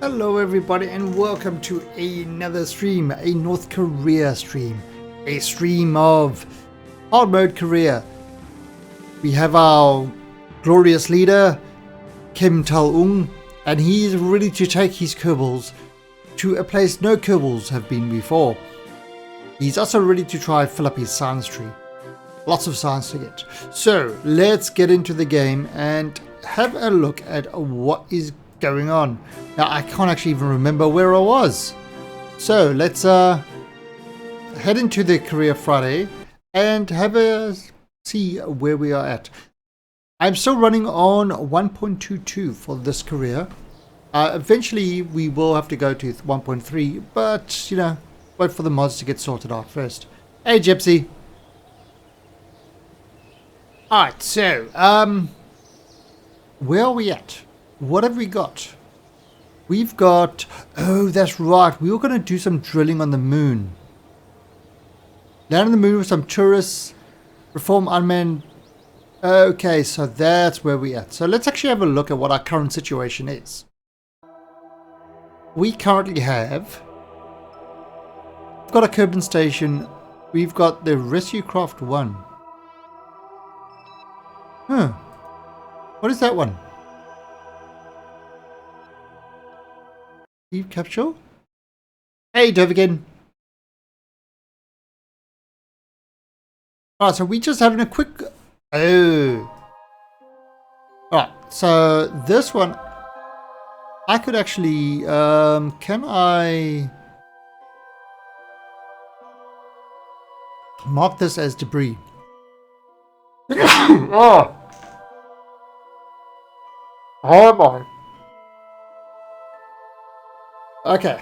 Hello everybody and welcome to another stream, a North Korea stream. A stream of hard mode Korea. We have our glorious leader, Kim Tal-ung, and he is ready to take his Kerbals to a place no Kerbals have been before. He's also ready to try fill up his science tree. Lots of science to get. So let's get into the game and have a look at what is going on. Now I can't actually even remember where I was. So let's head into the Career Friday and have a see where we are at. I'm still running on 1.22 for this career. Eventually we will have to go to 1.3, but you know, wait for the mods to get sorted out first. Hey Gypsy. Alright, so where are we at? What have we got? We've got... Oh, that's right. We were going to do some drilling on the moon. Land on the moon with some tourists. Reform unmanned... Okay, so that's where we're at. So let's actually have a look at what our current situation is. We currently have... We've got a Kerbin station. We've got the Rescue Craft 1. Huh. What is that one? Steve Capsule? Hey, Dovigan. Alright, so we just having a quick... Oh. Alright, so this one... I could actually... can I... mark this as debris? Oh! Oh my. Okay,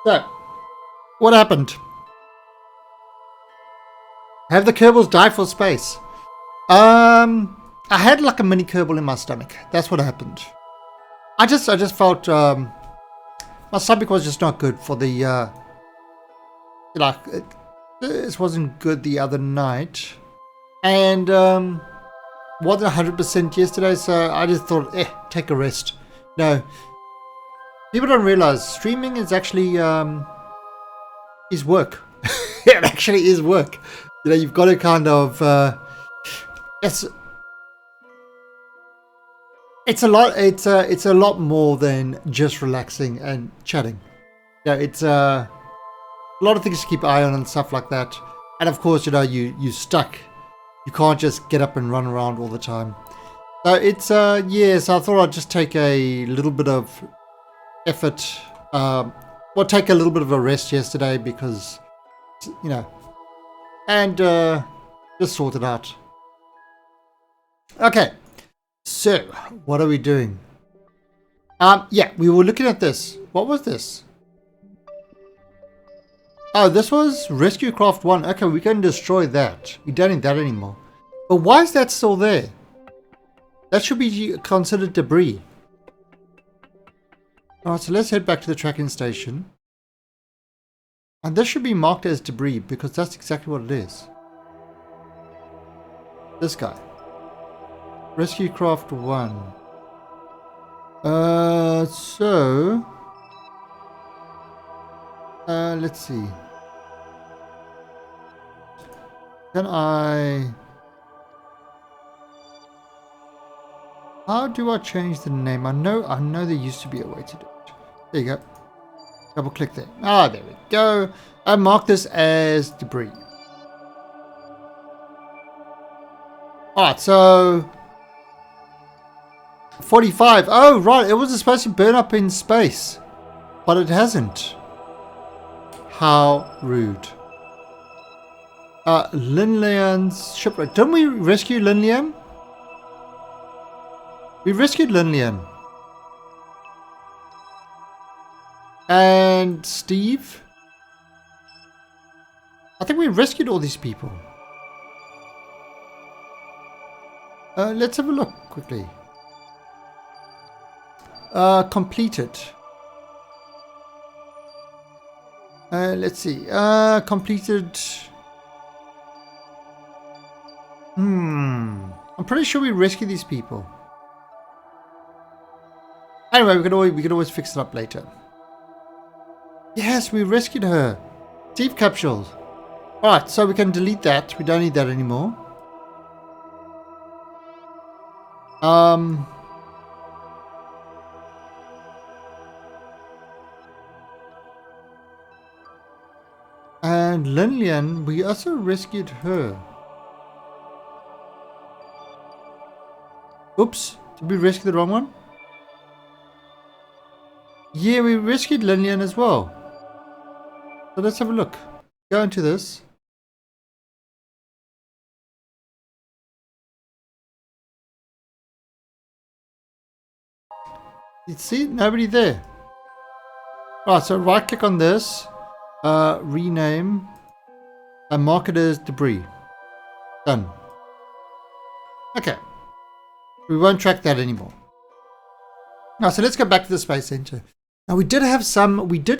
so what happened? Have the Kerbals die for space? I had like a mini Kerbal in my stomach. That's what happened. I just felt my stomach was just not good for the like it wasn't good the other night, and wasn't 100% yesterday. So I just thought, take a rest. No. People don't realize streaming is actually is work. It actually is work. You know, you've got to kind of it's a lot. It's a lot more than just relaxing and chatting. Yeah, it's a lot of things to keep an eye on and stuff like that. And of course, you know, you stuck. You can't just get up and run around all the time. So it's yeah. So I thought I'd just take a little bit of effort, well, take a little bit of a rest yesterday because, you know, and just sort it out. Okay, so what are we doing? Yeah, we were looking at this. What was this? Oh, this was Rescue Craft 1. Okay, we can destroy that. We don't need that anymore. But why is that still there? That should be considered debris. Alright, so let's head back to the tracking station. And this should be marked as debris because that's exactly what it is. This guy. Rescue Craft 1. So... let's see. Can I... How do I change the name? I know there used to be a way to do it. There you go. Double click there. Ah, there we go. I mark this as debris. Alright, so 45. Oh, right. It was supposed to burn up in space, but it hasn't. How rude. Lin Lian's shipwreck. Didn't we rescue Lin Lian? We rescued Lin Lian. And Steve. I think we rescued all these people. Let's have a look quickly. Completed. Let's see. Completed. I'm pretty sure we rescued these people. Anyway, we can always fix it up later. Yes, we rescued her. Thief capsules. Alright, so we can delete that. We don't need that anymore. And Lilian, we also rescued her. Oops, did we rescue the wrong one? Yeah, we rescued Lilian as well. So let's have a look. Go into this. You see, nobody there. Alright, so right click on this. Rename. And mark it as debris. Done. Okay. We won't track that anymore. Now, so let's go back to the Space Center. Now, we did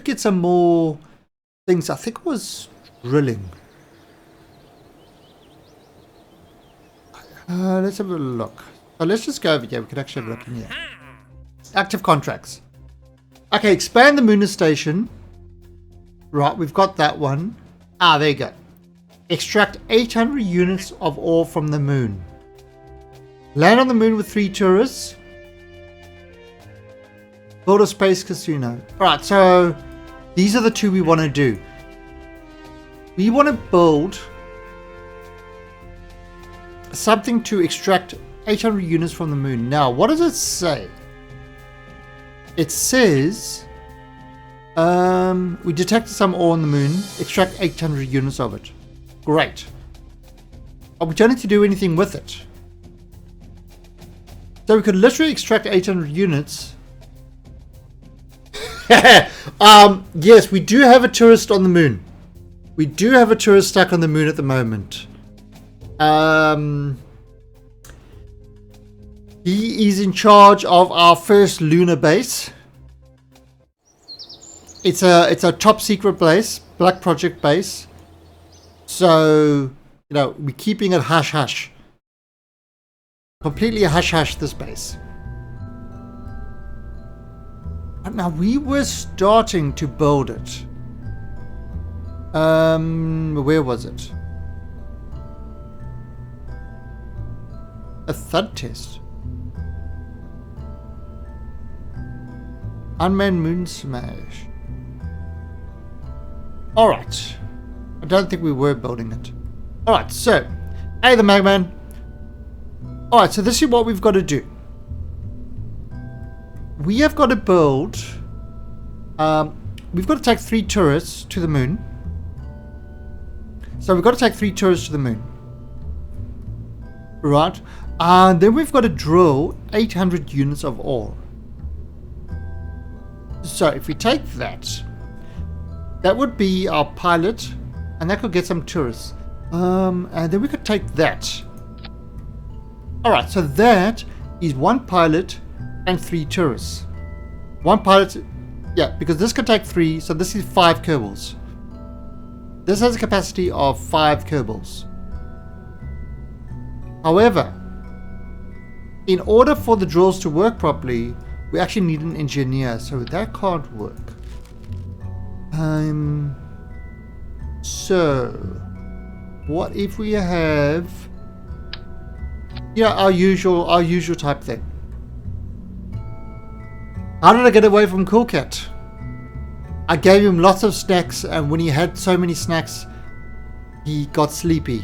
get some more things. I think it was drilling. Let's have a look. So let's just go over here. We can actually have a look in here. Active contracts. Okay, expand the Lunar Station. Right, we've got that one. Ah, there you go. Extract 800 units of ore from the moon. Land on the moon with 3 tourists. Build a space casino. Alright, so these are the 2 we want to do. We want to build something to extract 800 units from the moon. Now, what does it say? It says we detected some ore on the moon. Extract 800 units of it. Great. But we don't need to do anything with it. So we could literally extract 800 units. Yes, we do have a tourist on the moon. We do have a tourist stuck on the moon at the moment. He is in charge of our first lunar base. It's a top secret base, Black Project base. So, you know, we're keeping it hush hush. Completely hush hush this base. Now we were starting to build it. Where was it? A thud test. Unmanned moon smash. Alright. I don't think we were building it. Alright, so. Hey, the Magman. Alright, so this is what we've got to do. We have got to build... we've got to take 3 tourists to the moon. So we've got to take 3 tourists to the moon. Right. And then we've got to drill 800 units of ore. So if we take that, that would be our pilot, and that could get some tourists. And then we could take that. Alright, so that is 1 pilot and 3 tourists. 1 pilot, yeah, because this could take 3, so this is 5 Kerbals. This has a capacity of 5 Kerbals. However, in order for the drills to work properly, we actually need an engineer, so that can't work. So what if we have, yeah, our usual type thing. How did I get away from Cool Cat? I gave him lots of snacks, and when he had so many snacks, he got sleepy.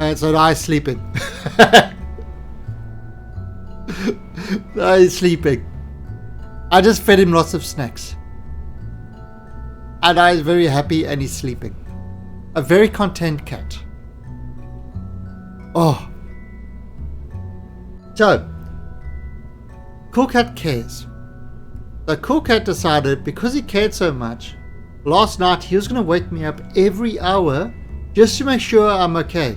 And so now he's sleeping. Now he's sleeping. I just fed him lots of snacks. And now he's very happy and he's sleeping. A very content cat. Oh. So, Cool Cat cares. So Cool Cat decided, because he cared so much, last night he was going to wake me up every hour just to make sure I'm okay.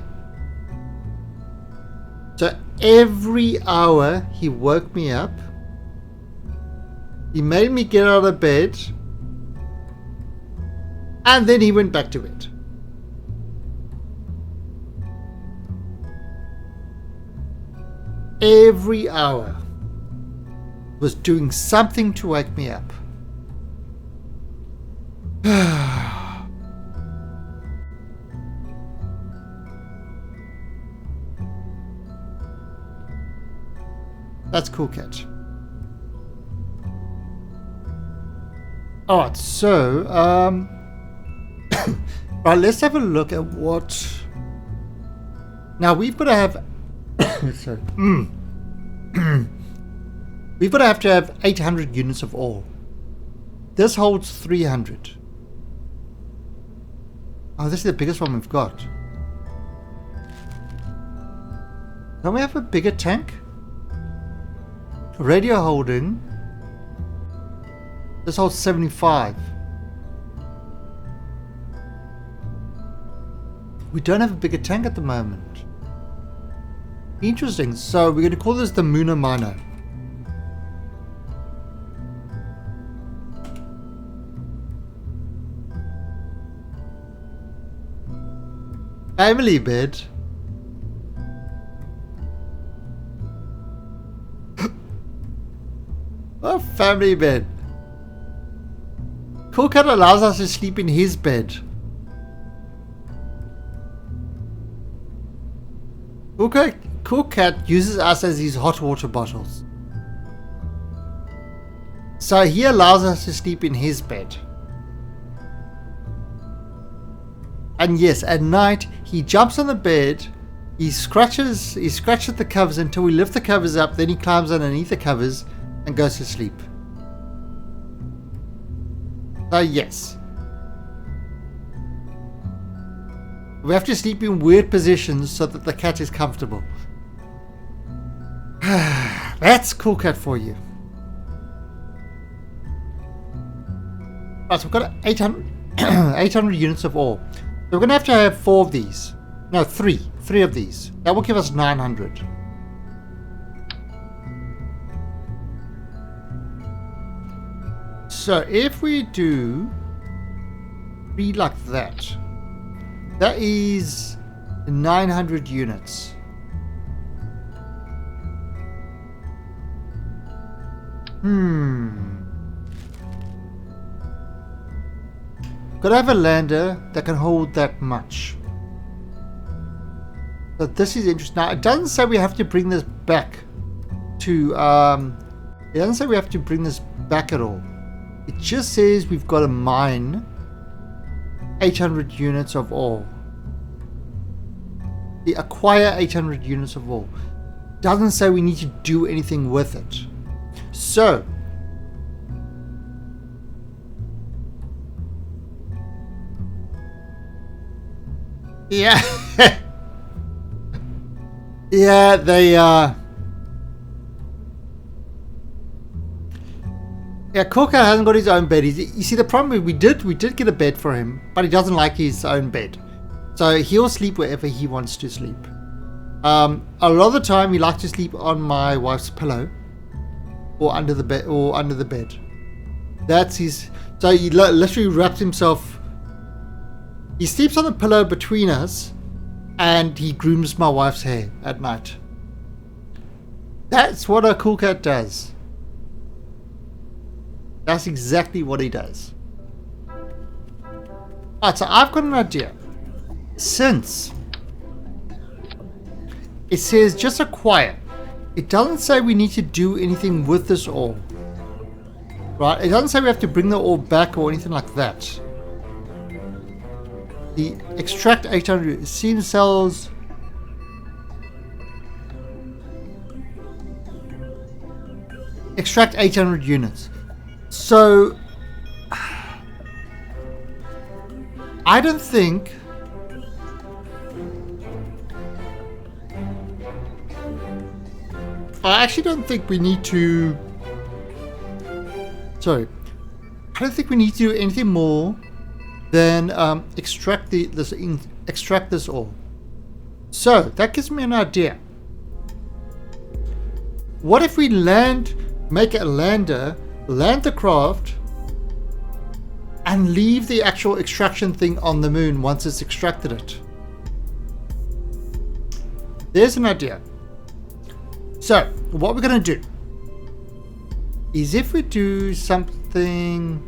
So every hour he woke me up. He made me get out of bed. And then he went back to bed. Every hour. was doing something to wake me up. That's cool, cat. Alright, so right, let's have a look at what. Now we've got to have sorry. We've got to have 800 units of ore. This holds 300. Oh, this is the biggest one we've got. Don't we have a bigger tank? Radio holding. This holds 75. We don't have a bigger tank at the moment. Interesting. So we're going to call this the Muna Miner. Family bed. Oh, family bed. Cool Cat allows us to sleep in his bed. Cool Cat uses us as his hot water bottles. So he allows us to sleep in his bed. And yes, at night he jumps on the bed, he scratches the covers until we lift the covers up, then he climbs underneath the covers and goes to sleep. So yes. We have to sleep in weird positions so that the cat is comfortable. That's Cool Cat for you. Right, so we've got 800 units of ore. So we're going to have 4 of these. No, 3. 3 of these. That will give us 900. So if we do 3 like that, that is 900 units. Gotta have a lander that can hold that much. So this is interesting. Now it doesn't say we have to bring this back to it doesn't say we have to bring this back at all. It just says we've got to mine 800 units of ore. We acquire 800 units of ore. Doesn't say we need to do anything with it. So yeah. Yeah, they yeah, Cool Cat hasn't got his own bed. You see, the problem is we did get a bed for him, but he doesn't like his own bed. So he'll sleep wherever he wants to sleep. A lot of the time he likes to sleep on my wife's pillow or under the bed. That's his. So he literally wraps himself. He sleeps on the pillow between us and he grooms my wife's hair at night. That's what a Cool Cat does. That's exactly what he does. Alright, so I've got an idea. Since it says just acquire, it doesn't say we need to do anything with this ore. Right? It doesn't say we have to bring the ore back or anything like that. The extract 800 seam cells. Extract 800 units. So I don't think I actually don't think we need to. Sorry, I don't think we need to do anything more than extract this ore. So that gives me an idea. What if we make a lander, land the craft, and leave the actual extraction thing on the moon once it's extracted it? There's an idea. So what we're going to do is if we do something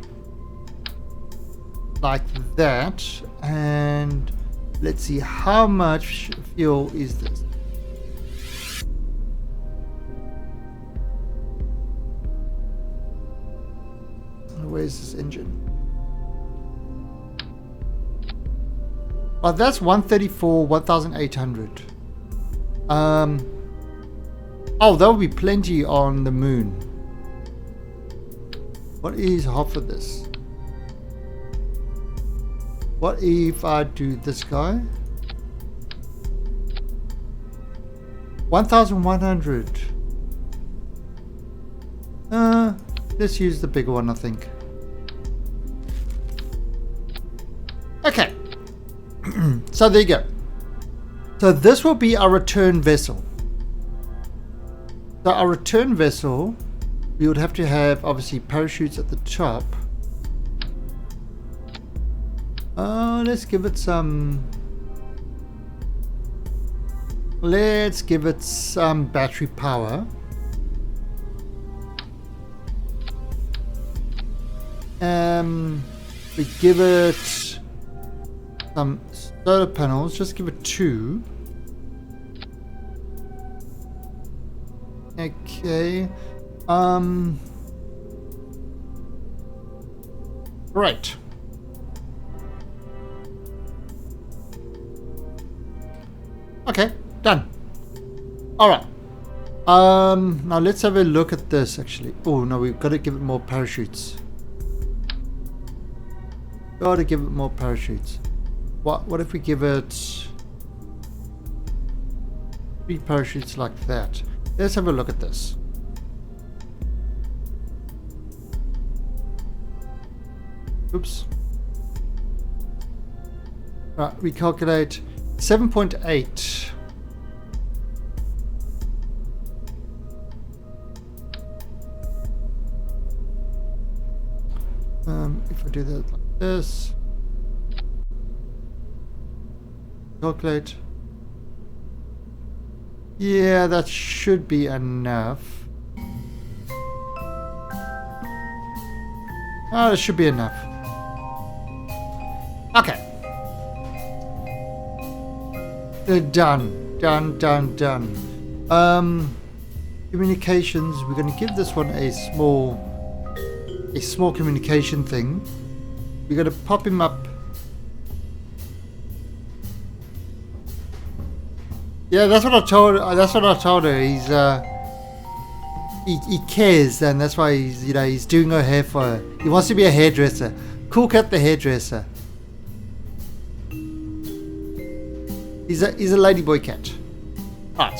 like that, and let's see how much fuel is this. Where's this engine? Oh, that's 134, 1,800. Oh, that would be plenty on the moon. What is half of this? What if I do this guy? 1,100. Let's use the bigger one, I think. Okay. So there you go. So this will be our return vessel. So our return vessel, we would have to have obviously parachutes at the top. Let's give it some. Let's give it some battery power. We give it some solar panels. Just give it 2. Okay. Right. Okay, done. All right. Now let's have a look at this actually. Oh no, we've got to give it more parachutes. Got to give it more parachutes. What if we give it 3 parachutes like that? Let's have a look at this. Oops. Right, we calculate 7.8. If I do that like this, calculate. Yeah, that should be enough. Oh, it should be enough. Okay. Done. Communications. We're going to give this one a small communication thing. We're going to pop him up. Yeah, that's what I told. That's what I told her. He's he cares, and that's why he's doing her hair for her. He wants to be a hairdresser. Cool Cat the hairdresser. He's a ladyboy cat. Right.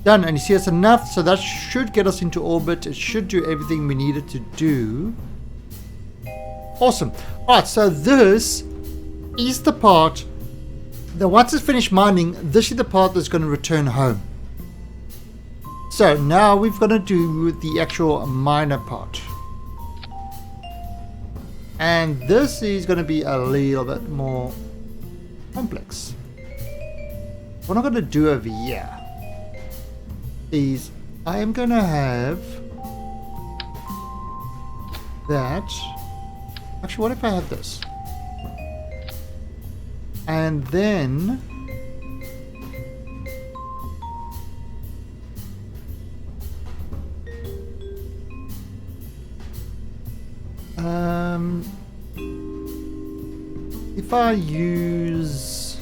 Done, and you see it's enough, so that should get us into orbit. It should do everything we needed to do. Awesome. Alright, so this is the part that once it's finished mining, this is the part that's going to return home. So now we've got to do the actual miner part. And this is going to be a little bit more complex. What I'm going to do over here is I am going to have that. Actually, what if I have this? And then if I use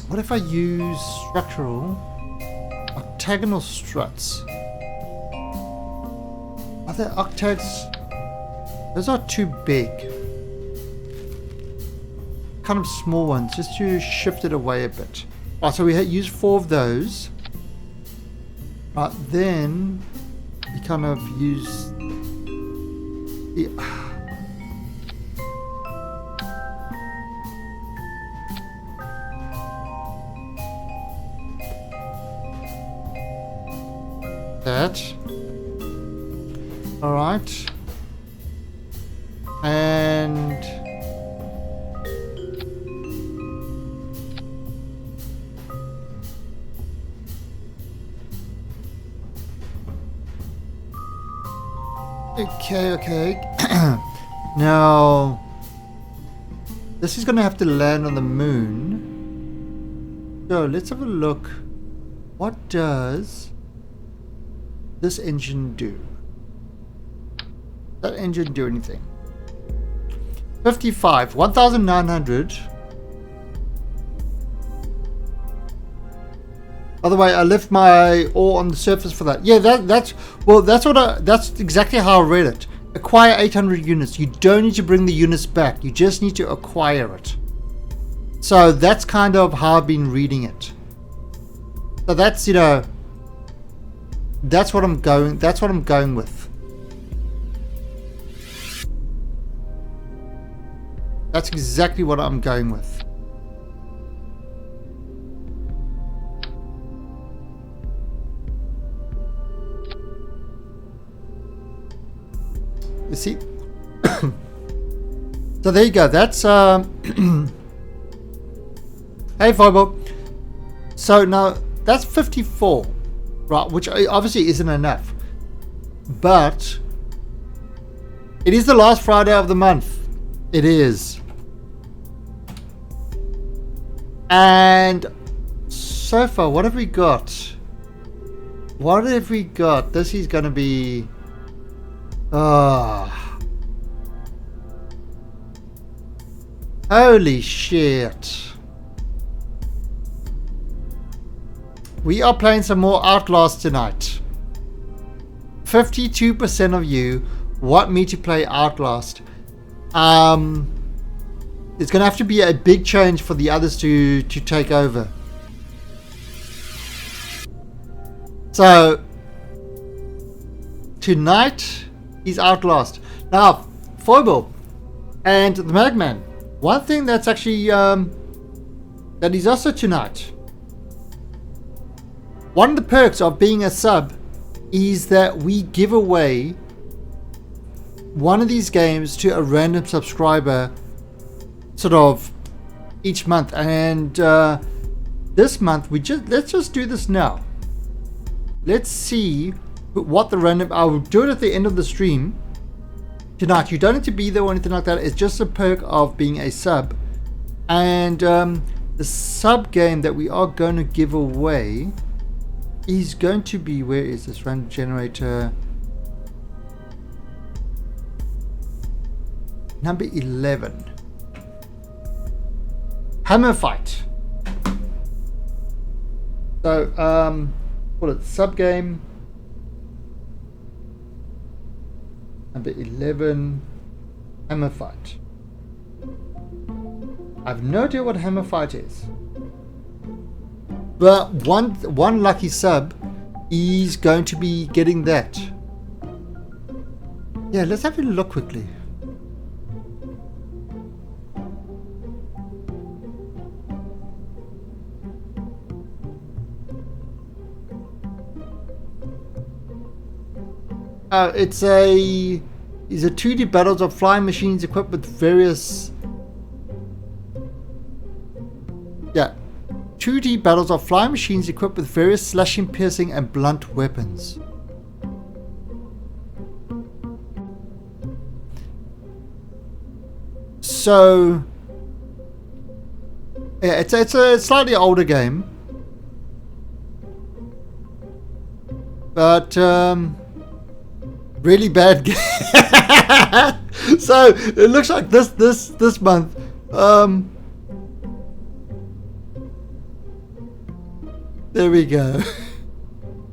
what if I use structural octagonal struts? Are there octets? Those are too big. Kind of small ones, just to shift it away a bit. Right, so we use 4 of those. Right, then we kind of use the that. All right, and Okay. Now, this is going to have to land on the moon. So let's have a look. What does this engine do? Does that engine do anything? 55, 1,900. By the way, I left my ore on the surface for that. Yeah, that's exactly how I read it. Acquire 800 units. You don't need to bring the units back. You just need to acquire it. So that's kind of how I've been reading it. So that's, you know, that's what I'm going with. That's exactly what I'm going with. You see? So there you go. That's hey Fibo. So now that's 54, right? Which obviously isn't enough, but it is the last Friday of the month. It is, and so far, what have we got? What have we got? This is going to be. Holy shit. We are playing some more Outlast tonight. 52% of you want me to play Outlast. It's going to have to be a big change for the others to take over. So, tonight is Outlast. Now, Foible and the Magman. One thing that's actually that is also tonight. One of the perks of being a sub is that we give away one of these games to a random subscriber, sort of each month. And this month let's just do this now. Let's see what the random. I will do it at the end of the stream tonight. You don't need to be there or anything like that. It's just a perk of being a sub. And the sub game that we are going to give away is going to be, where is this random generator? Number 11. Hammer Fight. So call it sub game. Number 11, Hammer Fight. I have no idea what Hammer Fight is. But one lucky sub is going to be getting that. Yeah, let's have a look quickly. It's a 2D battles of flying machines equipped with various 2D battles of flying machines equipped with various slashing, piercing, and blunt weapons. So yeah, it's a slightly older game, but really bad game. So it looks like this month. There we go.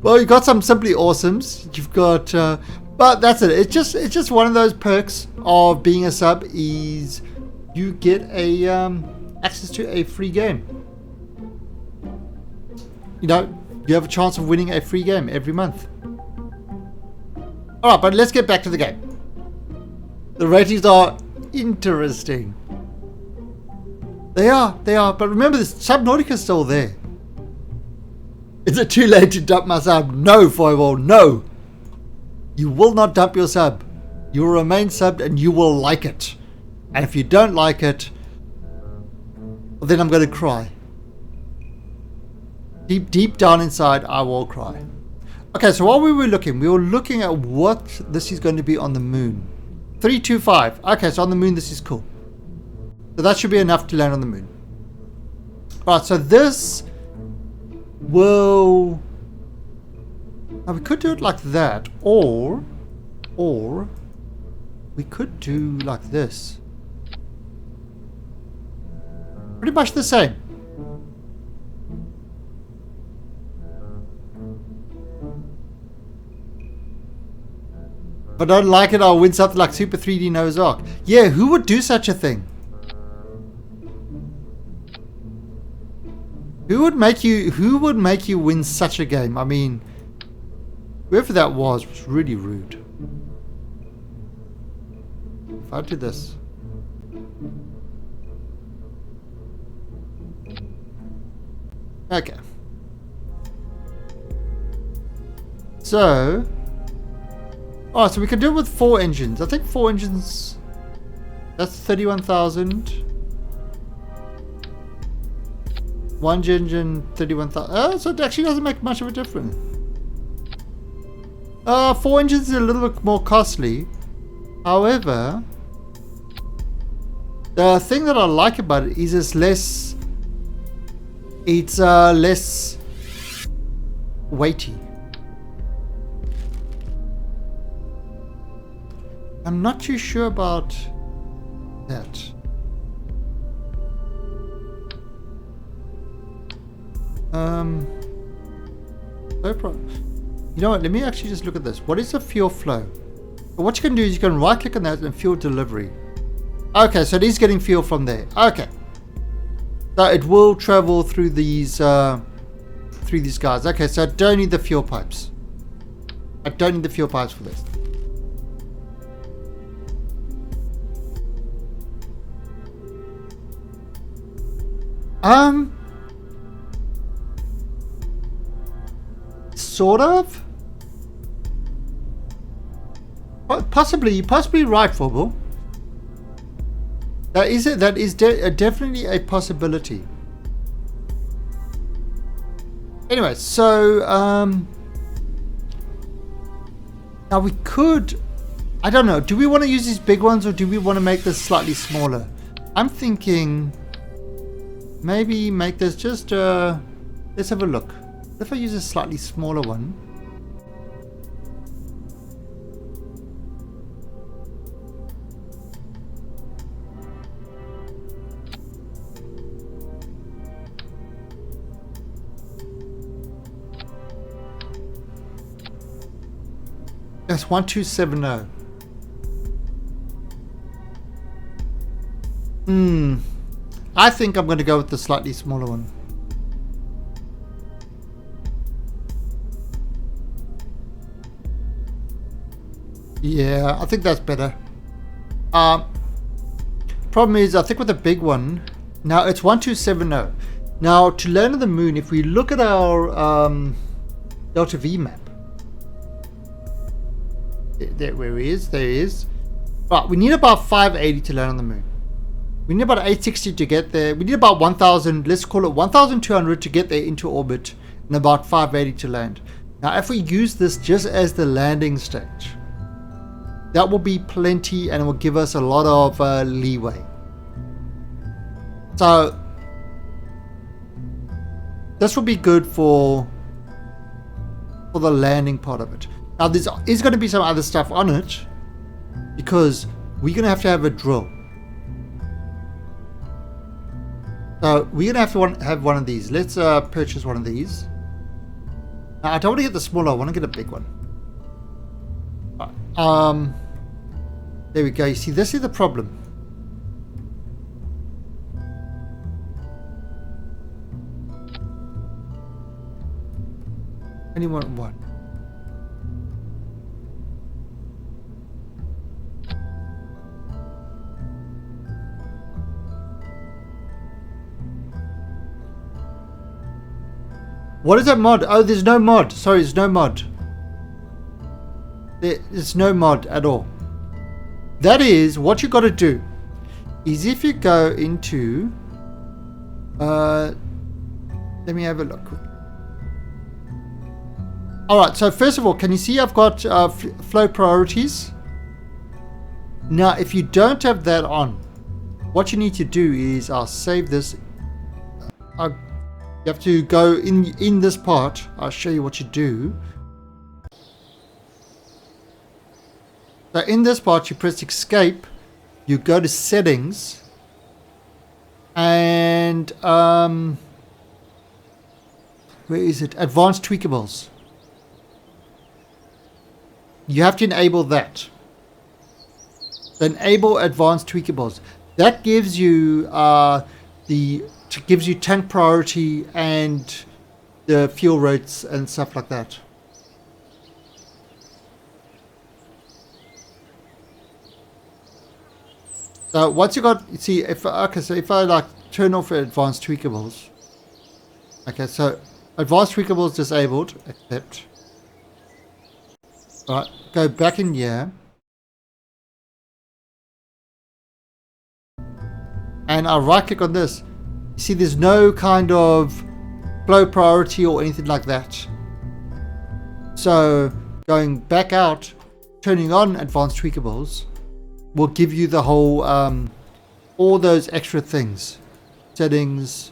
Well, you got some Simply Awesomes. You've got, but that's it. It's just one of those perks of being a sub is you get a access to a free game. You know, you have a chance of winning a free game every month. All right, but let's get back to the game. The ratings are interesting. They are. But remember, this Subnautica is still there. Is it too late to dump my sub? No, Foible, no. You will not dump your sub. You will remain subbed and you will like it. And if you don't like it, well, then I'm going to cry. Deep down inside, I will cry. Okay, so while we were looking at what this is going to be on the moon. 325. Okay, so on the moon this is cool. So that should be enough to land on the moon. Alright, so this will... Now we could do it like that, or we could do like this. Pretty much the same. If I don't like it, I'll win something like Super 3D Noah's Ark. Yeah, who would do such a thing? Who would make you win such a game? I mean, whoever that was really rude. If I do this. Okay. So, oh, so we can do it with 4 engines. I think 4 engines, that's 31,000. One engine, 31,000. Oh, so it actually doesn't make much of a difference. 4 engines is a little bit more costly. However, the thing that I like about it is it's less weighty. I'm not too sure about that. No problem. You know what? Let me actually just look at this. What is the fuel flow? What you can do is you can right click on that and fuel delivery. Okay, so it is getting fuel from there. Okay. So it will travel through these guys. Okay, so I don't need the fuel pipes. I don't need the fuel pipes for this. Sort of. Possibly right, Forble. That is definitely a possibility. Anyway, so now we could, I don't know, do we want to use these big ones or do we want to make this slightly smaller? I'm thinking maybe make this just let's have a look. If I use a slightly smaller one. That's 1270. I think I'm going to go with the slightly smaller one. Yeah, I think that's better. Problem is, I think with the big one, now it's 1270. Now, to land on the moon, if we look at our Delta V map, there he is. Right, we need about 580 to land on the moon. We need about 860 to get there. We need about 1,000, let's call it 1,200 to get there into orbit, and about 580 to land. Now, if we use this just as the landing stage, that will be plenty and it will give us a lot of leeway. So this will be good for the landing part of it. Now there is going to be some other stuff on it because we're going to have a drill. So we're going to have one of these. Let's purchase one of these. Now, I don't want to get the smaller, I want to get a big one. There we go. You see, this is the problem. Anyone one. What is that mod? Oh, there's no mod. Sorry, there's no mod. There's no mod at all. That is what you got to do. Is if you go into, let me have a look. All right, so first of all, can you see I've got flow priorities? Now, if you don't have that on, what you need to do is, I'll save this. You have to go in this part. I'll show you what you do. So in this part, you press escape, you go to settings, and where is it? Advanced tweakables. You have to enable that. Enable advanced tweakables. That gives you gives you tank priority and the fuel rates and stuff like that. So once you got, see, so if I like turn off advanced tweakables. Okay, so advanced tweakables disabled, accept. Right, go back in here. And I'll right click on this. You see there's no kind of flow priority or anything like that. So going back out, turning on advanced tweakables will give you the whole, all those extra things. Settings,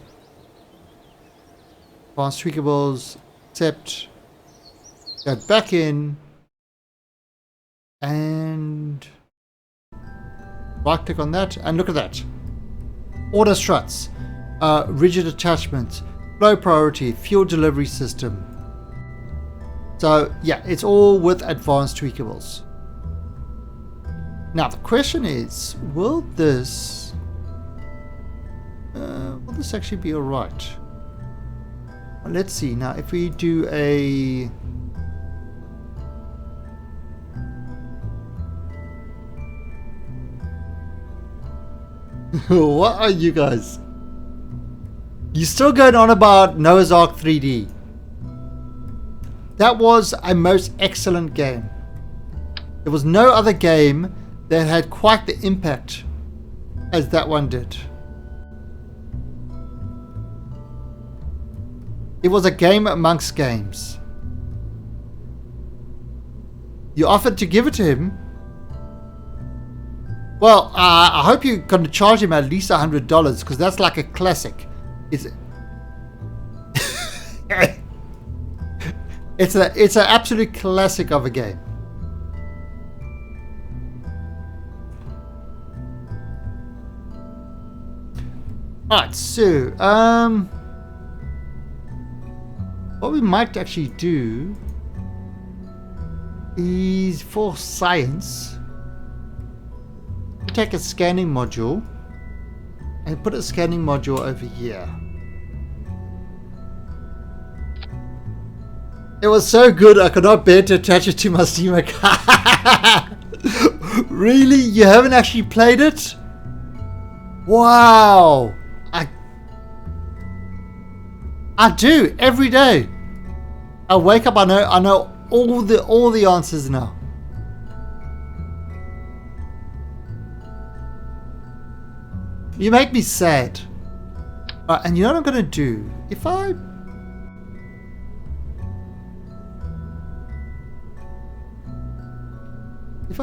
advanced tweakables, accept, go back in, and right click on that, and look at that. Auto struts, rigid attachment, flow priority, fuel delivery system. So yeah, it's all with advanced tweakables. Now the question is, will this actually be alright? Well, let's see. Now if we do a what are you guys? You still going on about Noah's Ark 3D? That was a most excellent game. There was no other game that had quite the impact as that one did. It was a game amongst games. You offered to give it to him. Well, I hope you're going to charge him at least $100 because that's like a classic. It's it's an absolute classic of a game. Alright, so what we might actually do is for science take a scanning module and put a scanning module over here. It was so good I could not bear to attach it to my Steam account. Really? You haven't actually played it? Wow. I do every day. I wake up, I know all the answers now. You make me sad. And you know what I'm gonna do? If I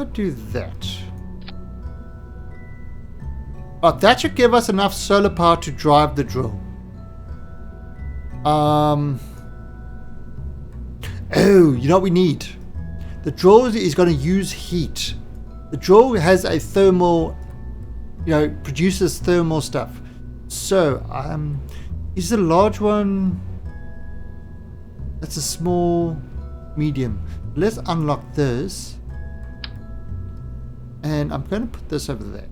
do that. That should give us enough solar power to drive the drill. Oh, you know what we need? The drill is going to use heat. The drill has a thermal, produces thermal stuff. So, is the large one? That's a small, medium. Let's unlock this. And I'm going to put this over there.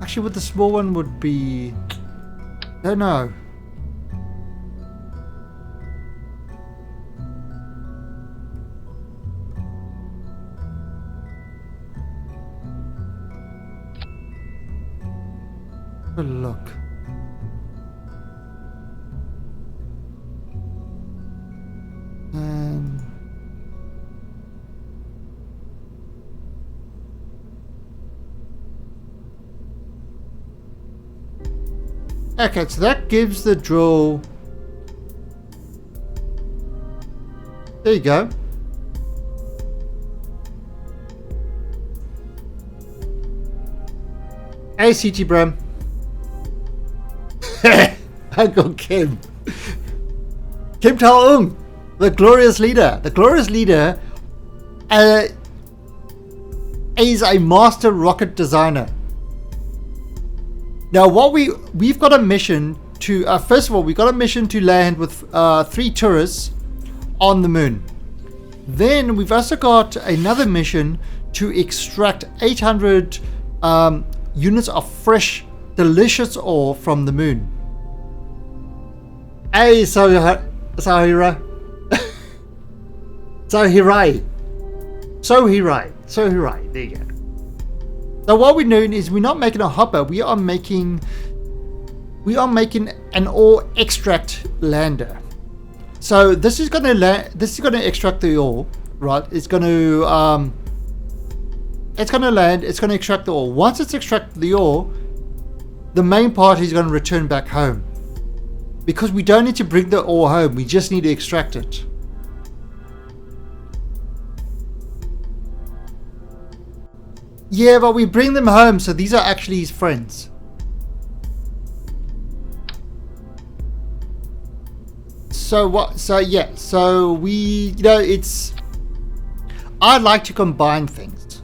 Actually, what the small one would be... I don't know. Have a look. And... okay, so that gives the drill There you go. Hey, CT Bram. Uncle Kim. Kim Tal-ung, the glorious leader. The glorious leader is a master rocket designer. Now, what we've got a mission to first of all, we got a mission to land with 3 tourists on the moon. Then we've also got another mission to extract 800 units of fresh, delicious ore from the moon. Hey, Sohirai. Sohirai. There you go. So what we're doing is we're not making a hopper. We are making an ore extract lander. So this is going to extract the ore, right? It's going to land. It's going to extract the ore. Once it's extracted the ore, the main part is going to return back home. Because we don't need to bring the ore home, we just need to extract it. Yeah, but we bring them home, so these are actually his friends. So what? So yeah, so we, it's. I like to combine things.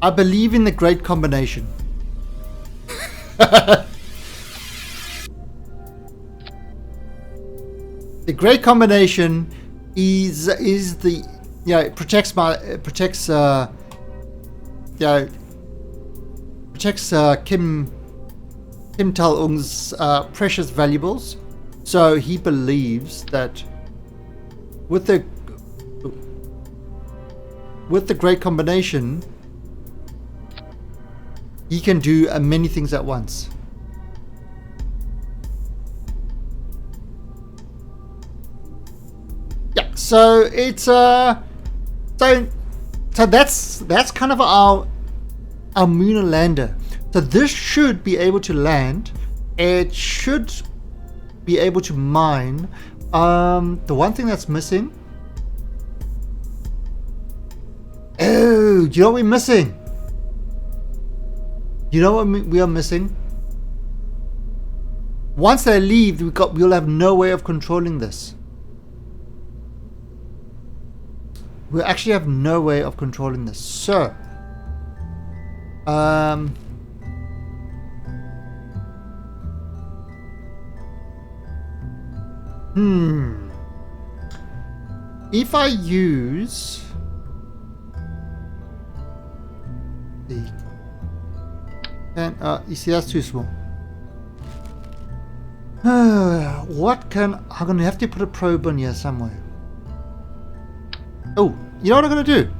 I believe in the great combination. The great combination is the, it protects Kim Tal-ung's precious valuables. So he believes that with the great combination, he can do many things at once. Yeah, so it's so that's kind of our lunar lander. So this should be able to land. It should be able to mine. The one thing that's missing. Oh, do you know what we're missing? You know what we are missing? Once they leave, we'll have no way of controlling this. We actually have no way of controlling this. So, if I use the, you see that's too small. What can I'm gonna have to put a probe on here somewhere. Oh, you know what I'm going to do?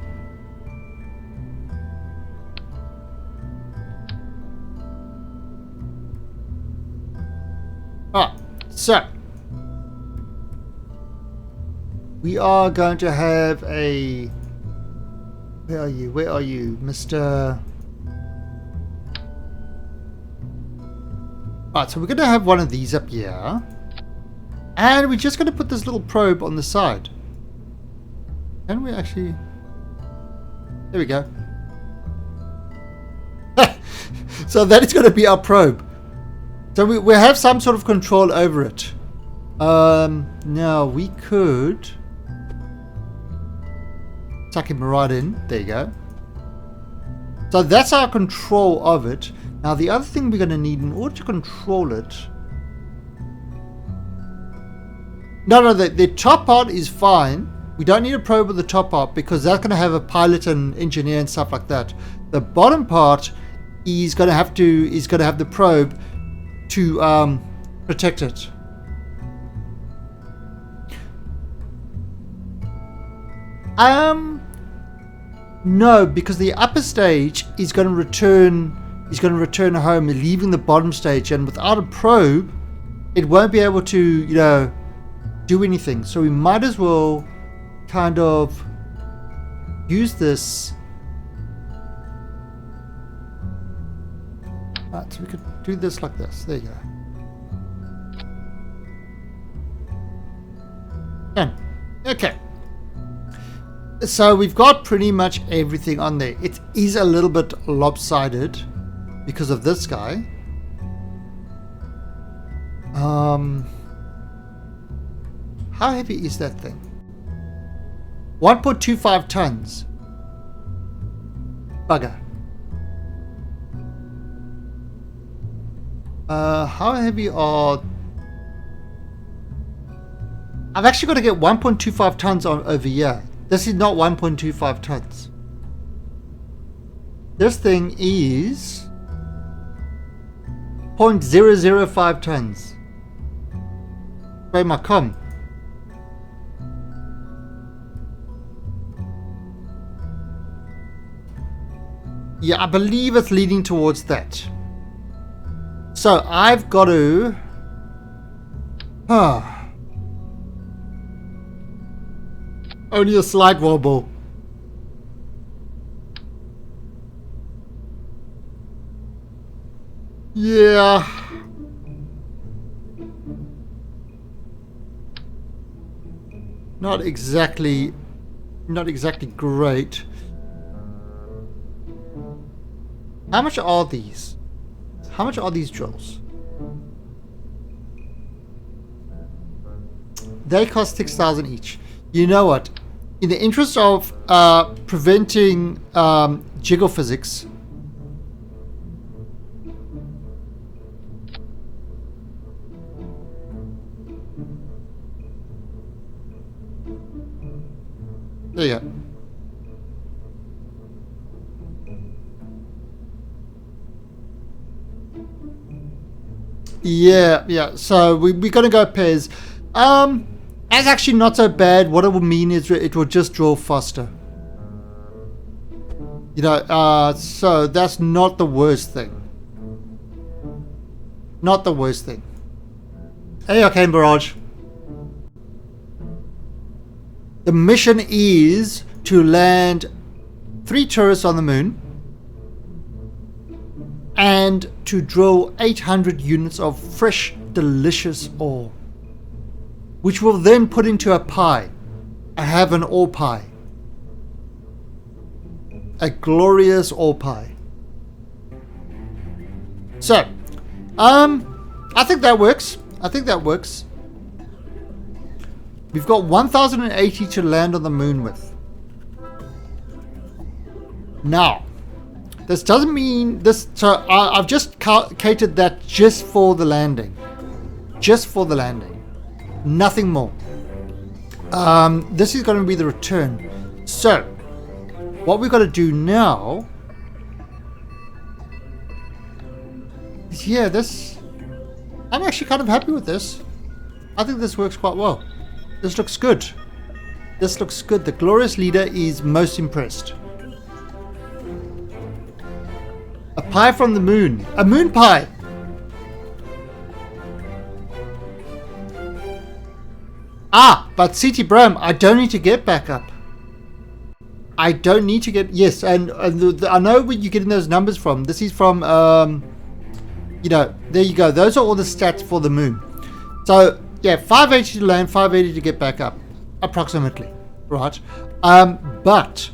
So we are going to have a... Where are you, Mr... Alright, so we're going to have one of these up here. And we're just going to put this little probe on the side. Can we actually... There we go. So that is going to be our probe. So we have some sort of control over it. Now we could... tuck him right in. There you go. So that's our control of it. Now the other thing we're going to need in order to control it... No, the top part is fine. We don't need a probe at the top part because that's going to have a pilot and engineer and stuff like that. The bottom part is going to have the probe to protect it. No, because the upper stage is going to return. Is going to return home, leaving the bottom stage, and without a probe, it won't be able to, do anything. So we might as well kind of use this. Right, so we could do this like this. There you go. Done. Okay. So we've got pretty much everything on there. It is a little bit lopsided because of this guy. How heavy is that thing? 1.25 tons. Bugger. How heavy are... I've actually got to get 1.25 tons on over here. This is not 1.25 tons. This thing is 0.005 tons. Where my com? Yeah, I believe it's leading towards that. So I've got to... Only a slight wobble. Yeah. Not exactly great. How much are these? How much are these drills? They cost 6,000 each. You know what? In the interest of preventing jiggle physics, there you go. Yeah. So we're gonna go pairs. That's actually not so bad. What it will mean is it will just drill faster. You know, so that's not the worst thing. Not the worst thing. Hey, okay, Barrage. The mission is to land 3 turrets on the moon and to drill 800 units of fresh, delicious ore, which we'll then put into a pie. I have an ore pie. A glorious ore pie. So, I think that works. We've got 1,080 to land on the moon with. Now, this doesn't mean this. So I've just catered that just for the landing. Just for the landing. Nothing more. This is going to be the return. So, what we've got to do now is, yeah, this... I'm actually kind of happy with this. I think this works quite well. This looks good. This looks good. The glorious leader is most impressed. A pie from the moon. A moon pie! Ah, but CT Bram, I don't need to get back up. I don't need to get... Yes, and I know where you're getting those numbers from. This is from, you know, there you go. Those are all the stats for the moon. So, yeah, 580 to land, 580 to get back up. Approximately. Right? But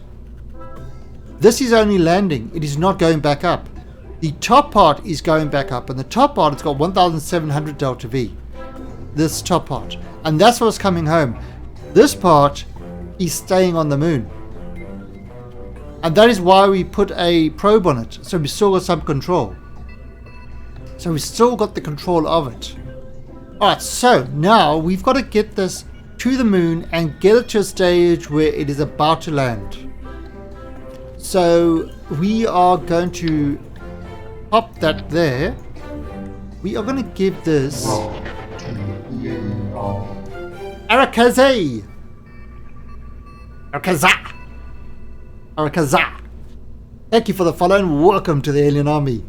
this is only landing. It is not going back up. The top part is going back up. And the top part, it's got 1,700 delta V. This top part. And that's what's coming home. This part is staying on the moon. And that is why we put a probe on it. So we still got some control. So we still got the control of it. Alright, so now we've got to get this to the moon and get it to a stage where it is about to land. So we are going to pop that there. We are going to give this Arakaze. Arakaza. Thank you for the follow and welcome to the Alien Army.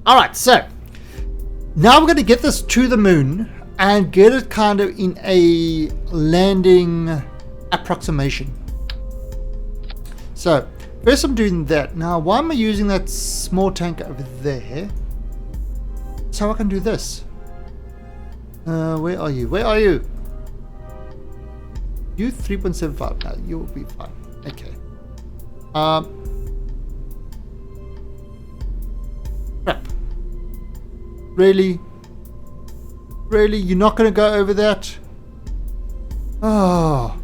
Alright, so now we're going to get this to the moon and get it kind of in a landing approximation. So first I'm doing that. Now why am I using that small tank over there? So I can do this. Where are you? Where are you? You 3.75. No, you will be fine. Okay. Crap. Really? Really? You're not going to go over that? Oh.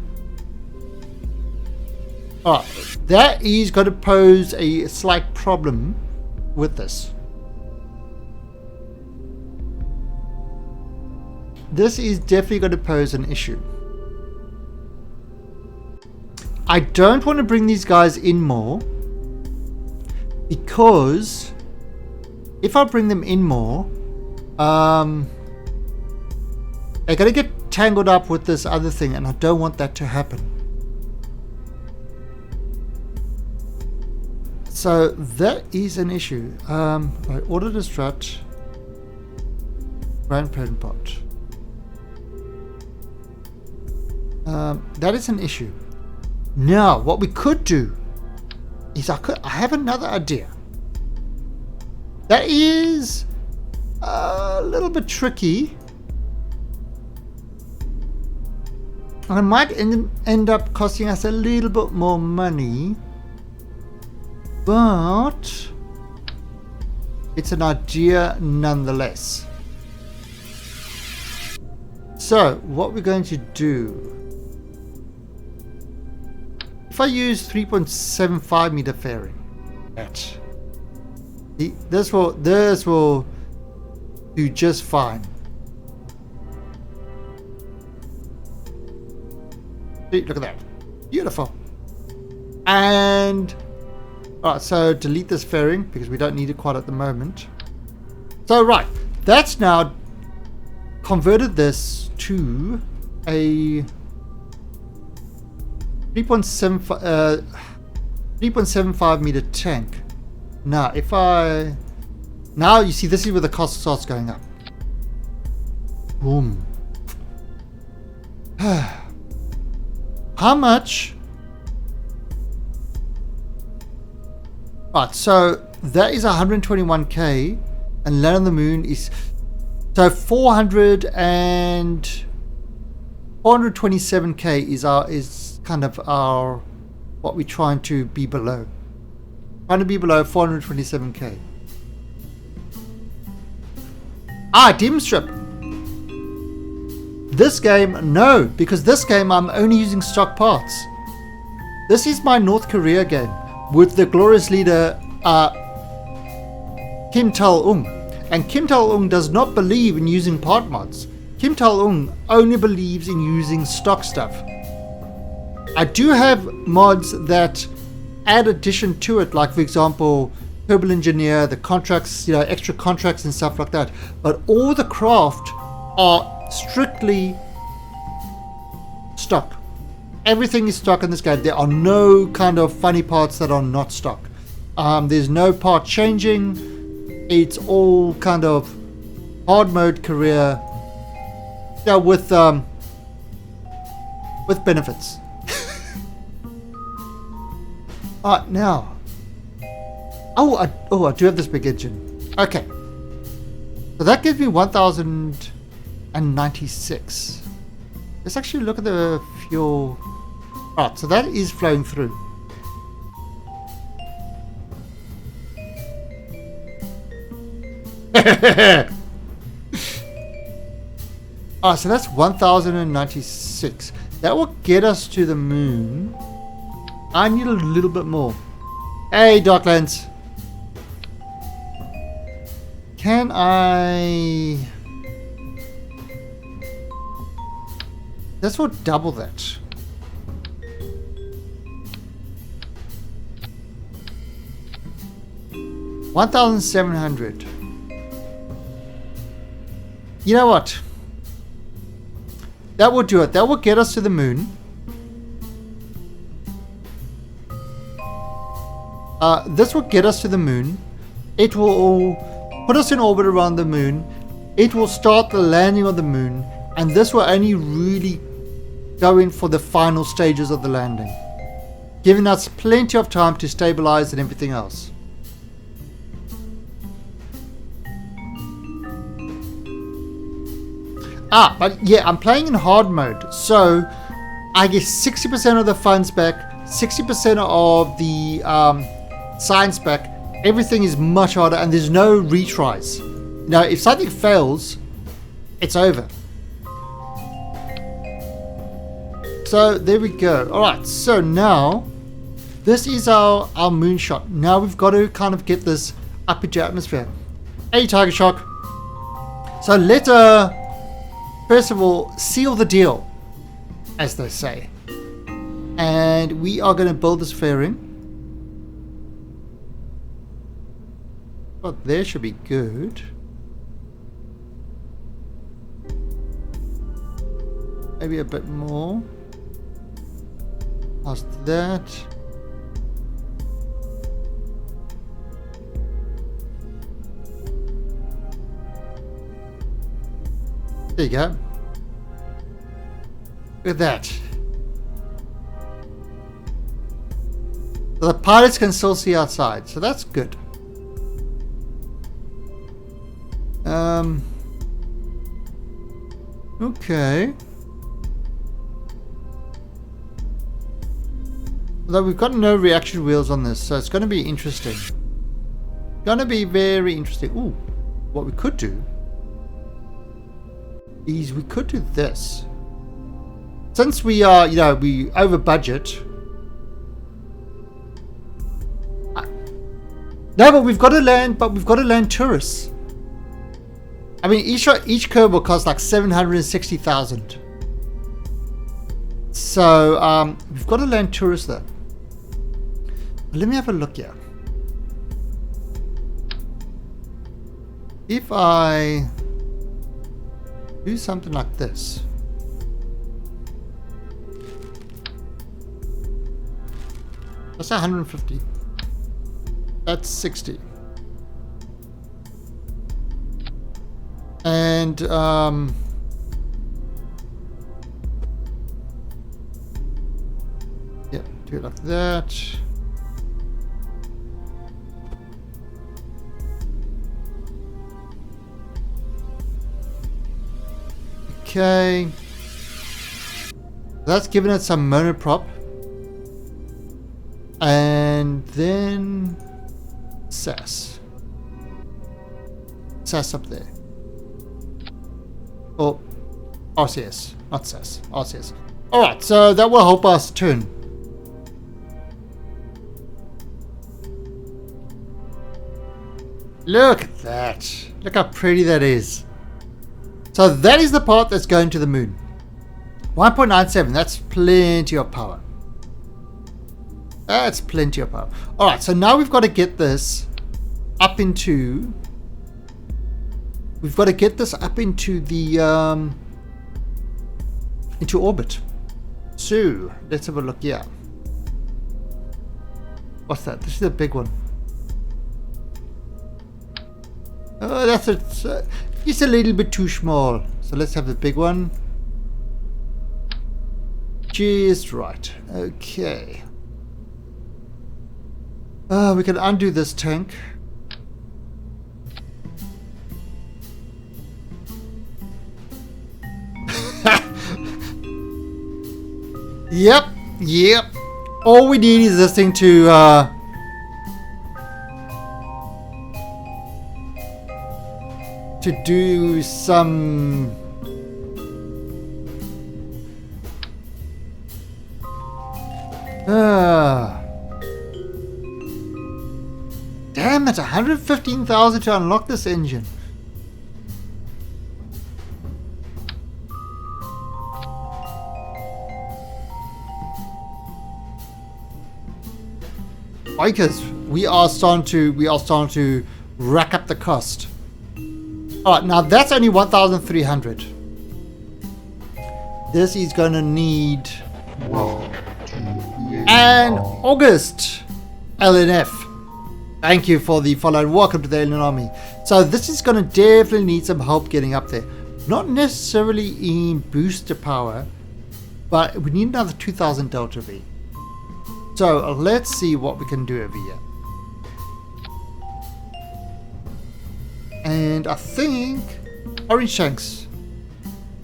Alright. That is going to pose a slight problem with this. This is definitely going to pose an issue. I don't want to bring these guys in more, because if I bring them in more, they're going to get tangled up with this other thing, and I don't want that to happen. So that is an issue. Right, order to strut, grandparent pot. That is an issue. Now, what we could do is I have another idea. That is a little bit tricky. And it might end up costing us a little bit more money. But it's an idea nonetheless. So, what we're going to do, if I use 3.75 meter fairing, this will do just fine. See, look at that, beautiful. And alright, so delete this fairing because we don't need it quite at the moment. So right, that's now converted this to a 3.75 meter tank. Now now you see, this is where the cost starts going up. Boom. How much? Right, so that is 121k, and Land on the Moon is so 427k is kind of our what we're trying to be below. Trying to be below 427k. Demon Strip. This game, no, because this game I'm only using stock parts. This is my North Korea game with the glorious leader Kim Tal-ung. And Kim Tal-ung does not believe in using part mods. Kim Tal-ung only believes in using stock stuff. I do have mods that add addition to it, like for example Turbo Engineer, the contracts, extra contracts and stuff like that. But all the craft are strictly stock. Everything is stock in this game. There are no kind of funny parts that are not stock. There's no part changing. It's all kind of hard mode career, with benefits. Alright, now. I do have this big engine. Okay. So that gives me 1,096. Let's actually look at the fuel. Alright, so that is flowing through. So that's 1,096. That will get us to the moon. I need a little bit more. Hey, Darklands. Can I... This will double that. $1,700. You know what? That will do it. That will get us to the moon. This will get us to the moon. It will put us in orbit around the moon. It will start the landing on the moon. And this will only really go in for the final stages of the landing, giving us plenty of time to stabilize and everything else. But yeah, I'm playing in hard mode, so I get 60% of the funds back, 60% of the science back. Everything is much harder, and there's no retries. Now, if something fails, it's over. So there we go. All right, so now this is our moonshot. Now we've got to kind of get this up into atmosphere. Hey, Tiger Shark. So let's first of all seal the deal, as they say. And we are going to build this fairing. Oh, there should be good. Maybe a bit more. How's that? There you go. Look at that. So the pilots can still see outside, so that's good. Okay. Although we've got no reaction wheels on this, so it's going to be interesting. Going to be very interesting. Ooh, what we could do is we could do this. Since we are, you know, we over budget. No, but we've got to land. But we've got to land tourists. I mean, each curve will cost like 760,000. So we've got to land tourists there. Let me have a look here. If I do something like this. That's 150. That's 60. And yeah, do it like that. Okay. That's given it some monoprop. And then SAS. SAS up there. Oh, RCS, not SAS, RCS. Alright, so that will help us turn. Look at that. Look how pretty that is. So that is the part that's going to the moon. 1.97, that's plenty of power. That's plenty of power. Alright, so now we've got to get this up into... We've got to get this up into the into orbit. So let's have a look here. What's that? This is a big one. Oh, that's it's a little bit too small. So let's have the big one. Just right. Okay. We can undo this tank. Yep. All we need is this thing to do some damn it, 115,000 to unlock this engine. Because we are starting to rack up the cost. Alright, now that's only 1,300. This is gonna need an August LNF. Thank you for the follow and welcome to the Alien Army. So this is gonna definitely need some help getting up there. Not necessarily in booster power, but we need another 2,000 Delta V. So let's see what we can do over here. And I think orange tanks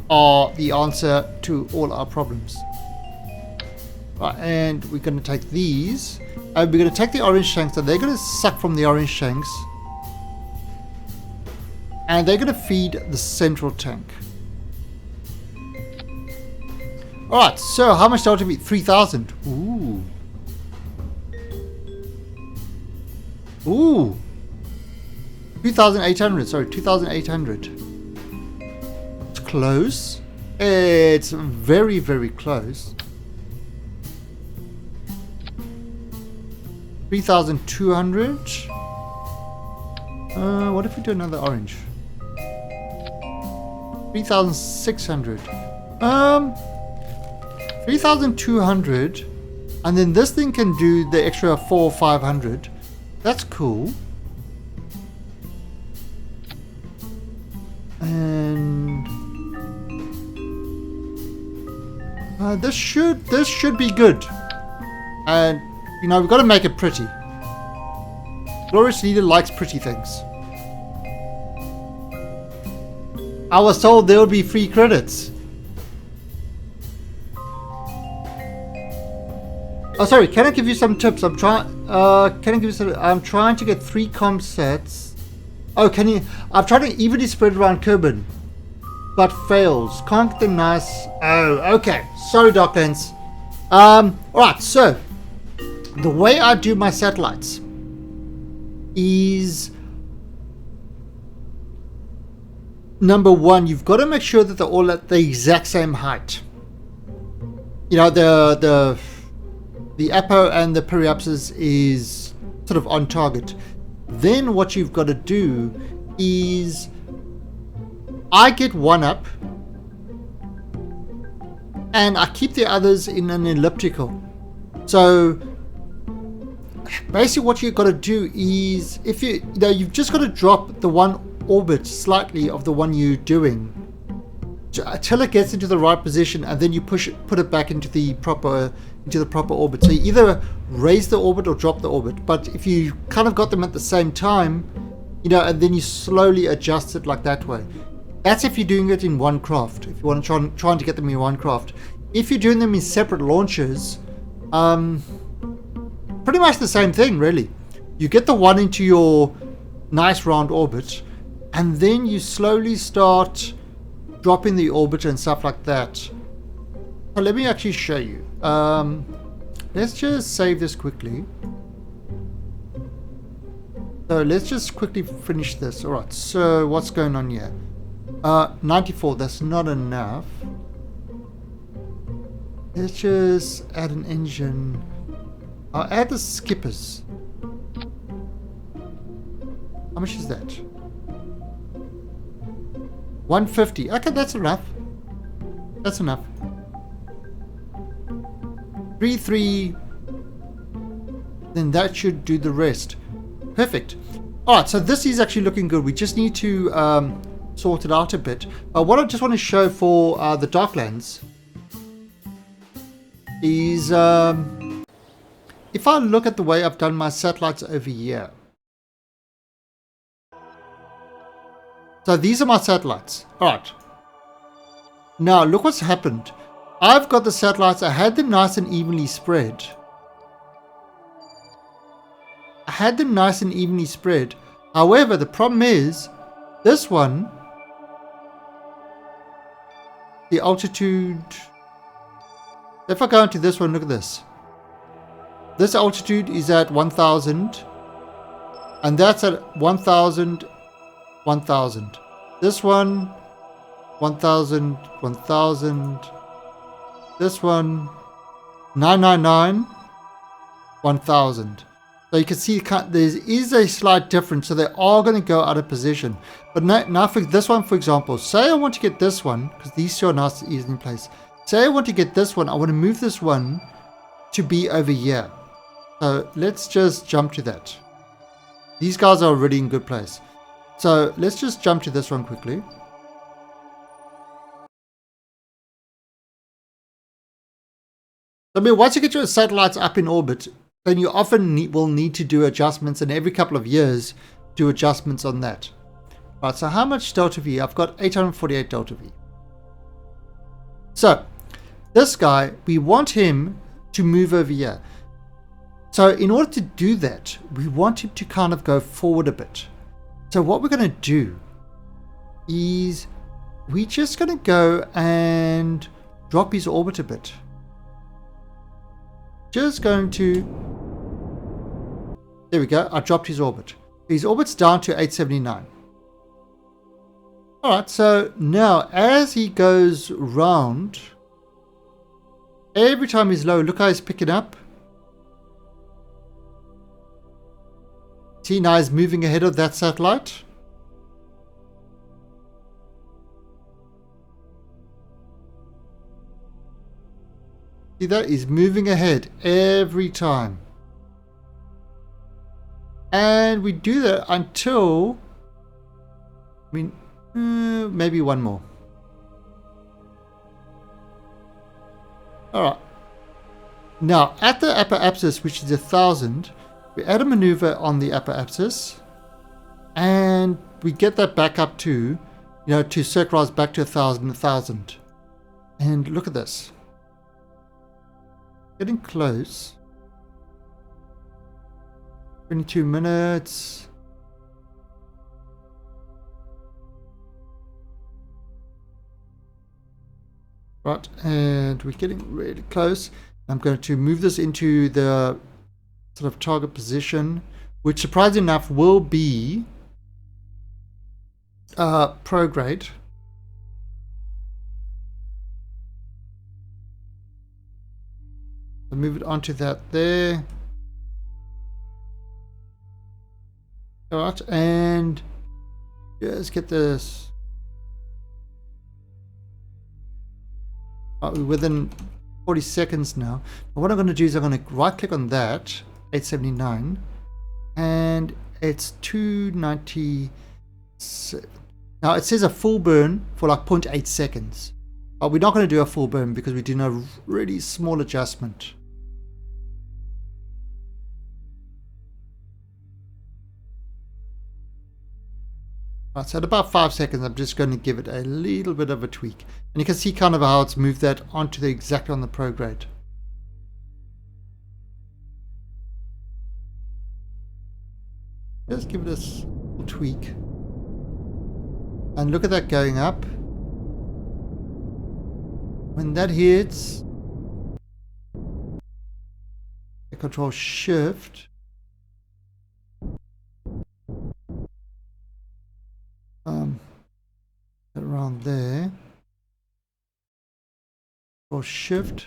are the answer to all our problems. Right, and we're going to take these. We're going to take the orange shanks, so they're going to suck from the orange shanks. And they're going to feed the central tank. Alright, so how much delta V? 3,000. Ooh. Ooh. 2,800. Sorry, 2,800. It's close. It's very, very close. 3,200. What if we do another orange? 3,600. 3,200, and then this thing can do the extra 400 or 500. That's cool. And this should be good. And you know, we've got to make it pretty. Glorious Leader likes pretty things. I was told there would be free credits. Oh, sorry. Can I give you some tips? I'm trying. Can I give you some? I'm trying to get 3 comp sets. Oh, can you? I'm trying to evenly spread around Kerbin, but fails. Can't get them nice. Oh, okay. Sorry, Darklands. All right. So the way I do my satellites is, number one, you've got to make sure that they're all at the exact same height. You know, the Apo and the Periapsis is sort of on target. Then what you've got to do is, I get one up and I keep the others in an elliptical. So basically what you've got to do is, if you've just got to drop the one orbit slightly of the one you're doing until it gets into the right position, and then you put it back into the proper orbit. So you either raise the orbit or drop the orbit. But if you kind of got them at the same time, you know, and then you slowly adjust it like that way. That's if you're doing it in one craft. If you want to trying to get them in one craft. If you're doing them in separate launches, pretty much the same thing, really. You get the one into your nice round orbit, and then you slowly start dropping the orbit and stuff like that. So let me actually show you. Let's just save this quickly. So let's just quickly finish this. Alright, so what's going on here? 94, that's not enough. Let's just add an engine. I'll add the skippers. How much is that? 150. Okay, that's enough. That's enough. 3. Then that should do the rest. Perfect. Alright, so this is actually looking good. We just need to sort it out a bit. What I just want to show for the Darklands is if I look at the way I've done my satellites over here. So these are my satellites. Alright. Now look what's happened. I've got the satellites, I had them nice and evenly spread. However, the problem is, this one, the altitude, if I go into this one, look at this. This altitude is at 1000, and that's at 1000, 1000. This one, 1000, 1000. This one, 999, 1000. So you can see there is a slight difference, so they are going to go out of position. But now for this one, for example, say I want to get this one, because these two are nice and easy in place. Say I want to get this one, I want to move this one to be over here. So let's just jump to that. These guys are already in good place. So let's just jump to this one quickly. I mean, once you get your satellites up in orbit, then you often will need to do adjustments, and every couple of years do adjustments on that. Right, so how much delta V? I've got 848 delta V. So this guy, we want him to move over here. So in order to do that, we want him to kind of go forward a bit. So what we're going to do is we're just going to go and drop his orbit a bit. Just going to, there we go, I dropped his orbit. His orbit's down to 879. Alright, so now as he goes round, every time he's low, look how he's picking up. See, now he's moving ahead of that satellite. See that? He's moving ahead every time. And we do that until, maybe one more. Alright. Now, at the upper axis, which is 1,000, we add a maneuver on the upper axis. And we get that back up to, to circularize back to 1,000, 1,000. And look at this. Getting close. 22 minutes. Right, and we're getting really close. I'm going to move this into the sort of target position, which surprisingly enough will be prograde. I'll move it onto that there. Alright, and let's get this. We're within 40 seconds now. What I'm going to do is I'm going to right click on that, 879, and it's 297. Now it says a full burn for like 0.8 seconds. But we're not going to do a full burn because we're doing a really small adjustment. Right, so at about 5 seconds, I'm just going to give it a little bit of a tweak. And you can see kind of how it's moved that onto the exactly on the prograde. Just give it a little tweak. And look at that going up. When that hits, Control Shift. Around there. Control Shift.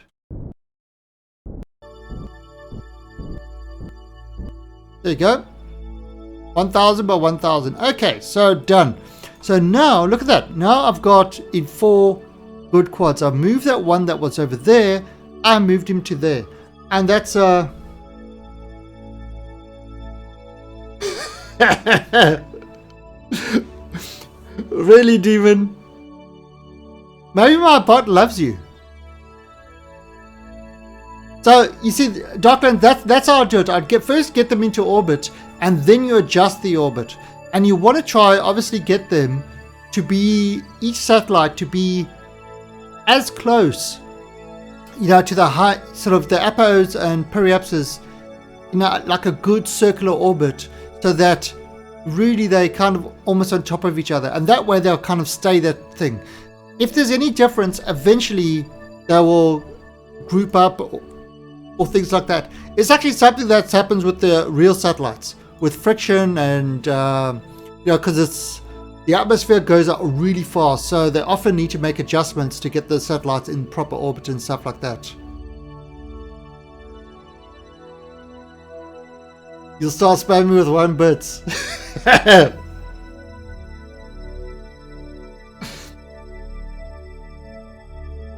There you go. 1,000 by 1,000. Okay, so done. So now look at that. Now I've got in 4 good quads. I've moved that one that was over there. I moved him to there, and that's really, Demon. Maybe my bot loves you. So you see, Darkland, that's how I do it. I'd first get them into orbit, and then you adjust the orbit. And you want to try, obviously, get them to be, each satellite to be as close, to the high, sort of the apos and periapses, like a good circular orbit, so that really they kind of almost on top of each other, and that way they'll kind of stay that thing. If there's any difference, eventually they will group up or things like that. It's actually something that happens with the real satellites, with friction and because it's the atmosphere goes up really fast, so they often need to make adjustments to get the satellites in proper orbit and stuff like that. You'll start spamming with 1 bits.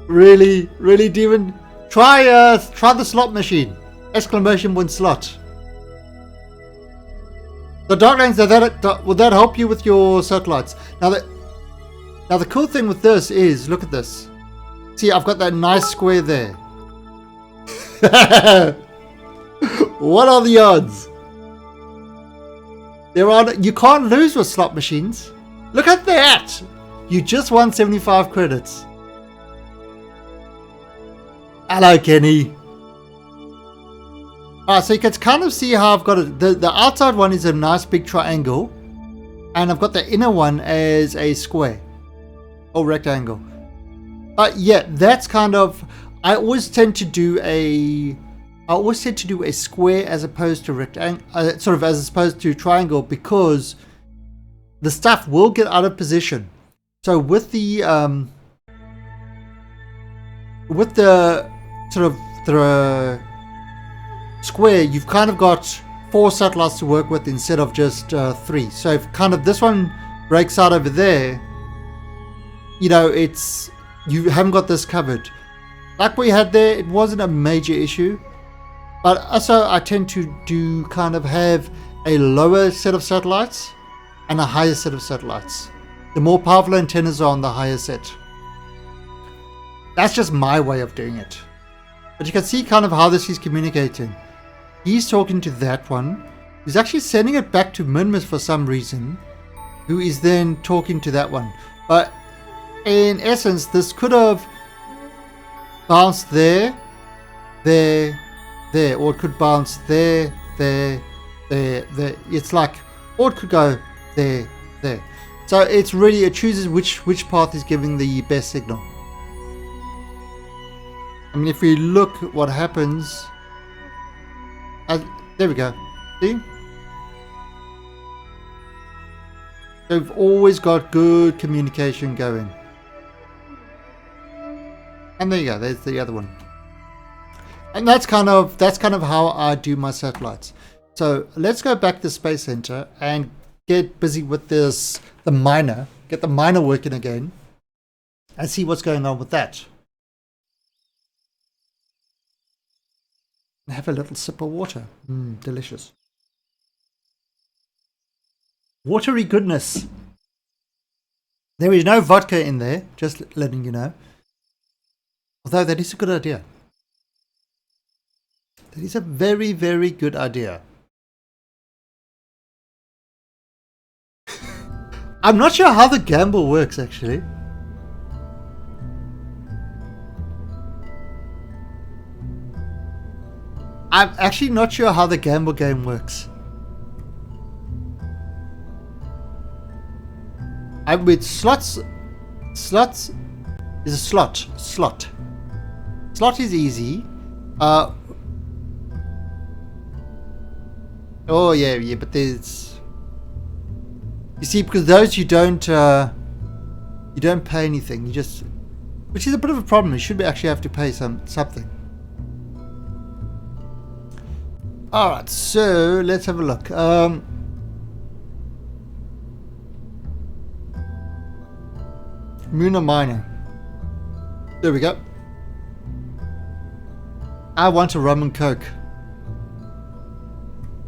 Really, really, Demon? Try the slot machine! Exclamation point slot. The Darklands, will that help you with your satellites? Now the cool thing with this is, look at this. See, I've got that nice square there. What are the odds? You can't lose with slot machines. Look at that! You just won 75 credits. Hello, Kenny. Alright, so you can kind of see how I've got it. The outside one is a nice big triangle, and I've got the inner one as a square or rectangle. Yeah, that's kind of, I always tend to do a square as opposed to rectangle, sort of as opposed to triangle, because the stuff will get out of position. So with the sort of the square, you've kind of got 4 satellites to work with instead of just 3. So if kind of this one breaks out over there, you know, you haven't got this covered. Like we had there, it wasn't a major issue, but also I tend to do kind of have a lower set of satellites and a higher set of satellites. The more powerful antennas are on the higher set. That's just my way of doing it. But you can see kind of how this is communicating. He's talking to that one. He's actually sending it back to Minmus for some reason, who is then talking to that one. But in essence, this could have bounced there, there, there, or it could bounce there, there, there, there. It's like, or it could go there, there. So it's really, it chooses which path is giving the best signal. I mean, if we look at what happens, there we go. See? They've always got good communication going. And there you go. There's the other one. And that's kind of how I do my satellites. So let's go back to Space Center and get busy with this, the miner. Get the miner working again and see what's going on with that. Have a little sip of water. Delicious. Watery goodness. There is no vodka in there, just letting you know. Although that is a good idea. That is a very, very good idea. I'm not sure how the gamble works, actually. I'm actually not sure how the gamble game works. I'm with slots. Slots is a slot. Slot. Slot is easy. Oh yeah, but there's. You see, because those you don't pay anything. You just, which is a bit of a problem. You should actually have to pay something. Alright, so let's have a look. Muna Miner. There we go. I want a rum and coke.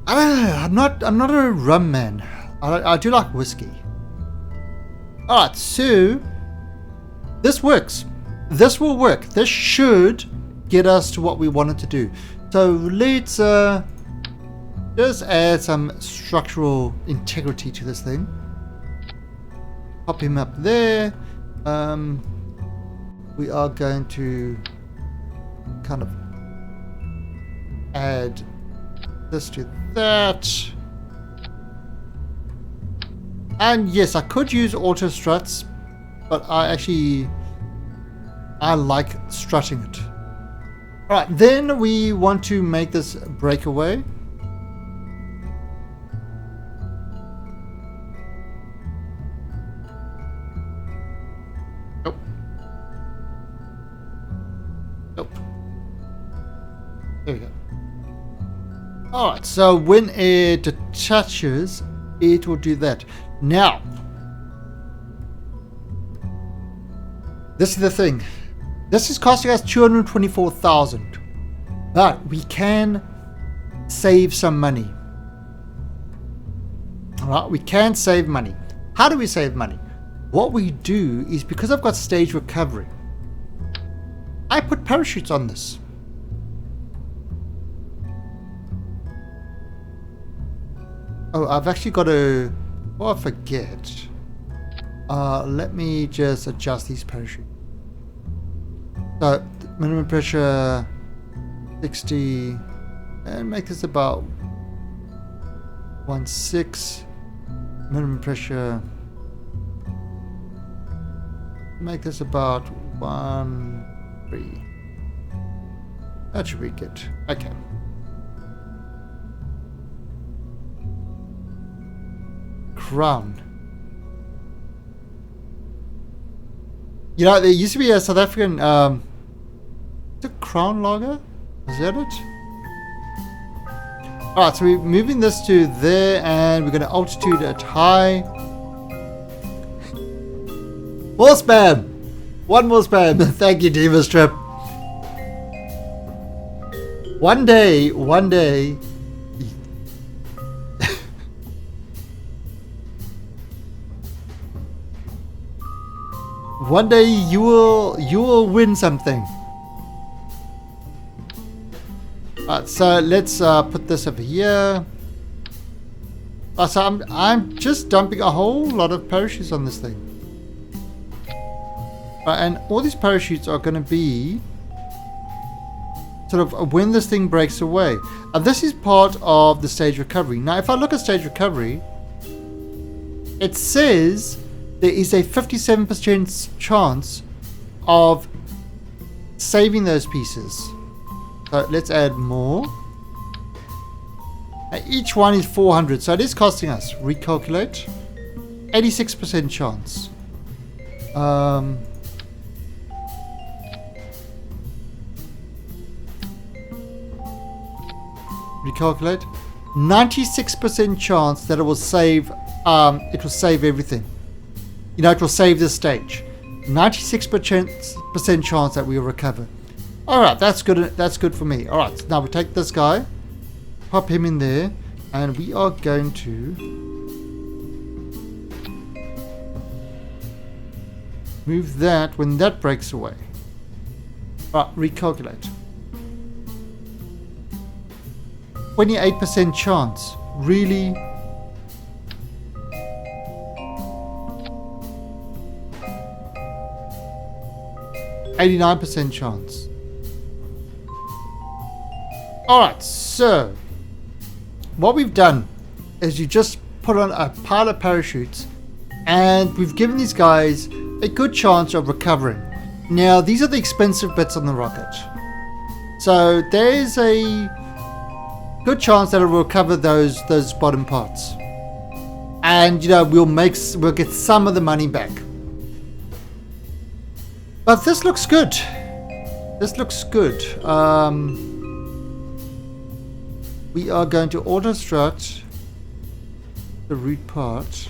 I don't know, I'm not a rum man. I do like whiskey. Alright, so this works. This will work. This should get us to what we wanted to do. So let's just add some structural integrity to this thing. Pop him up there. We are going to kind of add this to that. And yes, I could use auto struts, but I like strutting it. Alright, then we want to make this breakaway. Nope. Nope. There we go. Alright, so when it detaches, it will do that. Now, this is the thing. This is costing us 224,000, but we can save some money. Alright, we can save money. How do we save money? What we do is, because I've got stage recovery, I put parachutes on this. Oh, I've actually got to... Oh, I forget. Let me just adjust these parachutes. So, minimum pressure 60. And make this about 1.6. Minimum pressure. Make this about 1.3. That should be good. Okay. Crown. You know, there used to be a South African, the Crown lager? Is that it? Alright, so we're moving this to there, and we're going to altitude it high. More spam! One more spam. Thank you, Diva Strip. One day, one day you will win something. Alright, so let's put this over here. So I'm just dumping a whole lot of parachutes on this thing. And all these parachutes are going to be sort of when this thing breaks away. This is part of the stage recovery. Now, if I look at stage recovery, it says there is a 57% chance of saving those pieces. So let's add more. Now, each one is 400, so it is costing us. Recalculate. 86% chance. Recalculate. 96% chance that it will save. It will save everything. You know, it will save this stage. 96% chance that we will recover. All right, that's good. That's good for me. All right, so now we take this guy, pop him in there, and we are going to move that when that breaks away. All right, recalculate. 28% chance. Really? %89 chance. Alright, so what we've done is you just put on a pile of parachutes, and we've given these guys a good chance of recovering. Now, these are the expensive bits on the rocket. So there's a good chance that it will recover those bottom parts. And you know, we'll get some of the money back. But this looks good. This looks good. We are going to auto strut the root part.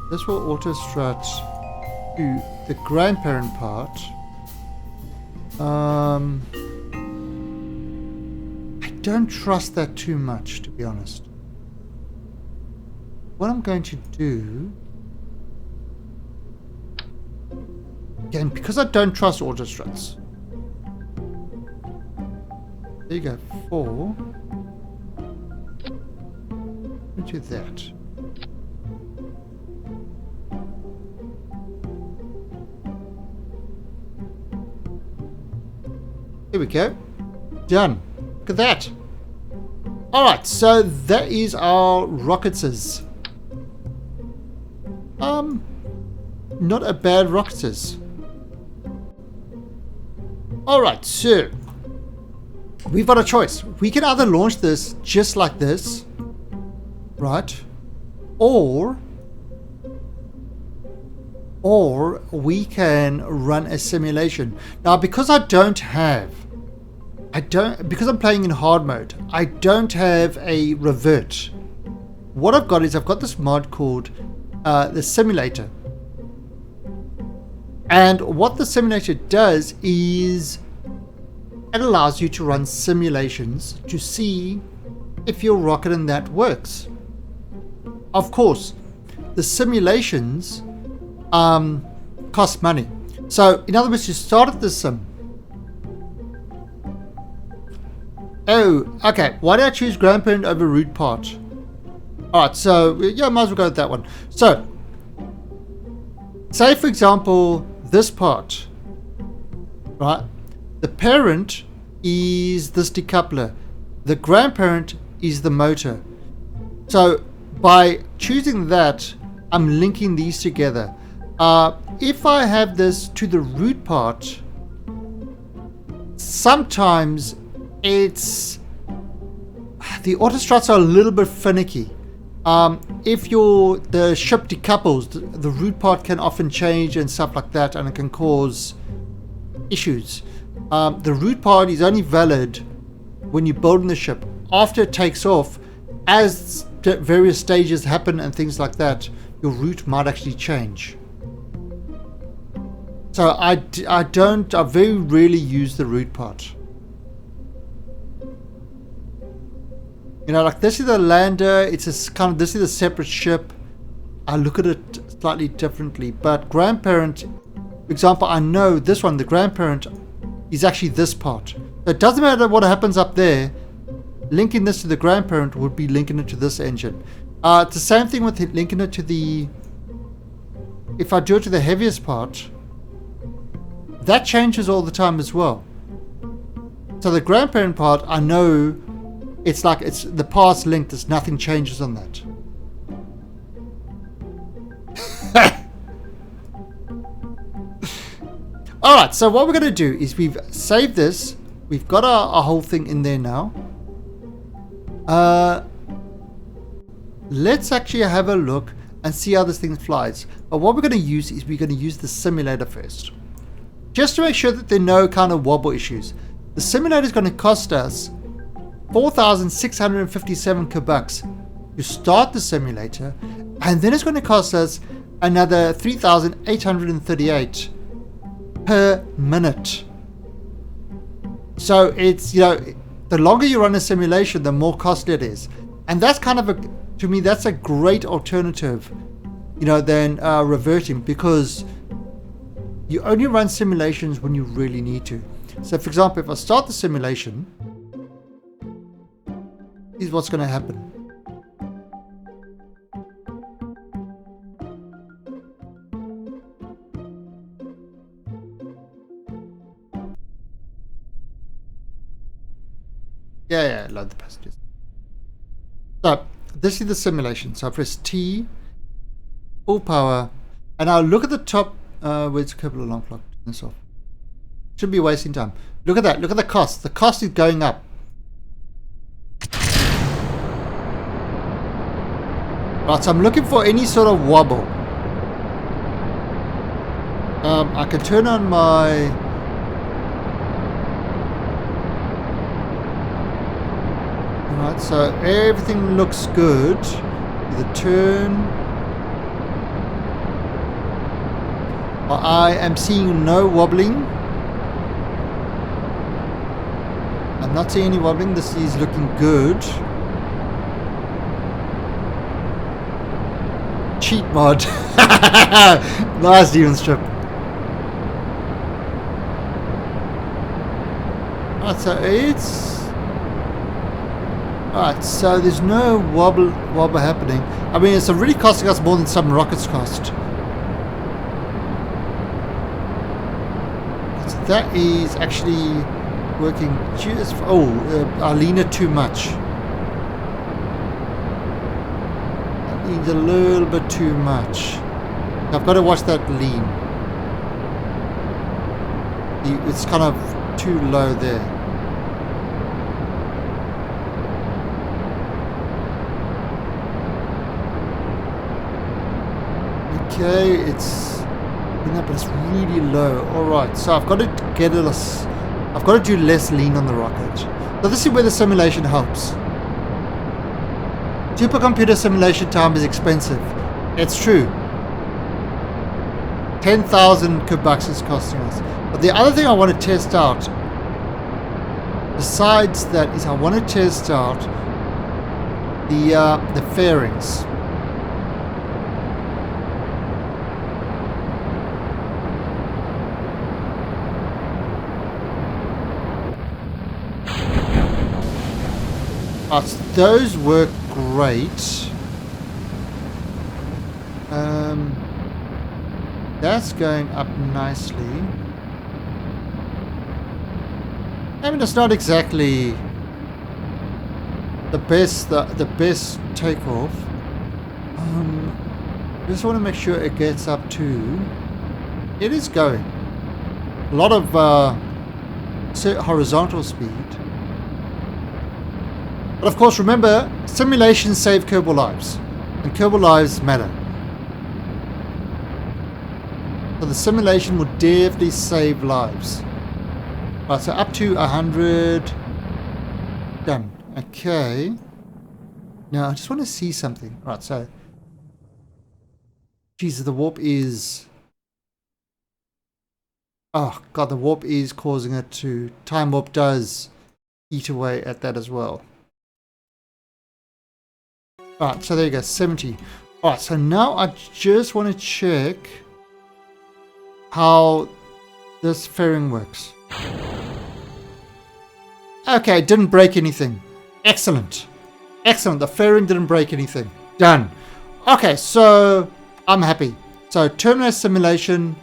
This will auto strut to the grandparent part. I don't trust that too much, to be honest. What I'm going to do, again, because I don't trust auto struts. There you go, 4. Do that. Here we go. Done. Look at that. Alright, so that is our rocketers. Not a bad rocketers. Alright, so we've got a choice. We can either launch this just like this, right? Or we can run a simulation. Now, because because I'm playing in hard mode, I don't have a revert. What I've got is I've got this mod called the simulator. And what the simulator does is it allows you to run simulations to see if your rocket and that works. Of course, the simulations cost money. So, in other words, you started the sim. Oh, okay. Why did I choose grandparent over root part? Alright, so, yeah, might as well go with that one. So, say, for example, this part, right? The parent is this decoupler. The grandparent is the motor. So by choosing that, I'm linking these together. If I have this to the root part, sometimes it's the autostruts are a little bit finicky. If the ship decouples, the root part can often change and stuff like that, and it can cause issues. The root part is only valid when you're building the ship. After it takes off, as various stages happen and things like that, your root might actually change. So I very rarely use the root part. You know, like this is the lander, this is a separate ship. I look at it slightly differently, but grandparent, for example, I know this one, the grandparent, is actually this part. So it doesn't matter what happens up there, linking this to the grandparent would be linking it to this engine. It's the same thing with linking it to the, if I do it to the heaviest part, that changes all the time as well. So the grandparent part, I know it's like it's the path's linked, there's nothing changes on that. Alright, so what we're going to do is we've saved this. We've got our whole thing in there now. Let's actually have a look and see how this thing flies. But what we're going to use is we're going to use the simulator first, just to make sure that there are no kind of wobble issues. The simulator is going to cost us 4,657 K-Bucks to start the simulator, and then it's going to cost us another 3,838 per minute. So it's, you know, the longer you run a simulation, the more costly it is, and that's kind of to me, that's a great alternative, you know, than reverting, because you only run simulations when you really need to. So for example, if I start the simulation, here's what's going to happen. Yeah, load the passengers. So this is the simulation. So I press T, full power, and I'll look at the top. Where's a couple of alarm clock? Turn this off. Shouldn't be wasting time. Look at that. Look at the cost. The cost is going up. Right, so I'm looking for any sort of wobble. I can turn on my... Alright, so everything looks good. The turn. I am seeing no wobbling. I'm not seeing any wobbling. This is looking good. Cheat mod. Nice demon strip. Alright, so it's... Alright, so there's no wobble happening. I mean, it's really costing us more than some rockets cost. So that is actually working just... I lean it too much. Needs a little bit too much. I've got to watch that lean. It's kind of too low there. Okay, it's but it's really low. Alright, so I've got to get it. I've got to do less lean on the rocket. So this is where the simulation helps. Supercomputer simulation time is expensive. It's true. 10,000 K-Bucks is costing us. But the other thing I want to test out, besides that, is I want to test out the fairings. Those work great. That's going up nicely. I mean, it's not exactly the best takeoff. Just want to make sure it gets up to. It is going a lot of horizontal speed, but of course remember, simulations save Kerbal lives, and Kerbal lives matter. So the simulation will definitely save lives. Right, so up to 100. Done. Okay. Now I just want to see something. Right, so Jesus, the warp is... Oh god, the warp is causing it to... Time warp does eat away at that as well. Alright, so there you go, 70. Alright, so now I just want to check how this fairing works. Okay, it didn't break anything. Excellent. Excellent, the fairing didn't break anything. Done. Okay, so I'm happy. So terminate simulation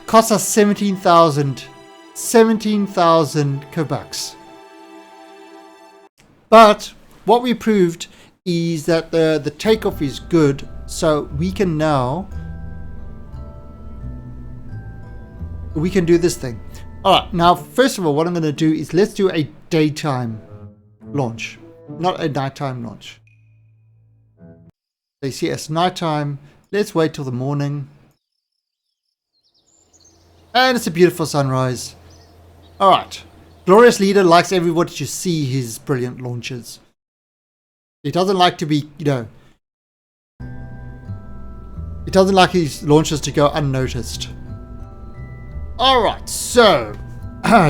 costs us 17,000 Kerbux. But what we proved is that the takeoff is good, so we can now do this thing. Alright, now first of all what I'm going to do is let's do a daytime launch, not a nighttime launch. So you see it's nighttime, let's wait till the morning. And it's a beautiful sunrise. Alright, Glorious Leader likes everybody to see his brilliant launches. He doesn't like to be, he doesn't like his launches to go unnoticed. Alright, so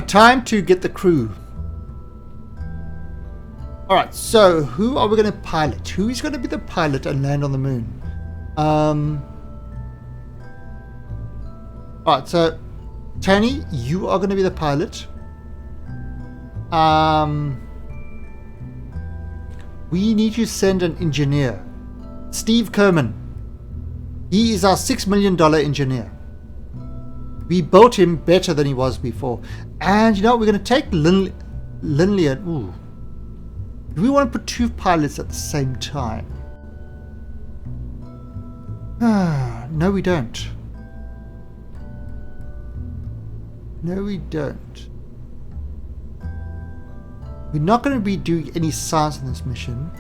time to get the crew. Alright, so who are we going to pilot? Who is going to be the pilot and land on the moon? Alright, so Tony, you are going to be the pilot. We need to send an engineer. Steve Kerman. He is our $6 million engineer. We built him better than he was before. And you know, we're going to take Lindley. Ooh. Do we want to put two pilots at the same time? No, we don't. No, we don't. We're not going to be doing any science in this mission.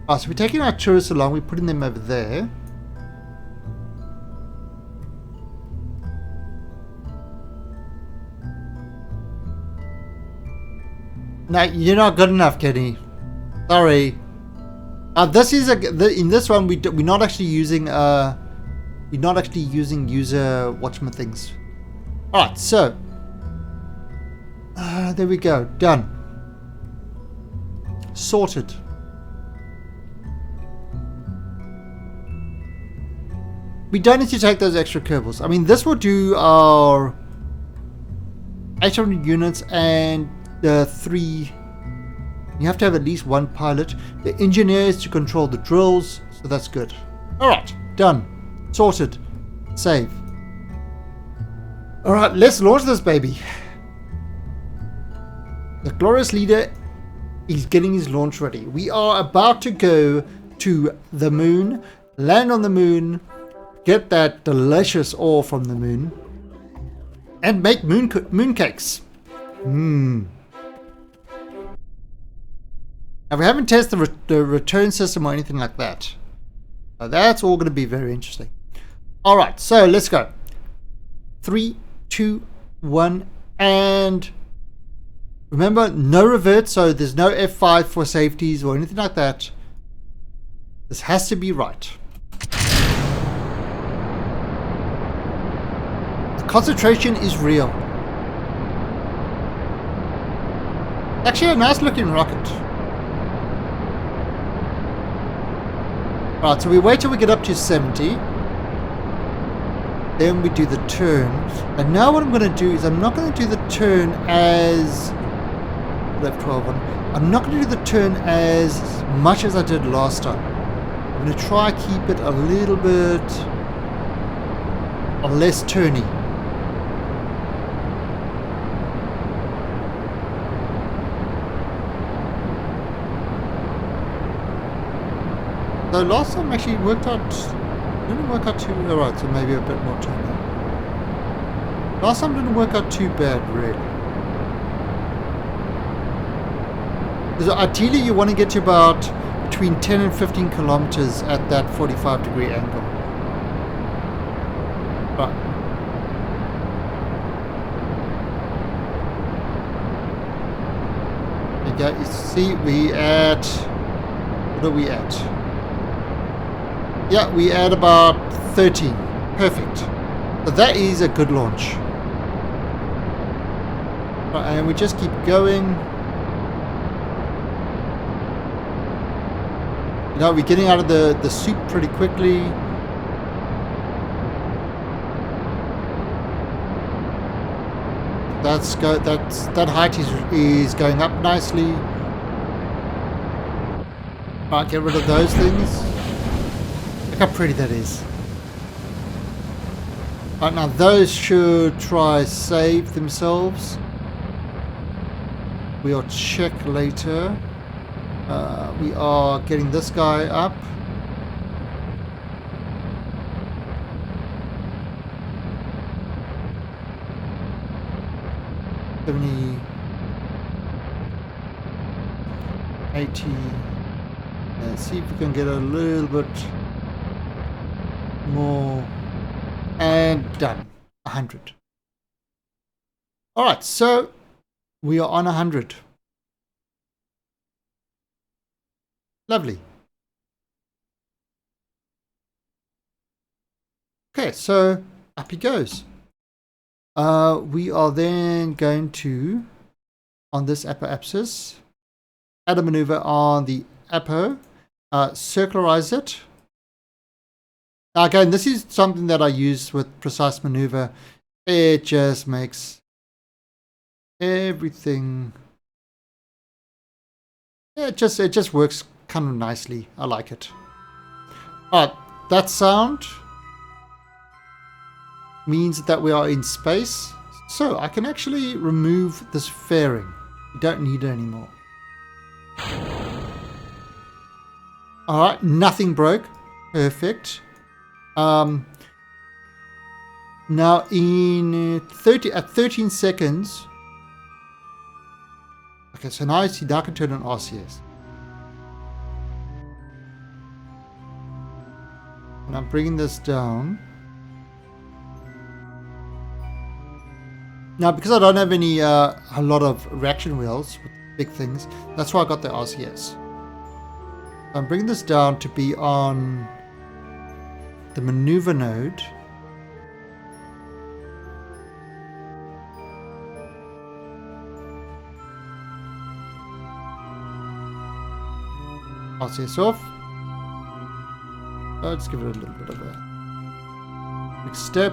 So we're taking our tourists along. We're putting them over there. No, you're not good enough, Kenny. Sorry. This is in this one we're not actually using user things. All right, so there we go. Done. Sorted. We don't need to take those extra Kerbals. I mean, this will do our 800 units and the 3. You have to have at least one pilot. The engineer is to control the drills, so that's good. Alright, done. Sorted. Save. Alright, let's launch this baby. The Glorious Leader is getting his launch ready. We are about to go to the moon, land on the moon, get that delicious ore from the moon, and make moon cakes. Now we haven't tested the return system or anything like that. So that's all going to be very interesting. Alright, so let's go. 3, 2, 1, and remember, no revert, so there's no F5 for safeties or anything like that. This has to be right. The concentration is real. Actually a nice looking rocket. Right, so we wait till we get up to 70. Then we do the turn. And now what I'm going to do is I'm not going to do the turn as... Left 12 on. I'm not going to do the turn as much as I did last time. I'm going to try keep it a little bit less turny. So last time actually worked out, didn't work out too, alright, so maybe a bit more turning. Last time didn't work out too bad, really. Because ideally you want to get to about between 10 and 15 kilometers at that 45-degree angle. Right. There you go. You see, we at, what are we at? Yeah, we at about 13. Perfect. So that is a good launch. Right, and we just keep going. You know, we're getting out of the soup pretty quickly. That height is going up nicely. Right, get rid of those things. Look how pretty that is. Right, now those should try save themselves. We'll check later. We are getting this guy up. $70, $80. Let's see if we can get a little bit more. And done. 100. Alright, so we are on 100. Lovely. Okay, so up he goes. We are then going to, on this apoapsis, add a maneuver on the apo, circularize it. Now again, this is something that I use with precise maneuver. It just makes everything, it just works kind of nicely. I like it. Alright, that sound means that we are in space, so I can actually remove this fairing. You don't need it anymore. Alright, nothing broke. Perfect. Now at 13 seconds. Okay, so now I see now I can turn on RCS. And I'm bringing this down. Now, because I don't have any a lot of reaction wheels with big things, that's why I got the RCS. I'm bringing this down to be on the maneuver node. RCS off. Let's give it a little bit of a next step.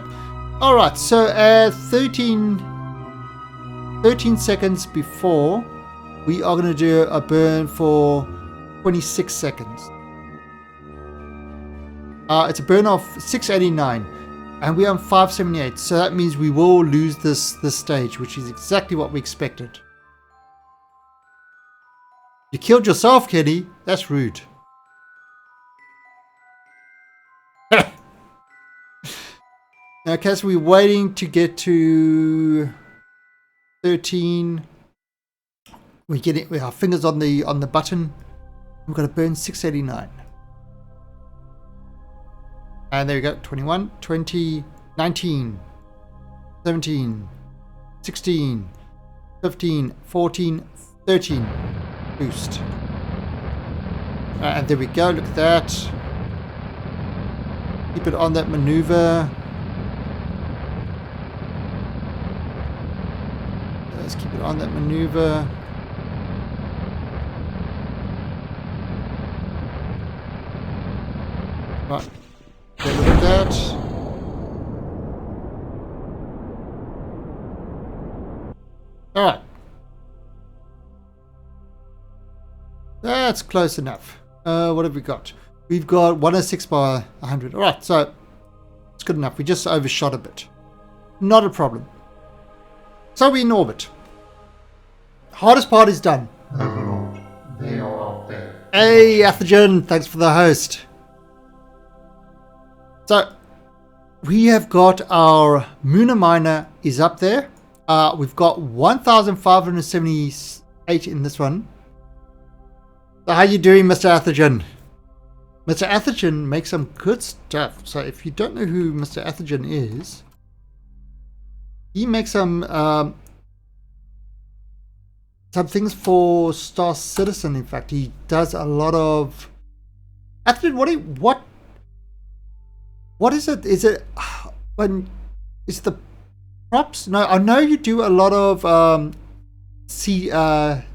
Alright, so at 13 seconds before, we are going to do a burn for 26 seconds. It's a burn of 689, and we are on 578, so that means we will lose this stage, which is exactly what we expected. You killed yourself, Kenny. That's rude. Okay, so we're waiting to get to 13. We're getting with our fingers on the button. We've got to burn 689. And there we go. 21, 20, 19, 17, 16, 15, 14, 13. Boost. And there we go. Look at that. Keep it on that maneuver. Let's keep it on that maneuver. Right. Get rid of that. Alright. That's close enough. What have we got? We've got 106 by 100. Alright, so it's good enough. We just overshot a bit. Not a problem. So we're in orbit. Hardest part is done. They are out there. Hey, Athagen, thanks for the host. So we have got our Muna Miner is up there. We've got 1,578 in this one. So how you doing, Mr. Athergen? Mr. Athergen makes some good stuff. So if you don't know who Mr. Athergen is, he makes some things for Star Citizen. In fact, he does a lot of. Athergen, what is it? Is it when is the props? No, I know you do a lot of CGI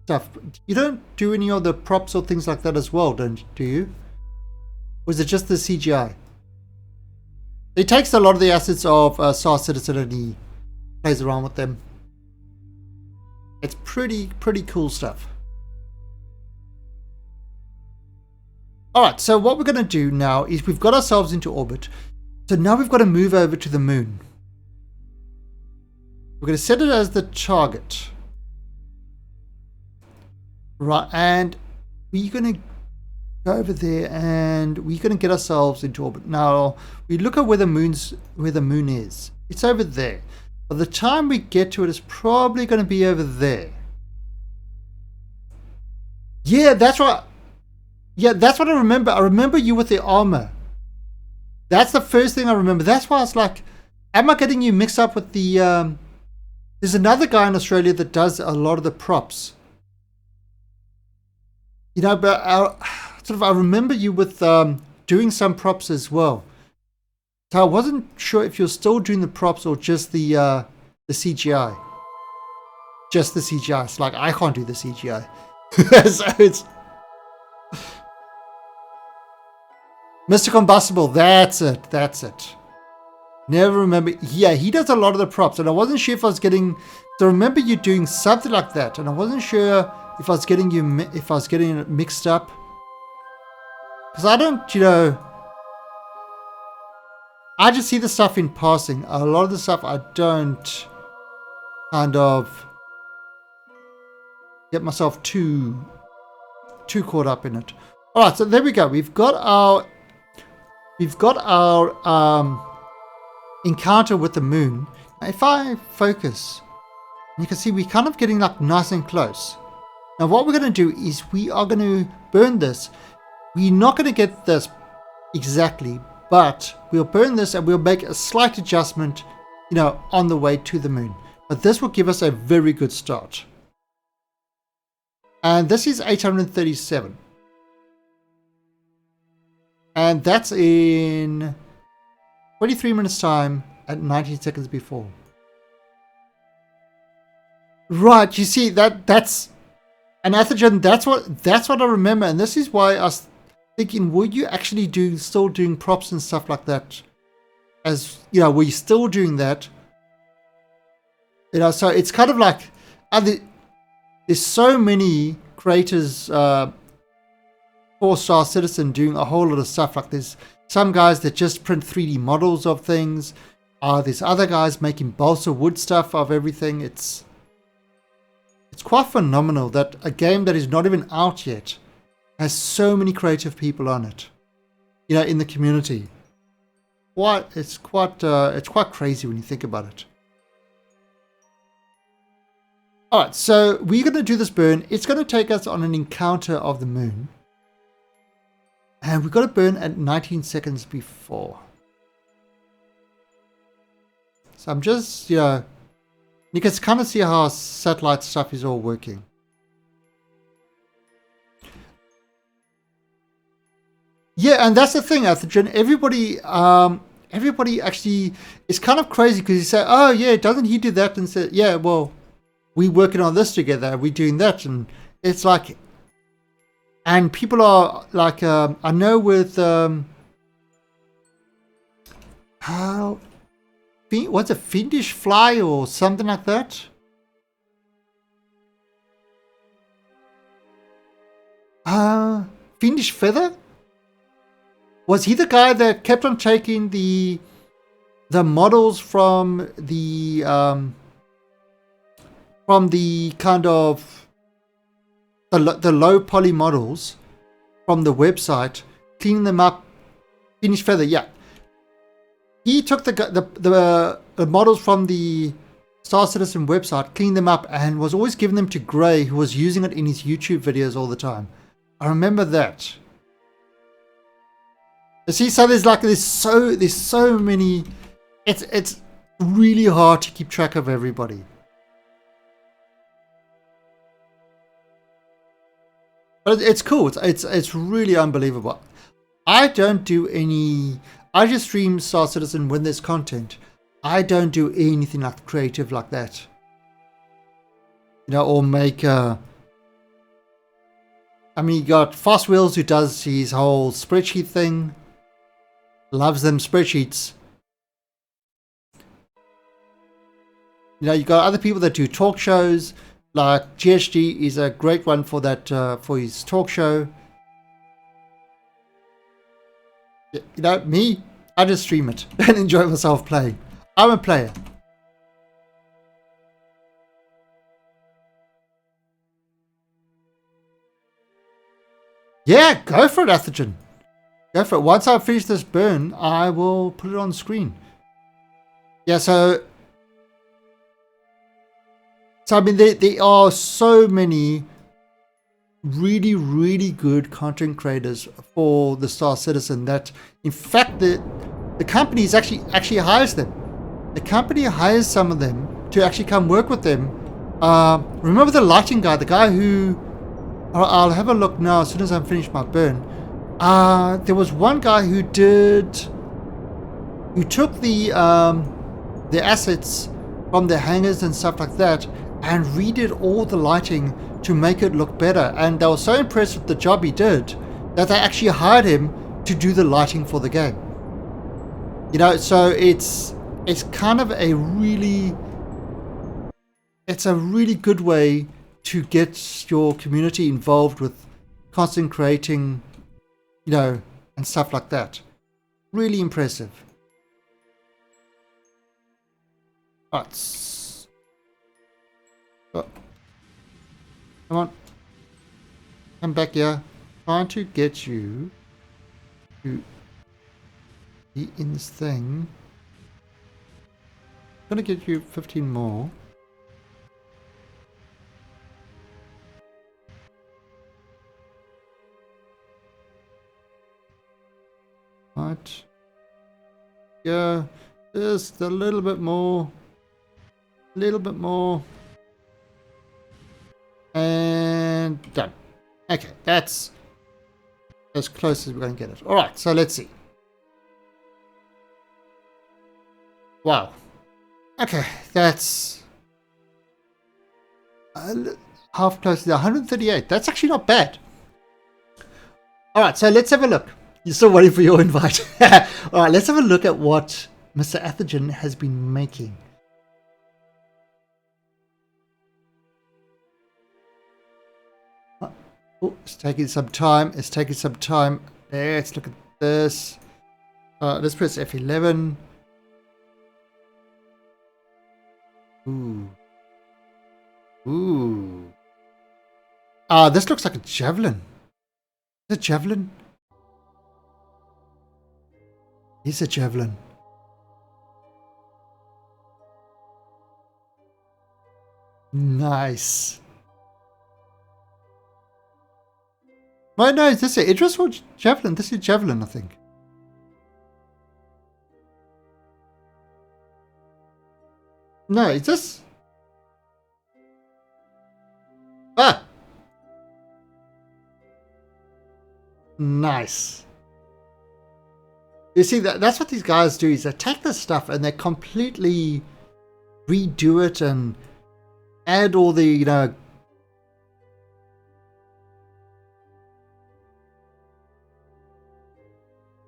stuff. You don't do any of the props or things like that as well, do you? Or is it just the CGI? He takes a lot of the assets of Star Citizen and he plays around with them. It's pretty cool stuff. Alright, so what we're going to do now is we've got ourselves into orbit. So now we've got to move over to the moon. We're going to set it as the target. Right, and we're going to go over there and we're going to get ourselves into orbit. Now, we look at where the moon is. It's over there. By the time we get to it, it's probably going to be over there. Yeah, that's right. Yeah, that's what I remember. I remember you with the armor. That's the first thing I remember. That's why I was like, am I getting you mixed up with the... There's another guy in Australia that does a lot of the props. You know, but I remember you with doing some props as well. So I wasn't sure if you're still doing the props or just the CGI. Just the CGI. It's like, I can't do the CGI. So it's... Mr. Combustible, that's it. Never remember. Yeah, he does a lot of the props, and I wasn't sure if I was getting. So I remember you doing something like that, and I wasn't sure if I was getting it mixed up. Because I don't, I just see the stuff in passing. A lot of the stuff I don't kind of get myself too caught up in it. All right, so there we go. We've got our encounter with the moon. Now, if I focus, you can see we're kind of getting like nice and close. Now what we're going to do is we are going to burn this. We're not going to get this exactly, but we'll burn this and we'll make a slight adjustment, on the way to the moon. But this will give us a very good start. And this is 837. And that's in 23 minutes time at 19 seconds before. Right, you see that's an Athergen. That's what I remember, and this is why I was thinking, were you actually still doing props and stuff like that? As were you still doing that? So it's kind of like there's so many creators. For Star Citizen doing a whole lot of stuff. Like there's some guys that just print 3D models of things. There's other guys making balsa wood stuff of everything. It's quite phenomenal that a game that is not even out yet has so many creative people on it. In the community. It's quite crazy when you think about it. Alright, so we're going to do this burn. It's going to take us on an encounter of the moon. And we've got to burn at 19 seconds before. So I'm just, you can kind of see how satellite stuff is all working. Yeah, and that's the thing, Athergen. Everybody actually is kind of crazy because you say, oh yeah, doesn't he do that? And say, yeah, well, we're working on this together. We're doing that. And it's like, and people are like, I know with, what's a fiendish fly or something like that? Fiendish feather? Was he the guy that kept on taking the models from the kind of the low poly models from the website, cleaning them up Phoenix Feather, yeah. He took the models from the Star Citizen website, cleaned them up, and was always giving them to Gray, who was using it in his YouTube videos all the time. I remember that. You see, so there's so many. It's really hard to keep track of everybody. But it's cool. It's really unbelievable. I don't do any. I just stream Star Citizen when there's content. I don't do anything like creative like that. You know, or make. I mean, you got Fast Wheels who does his whole spreadsheet thing. Loves them spreadsheets. You know, you got other people that do talk shows. Like GHD is a great one for that, for his talk show. You know, me, I just stream it and enjoy myself playing. I'm a player. Yeah, go for it, Atherton. Go for it. Once I finish this burn, I will put it on screen. Yeah, so I mean, there are so many really, really good content creators for the Star Citizen that, in fact, the company actually hires them. The company hires some of them to actually come work with them. Remember the lighting guy, the guy who... I'll have a look now as soon as I'm finished my burn. There was one guy who took the assets from the hangars and stuff like that and redid all the lighting to make it look better. And they were so impressed with the job he did that they actually hired him to do the lighting for the game. You know, so it's kind of a really good way to get your community involved with content creating, you know, and stuff like that. Really impressive. Right. Oh. Come on. Come back here. Trying to get you to be in this thing. I'm gonna get you 15 more. Right. Yeah, just a little bit more. A little bit more. And done. Okay, that's as close as we're going to get it. Alright, so let's see. Wow. Okay, that's half close to 138. That's actually not bad. Alright, so let's have a look. You're still waiting for your invite. Alright, let's have a look at what Mr. Atherton has been making. Oh, it's taking some time. It's taking some time. Let's look at this. Let's press F11. Ooh. Ooh. This looks like a javelin. Is it a javelin? It's a javelin. Nice. Well, no, is this it? Idris or javelin? This is javelin, I think. No, is this? Ah! Nice. You see, that's what these guys do, is they take this stuff and they completely redo it and add all the, you know...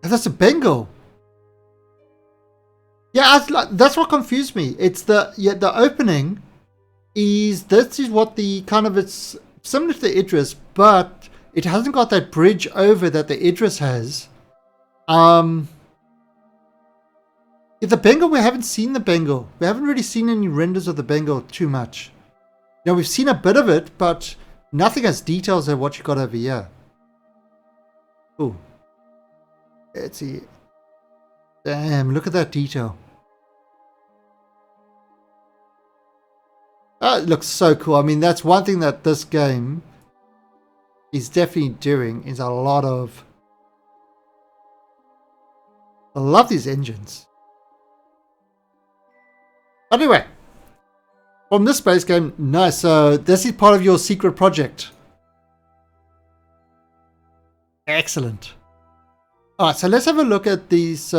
That's a Bengal. Yeah, that's what confused me. It's the opening is, this is what the kind of, it's similar to the Idris, but it hasn't got that bridge over that the Idris has. Yeah, the Bengal, we haven't seen the Bengal. We haven't really seen any renders of the Bengal too much. Now, we've seen a bit of it, but nothing as details as what you got over here. Ooh. Let's see. Damn, look at that detail. Oh, it looks so cool. I mean, that's one thing that this game is definitely doing, is a lot of... I love these engines. Anyway, from this space game, nice. So this is part of your secret project. Excellent. All right, so let's have a look at these.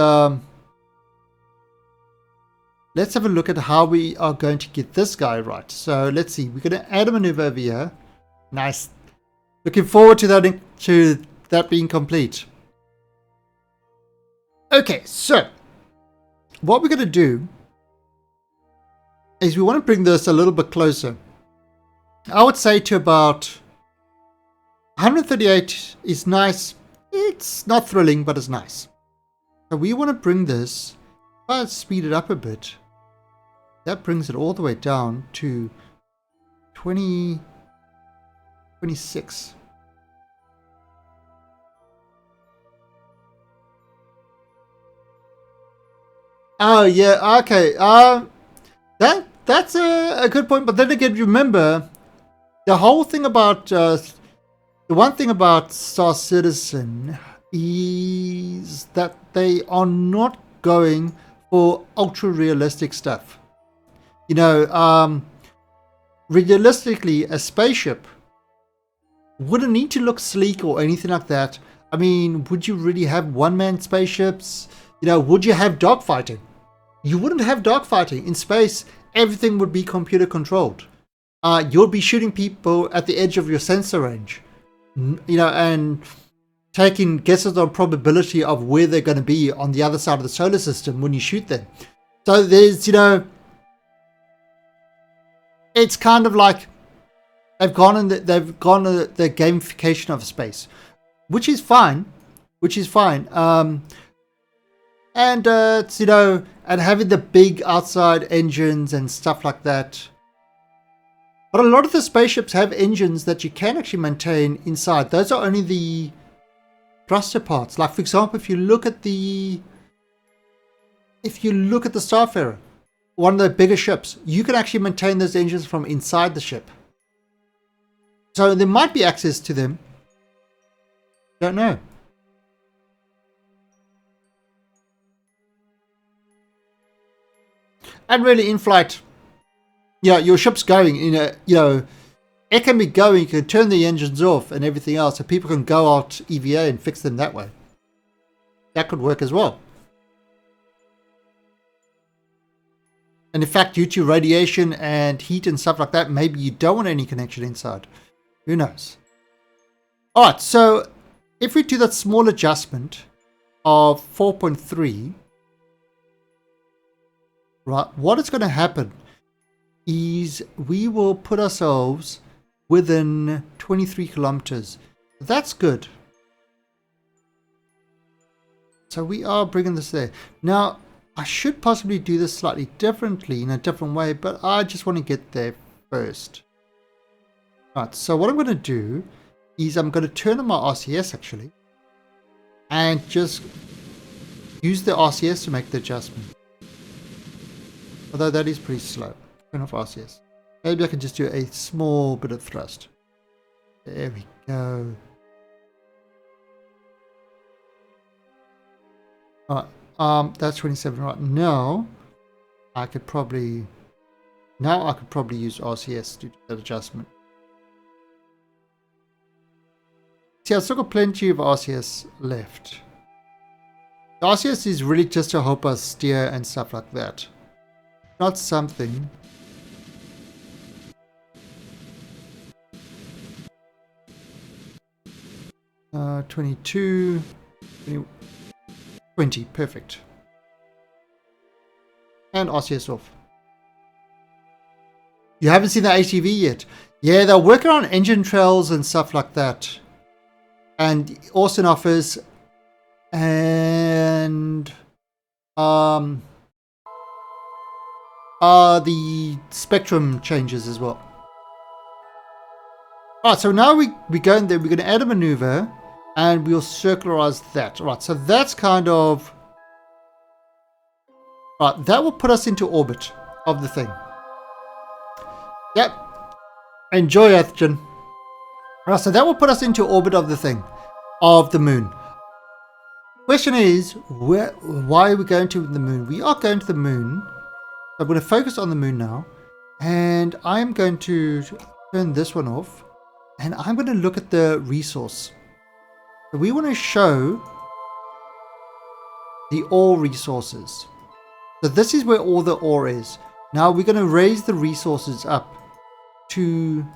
Let's have a look at how we are going to get this guy right. So let's see. We're going to add a maneuver over here. Nice. Looking forward to that being complete. Okay, so what we're going to do is we want to bring this a little bit closer. I would say to about 138 is nice. It's not thrilling, but it's nice. So we want to bring this, let's speed it up a bit. That brings it all the way down to 26. Oh yeah, okay. That's a good point. But then again, remember the whole thing about the one thing about Star Citizen is that they are not going for ultra realistic stuff. You know, realistically, a spaceship wouldn't need to look sleek or anything like that. I mean, would you really have one-man spaceships? You know, would you have dogfighting? You wouldn't have dogfighting. In space, everything would be computer controlled. You'll be shooting people at the edge of your sensor range. You know, and taking guesses on probability of where they're going to be on the other side of the solar system when you shoot them. So there's, you know, it's kind of like they've gone the gamification of space, which is fine, and it's, you know, and having the big outside engines and stuff like that. But a lot of the spaceships have engines that you can actually maintain inside. Those are only the thruster parts. Like, for example, if you look at the Starfarer, one of the bigger ships, you can actually maintain those engines from inside the ship. So there might be access to them. Don't know. And really, in flight, yeah, your ship's going in a, you know, it can be going. You can turn the engines off and everything else, so people can go out EVA and fix them that way. That could work as well. And in fact, due to radiation and heat and stuff like that, maybe you don't want any connection inside. Who knows? All right, so if we do that small adjustment of 4.3, right, what is going to happen is we will put ourselves within 23 kilometers. That's good. So we are bringing this there. Now, I should possibly do this slightly differently, in a different way, but I just want to get there first. Right, so what I'm going to do is I'm going to turn on my RCS actually, and just use the RCS to make the adjustment. Although that is pretty slow. Turn off RCS. Maybe I can just do a small bit of thrust. There we go. Alright, that's 27 right now. I could probably use RCS to do that adjustment. See, I've still got plenty of RCS left. The RCS is really just to help us steer and stuff like that. Not something. Uh, 22, 20, perfect. And RCS off. You haven't seen the ATV yet? Yeah, they're working on engine trails and stuff like that. And Austin offers, and the spectrum changes as well. Alright, so now we go in there, we're going to add a maneuver, and we'll circularize that. Alright, so that's kind of Right, that will put us into orbit of the thing. Yep. Enjoy, Earthgen. Right, so that will put us into orbit of the thing, of the moon. Question is, why are we going to the moon? We are going to the moon. I'm going to focus on the moon now. And I'm going to turn this one off. And I'm going to look at the resource. So we want to show the ore resources. So this is where all the ore is. Now we're going to raise the resources up to...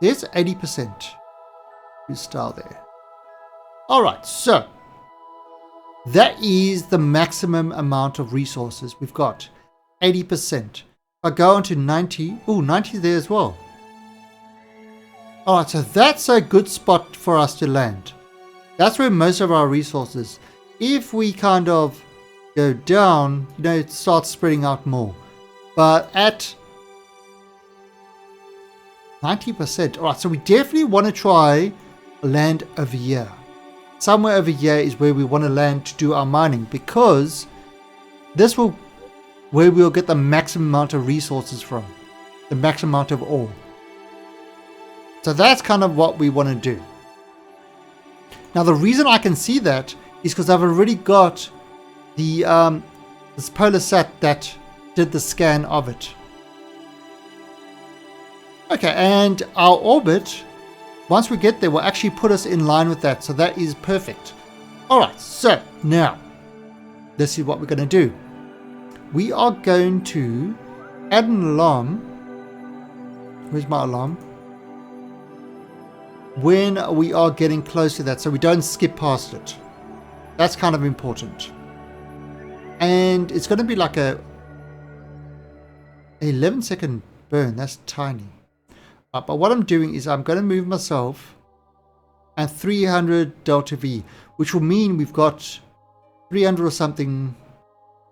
There's 80%. You start there. Alright, so that is the maximum amount of resources we've got. 80%. If I go on to 90, oh, 90 there as well. Alright, so that's a good spot for us to land. That's where most of our resources. If we kind of go down, you know, it starts spreading out more. But at 90%, alright, so we definitely want to try land over here. Somewhere over here is where we want to land to do our mining, because this will where we'll get the maximum amount of resources from, the maximum amount of ore. So that's kind of what we want to do. Now the reason I can see that is because I've already got the this polar sat that did the scan of it. Okay, and our orbit, once we get there, will actually put us in line with that. So that is perfect. Alright, so now, this is what we're going to do. We are going to add an alarm. Where's my alarm? When we are getting close to that, so we don't skip past it. That's kind of important. And it's going to be like a 11-second burn. That's tiny. But what I'm doing is I'm going to move myself and 300 delta V, which will mean we've got 300 or something.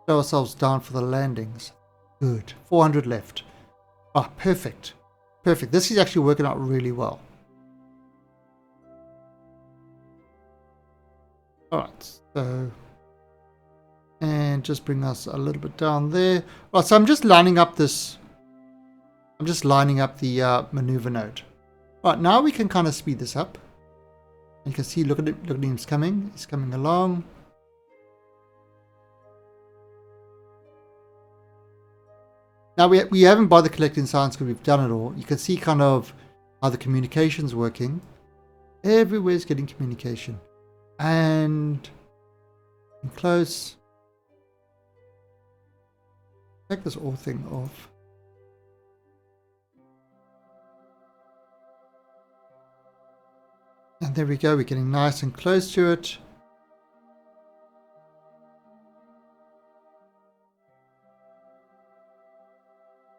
Slow ourselves down for the landings. Good. 400 left. Ah, perfect. Perfect. This is actually working out really well. Alright, so, and just bring us a little bit down there. Right, so I'm just lining up this. I'm just lining up the maneuver node. Right, now we can kind of speed this up. You can see, look at it, look at him, he's coming. He's coming along. Now we haven't bothered collecting sounds because we've done it all. You can see kind of how the communication's working. Everywhere's getting communication. And close. Take this all thing off. And there we go, we're getting nice and close to it.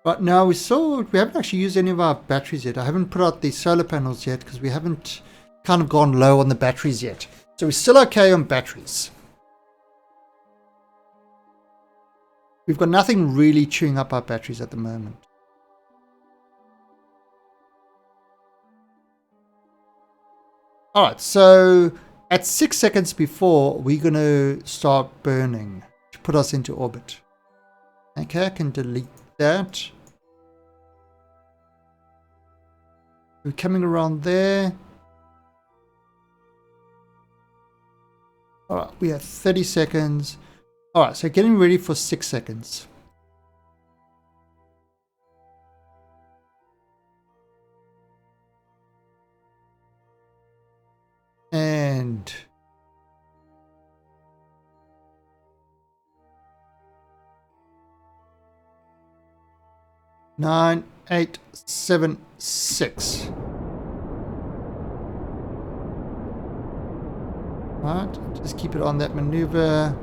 Right now we haven't actually used any of our batteries yet. I haven't put out the solar panels yet because we haven't kind of gone low on the batteries yet. So we're still okay on batteries. We've got nothing really chewing up our batteries at the moment. Alright, so at 6 seconds before, we're going to start burning to put us into orbit. Okay, I can delete that. We're coming around there. Alright, we have 30 seconds. Alright, so getting ready for 6 seconds. And nine, 8, 7, 6. Right, just keep it on that maneuver.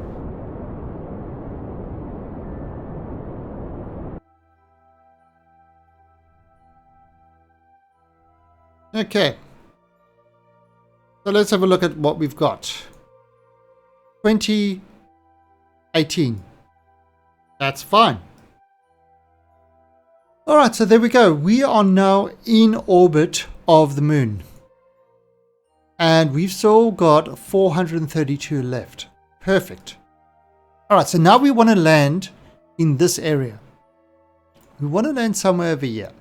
Okay. So let's have a look at what we've got. 2018. That's fine. Alright, so there we go. We are now in orbit of the moon. And we've still got 432 left. Perfect. All right, so now we want to land in this area. We want to land somewhere over here.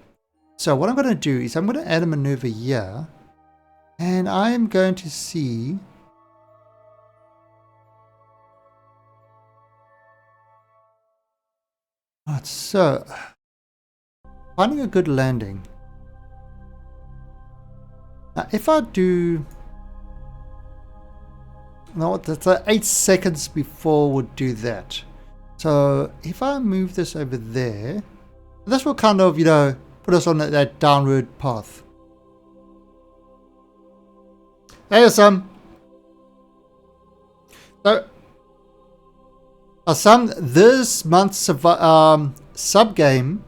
So what I'm going to do is I'm going to add a maneuver here. And I'm going to see... Right, so finding a good landing. Now, if I do, no, that's 8 seconds before would do that. So if I move this over there, this will kind of, you know, put us on that downward path. Hey, Sam. So, Sam, this month's sub game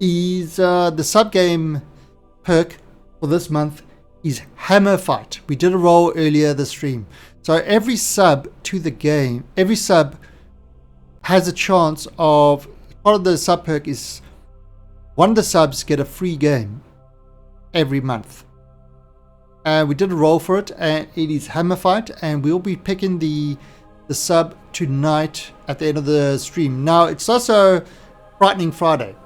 is the sub game perk for this month is Hammer Fight. We did a roll earlier this stream. So every sub to the game, every sub has a chance of, part of the sub perk is one of the subs get a free game every month. And we did a roll for it, and it is Hammer Fight, and we'll be picking the sub tonight at the end of the stream. Now it's also Frightening Friday.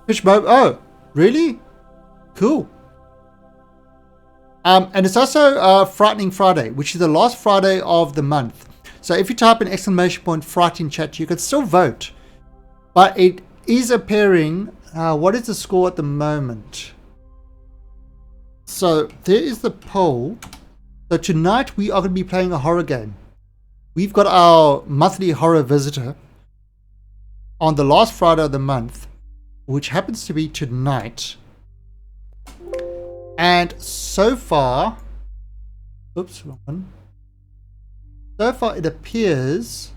Fish Mob, oh, really? Cool. And it's also Frightening Friday, which is the last Friday of the month. So if you type in ! fright in chat, you can still vote. But it is appearing, what is the score at the moment? So there is the poll. So tonight we are going to be playing a horror game. We've got our monthly horror visitor on the last Friday of the month, which happens to be tonight. And so far, oops, wrong one. So far it appears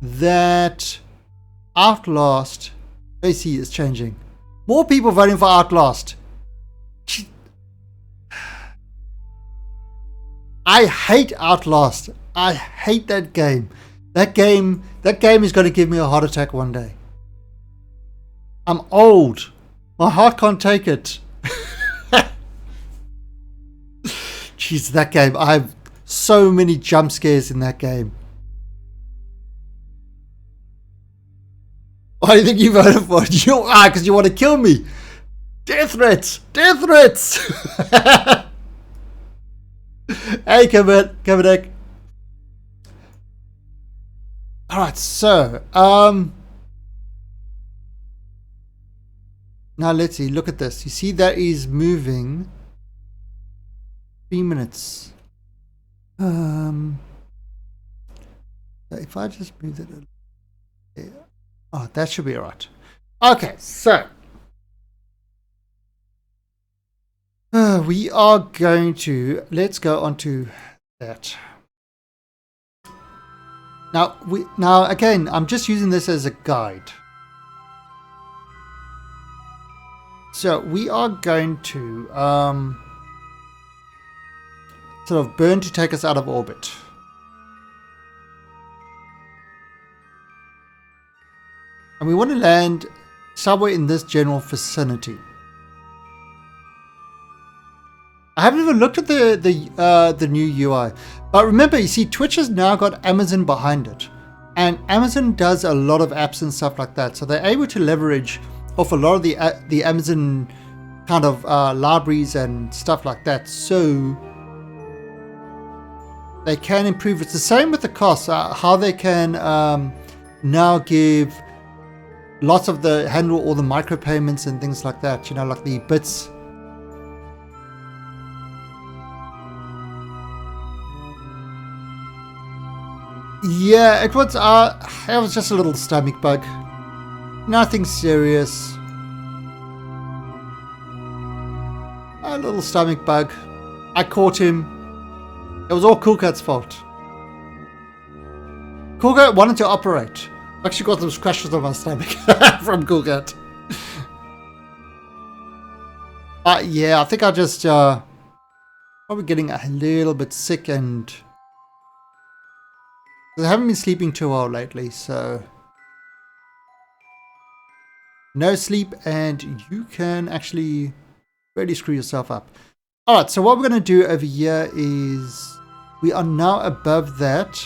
that Outlast, AC is changing. More people voting for Outlast. I hate Outlast. I hate that game. That game is going to give me a heart attack one day. I'm old. My heart can't take it. Jeez, that game. I have so many jump scares in that game. Why do you think you voted for it? Because you want to kill me. Death threats. Death threats. Hey, Kareer. Alright, so, now let's see, look at this. You see that is moving 3 minutes. If I just move it, oh, that should be alright. Okay, so we are going to, let's go on to that. Now again, I'm just using this as a guide. So we are going to sort of burn to take us out of orbit. And we want to land somewhere in this general vicinity. I haven't even looked at the new UI, but remember, you see, Twitch has now got Amazon behind it, and Amazon does a lot of apps and stuff like that. So they're able to leverage off a lot of the Amazon kind of libraries and stuff like that. So they can improve. It's the same with the costs. How they can now give lots of handle all the micropayments and things like that. You know, like the bits. Yeah, it was just a little stomach bug. Nothing serious. A little stomach bug. I caught him. It was all Coolcat's fault. Coolcat wanted to operate. I actually got those crashes on my stomach from Coolcat. Yeah, I think I just probably getting a little bit sick, and I haven't been sleeping too well lately, so no sleep and you can actually really screw yourself up. Alright, so what we're going to do over here is We are now above that.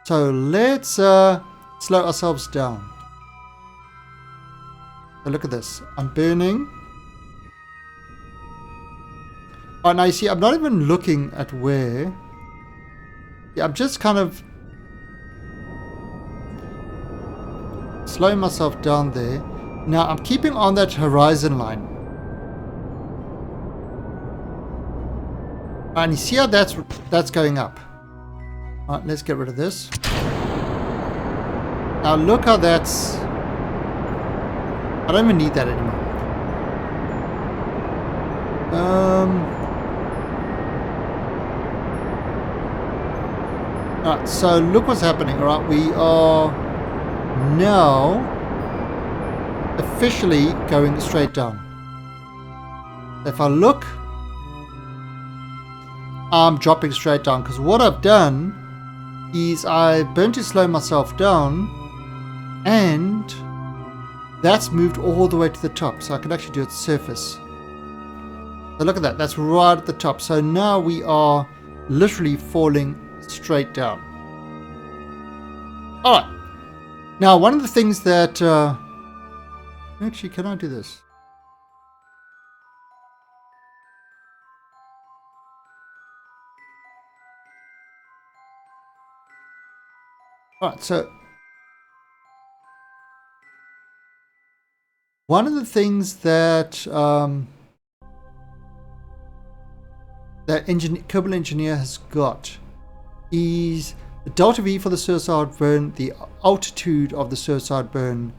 So let's slow ourselves down. So look at this. I'm burning. Oh, now you see, I'm not even looking at where. Yeah, I'm just kind of slowing myself down there. Now I'm keeping on that horizon line. And you see how that's going up. Alright, let's get rid of this. Now look how that's... I don't even need that anymore. Alright, so look what's happening. Alright, we are now officially going straight down. If I look, I'm dropping straight down, because what I've done is I've been to slow myself down, and that's moved all the way to the top, so I can actually do it surface. So look at that, that's right at the top. So now we are literally falling straight down. Alright, now one of the things that actually, can I do this? Alright, so one of the things that that Kerbal Engineer has got is the delta V for the suicide burn, the altitude of the suicide burn,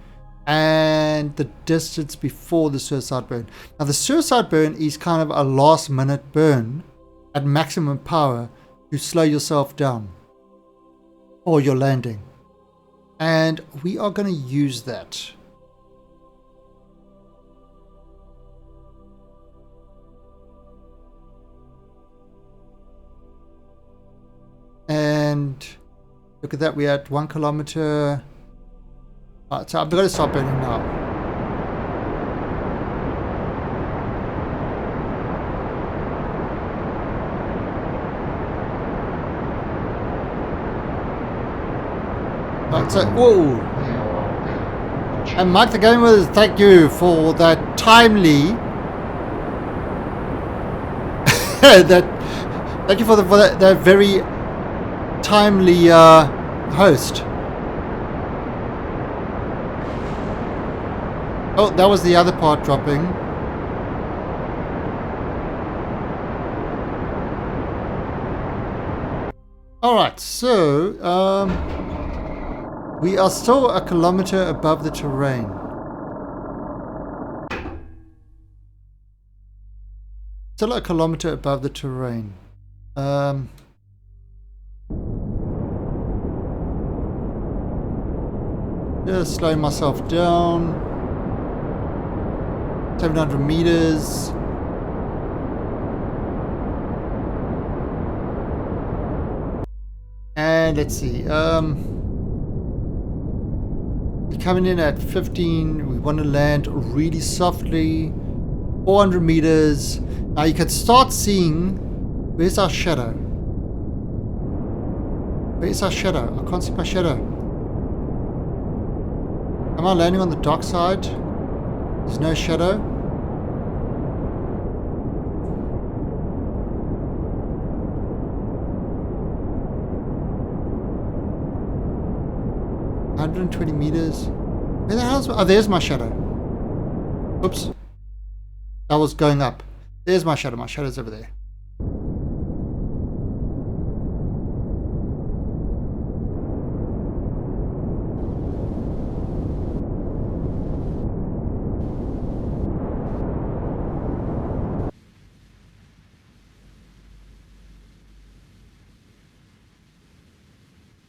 and the distance before the suicide burn. Now the suicide burn is kind of a last minute burn at maximum power to slow yourself down or your landing, and we are going to use that. And look at that, we're at 1 kilometer. Alright, so I'm going to stop burning now. Alright, so, whoa! And Mike the Gamer, thank you for that timely... thank you for that very timely host. Oh, that was the other part dropping. Alright, so we are still a kilometer above the terrain. Still a kilometer above the terrain. Just slowing myself down. 700 meters. And let's see. We're coming in at 15. We want to land really softly. 400 meters. Now you can start seeing. Where's our shadow? Where's our shadow? I can't see my shadow. Am I landing on the dock side? There's no shadow. $120 meters. Where the hell's... Oh, there's my shadow. Oops. That was going up. There's my shadow. My shadow's over there.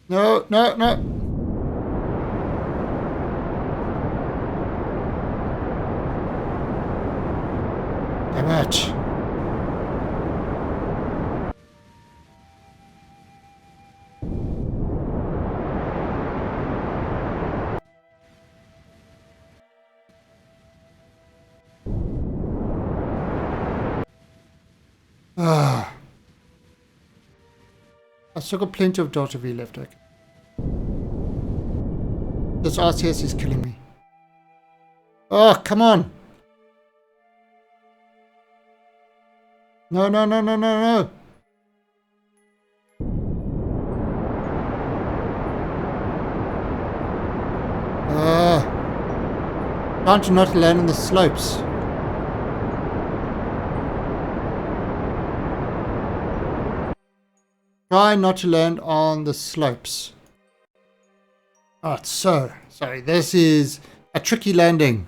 No, no, no. Damn it. Ah. I still got plenty of Delta V left. Okay. This RTS is killing me. Oh, come on. No, no, no, no, no, no. Trying to not land on the slopes. Try not to land on the slopes. Alright, so, sorry, this is a tricky landing.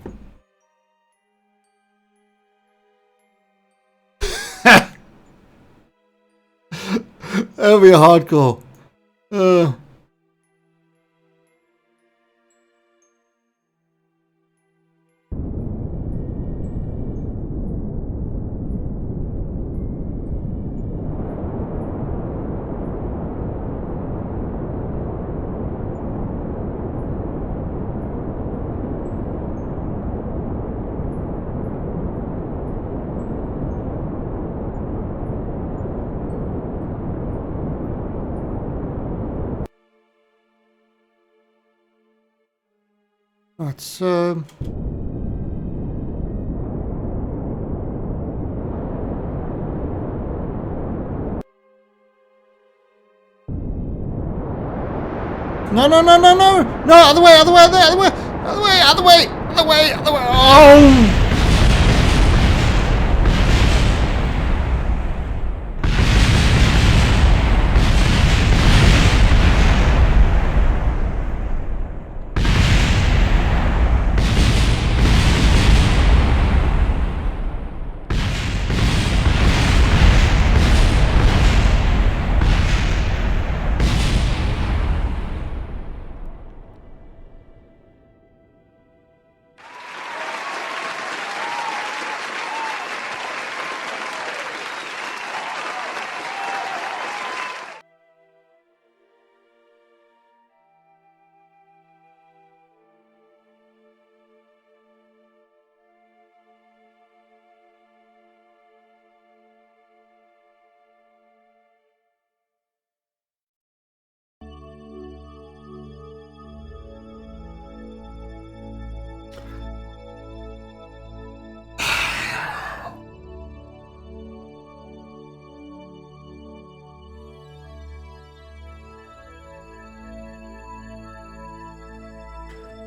That'll be hardcore. Right, so no, no, no, no, no, no, other way, other way, other way, other way, other way, other way, other way. Oh!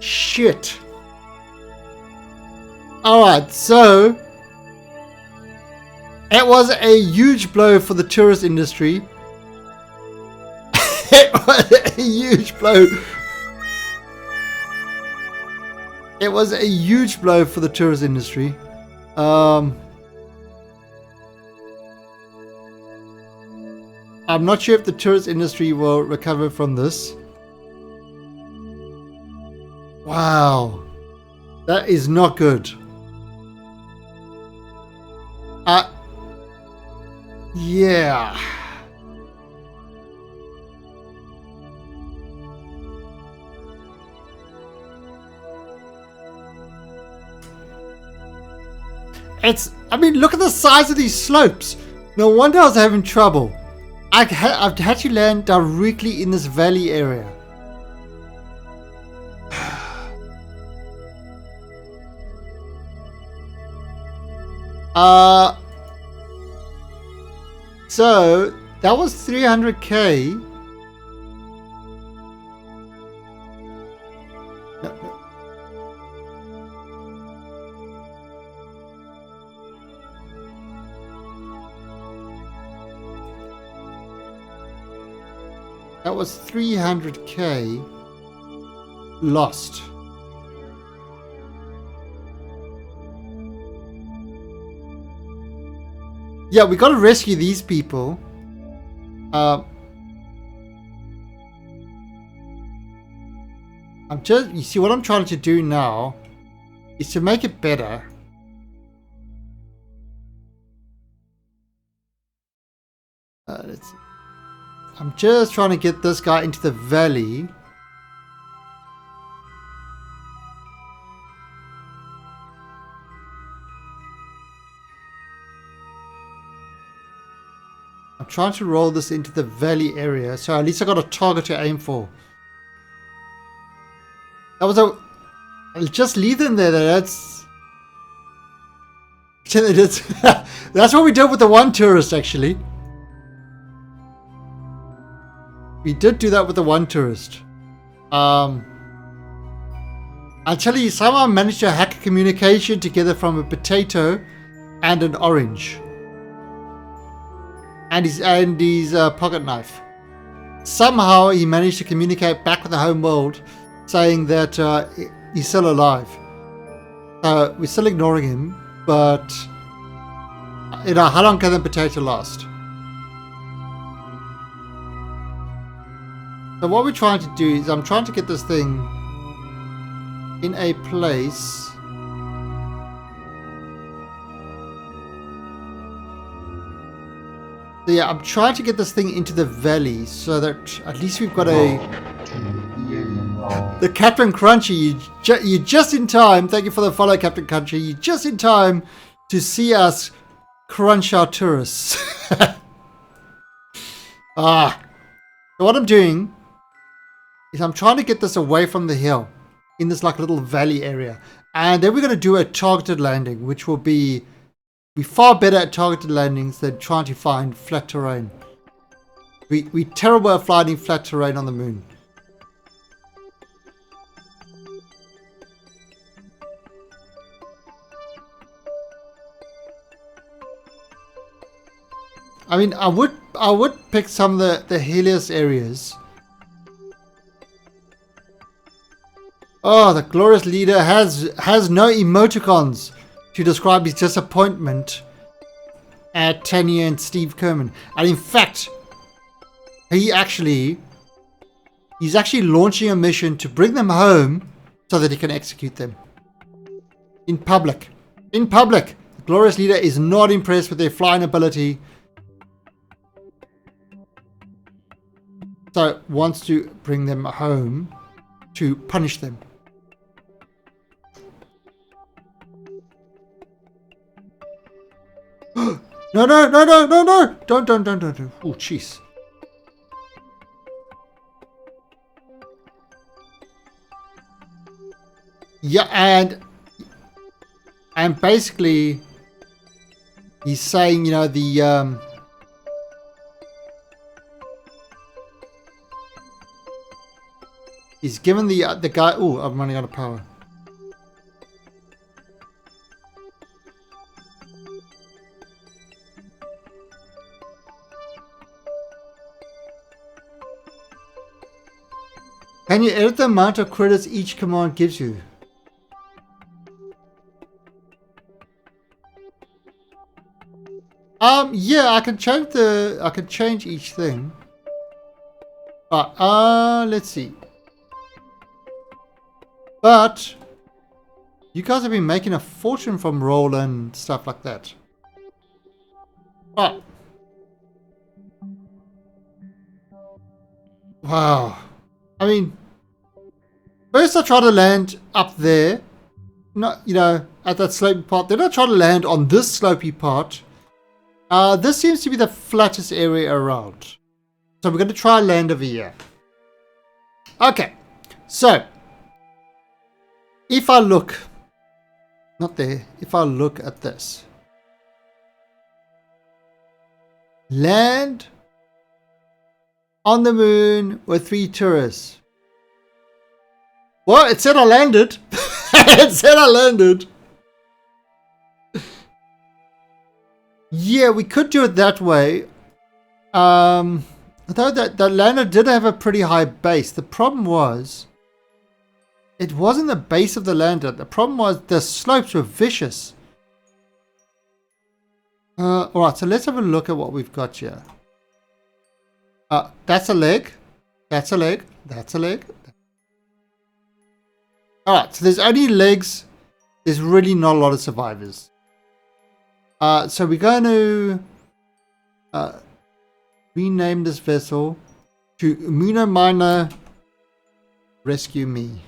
Shit. Alright, so it was a huge blow for the tourist industry. It was a huge blow. It was a huge blow for the tourist industry. I'm not sure if the tourist industry will recover from this. Wow, that is not good. Yeah. I mean, look at the size of these slopes. No wonder I was having trouble. I've had to land directly in this valley area. So that was 300k. No. That was 300k lost. Yeah, we gotta rescue these people. You see, what I'm trying to do now is to make it better. Let's see. I'm just trying to get this guy into the valley. I'm trying to roll this into the valley area, so at least I got a target to aim for. That was a... I'll just leave them there. That's... That's what we did with the one tourist, actually. We did do that with the one tourist. I'll tell you, somehow I managed to hack communication together from a potato and an orange. And his pocket knife. Somehow he managed to communicate back with the home world, saying that he's still alive. So we're still ignoring him, but you know, how long can the potato last? So what we're trying to do is I'm trying to get this thing in a place so yeah, I'm trying to get this thing into the valley so that at least we've got a... The Captain Crunchy, you're just in time. Thank you for the follow, Captain Crunchy. You're just in time to see us crunch our tourists. So what I'm doing is I'm trying to get this away from the hill in this like little valley area. And then we're going to do a targeted landing, which will be far better at targeted landings than trying to find flat terrain. We're terrible at finding flat terrain on the moon. I mean, I would pick some of the hilliest areas. Oh, the glorious leader has no emoticons to describe his disappointment at Tanya and Steve Kerman. And in fact, he's actually launching a mission to bring them home so that he can execute them. In public. In public. The glorious leader is not impressed with their flying ability. So wants to bring them home to punish them. No. Don't. Oh, jeez. Yeah, and basically he's saying, you know, he's given the guy... Oh, I'm running out of power. Can you edit the amount of credits each command gives you? Yeah, I can change each thing. But let's see. But you guys have been making a fortune from roll and stuff like that. Oh. Wow. I mean, first I try to land up there. Not, you know, at that slopey part. Then I try to land on this slopey part. This seems to be the flattest area around. So we're going to try land over here. Okay. So, if I look, not there, if I look at this. Land on the moon with 3 tourists. Well, it said I landed. It said I landed. Yeah, we could do it that way. Although the lander did have a pretty high base. The problem was, it wasn't the base of the lander. The problem was the slopes were vicious. Alright, so let's have a look at what we've got here. That's a leg. That's a leg. That's a leg. Alright, so there's only legs. There's really not a lot of survivors. So we're going to rename this vessel to Muno Minor Rescue Me.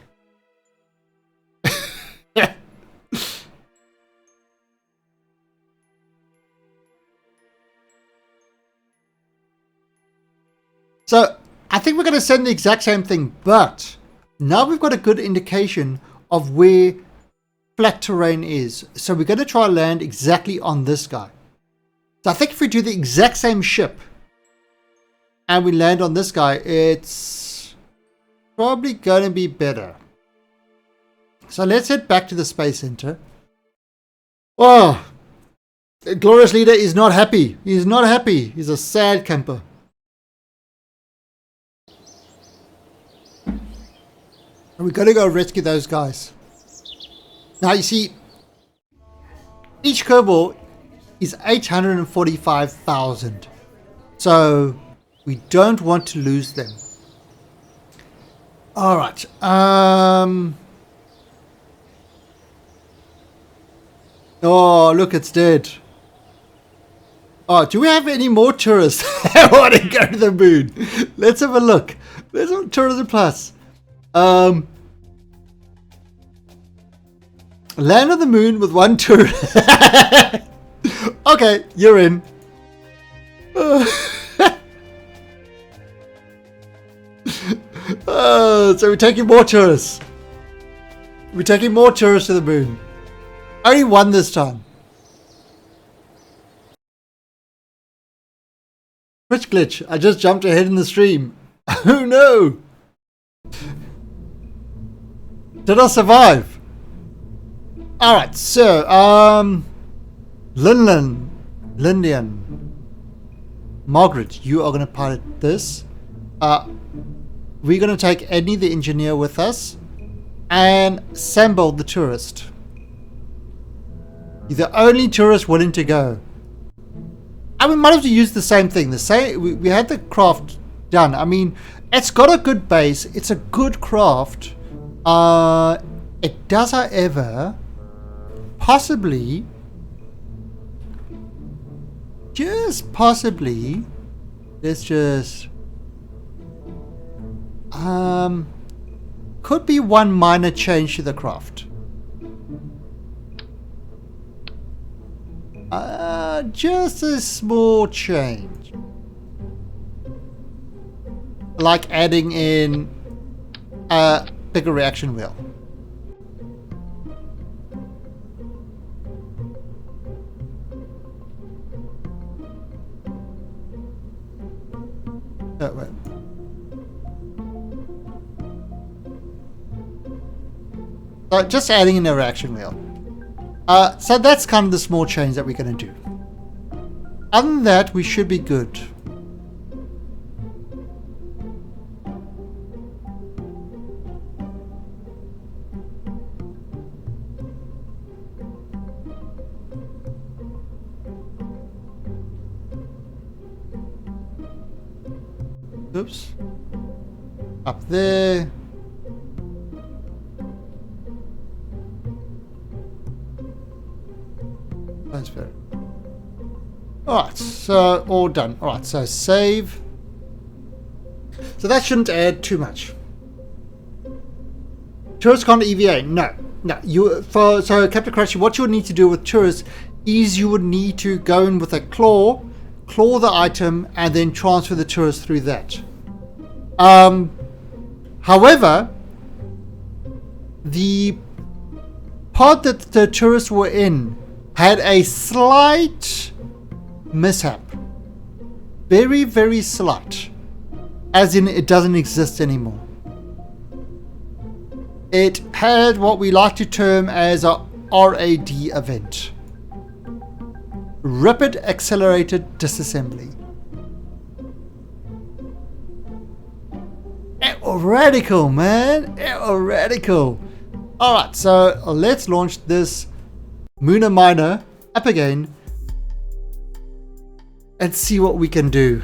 So I think we're going to send the exact same thing, but now we've got a good indication of where flat terrain is. So we're going to try to land exactly on this guy. So I think if we do the exact same ship and we land on this guy, it's probably going to be better. So let's head back to the Space Center. Oh, the glorious leader is not happy. He's not happy. He's a sad camper. And we got to go rescue those guys. Now you see, each Kerbal is 845,000. So we don't want to lose them. All right. Oh, look, it's dead. Oh, do we have any more tourists that want to go to the moon? Let's have a look. There's some Tourism Plus. Land on the moon with one tourist. Okay, you're in. So we're taking more tourists. We're taking more tourists to the moon. Only one this time. Twitch glitch. I just jumped ahead in the stream. Oh no! Did I survive? Alright, so, Lindian. Margaret, you are going to pilot this. We're going to take Eddie the engineer with us. And Sambo the tourist. You're the only tourist willing to go. I mean, might have to use the same thing. We had the craft done. I mean, it's got a good base. It's a good craft. It does, however, possibly, just possibly, let's just, could be one minor change to the craft. Just a small change. Like adding in a bigger reaction wheel. Oh, wait. So just adding in a reaction wheel. So that's kind of the small change that we're going to do. Other than that, we should be good. Oops. Up there. Transfer. Alright, so all done. Alright, so save. So that shouldn't add too much. Tourist can't EVA. No. So Captain Crash, what you would need to do with tourists is you would need to go in with a claw the item, and then transfer the tourist through that. However, the pod that the tourists were in had a slight mishap. Very, very slight. As in, it doesn't exist anymore. It had what we like to term as a RAD event. Rapid Accelerated Disassembly. Radical, man. Radical. Alright, so let's launch this Lunar Miner up again and see what we can do.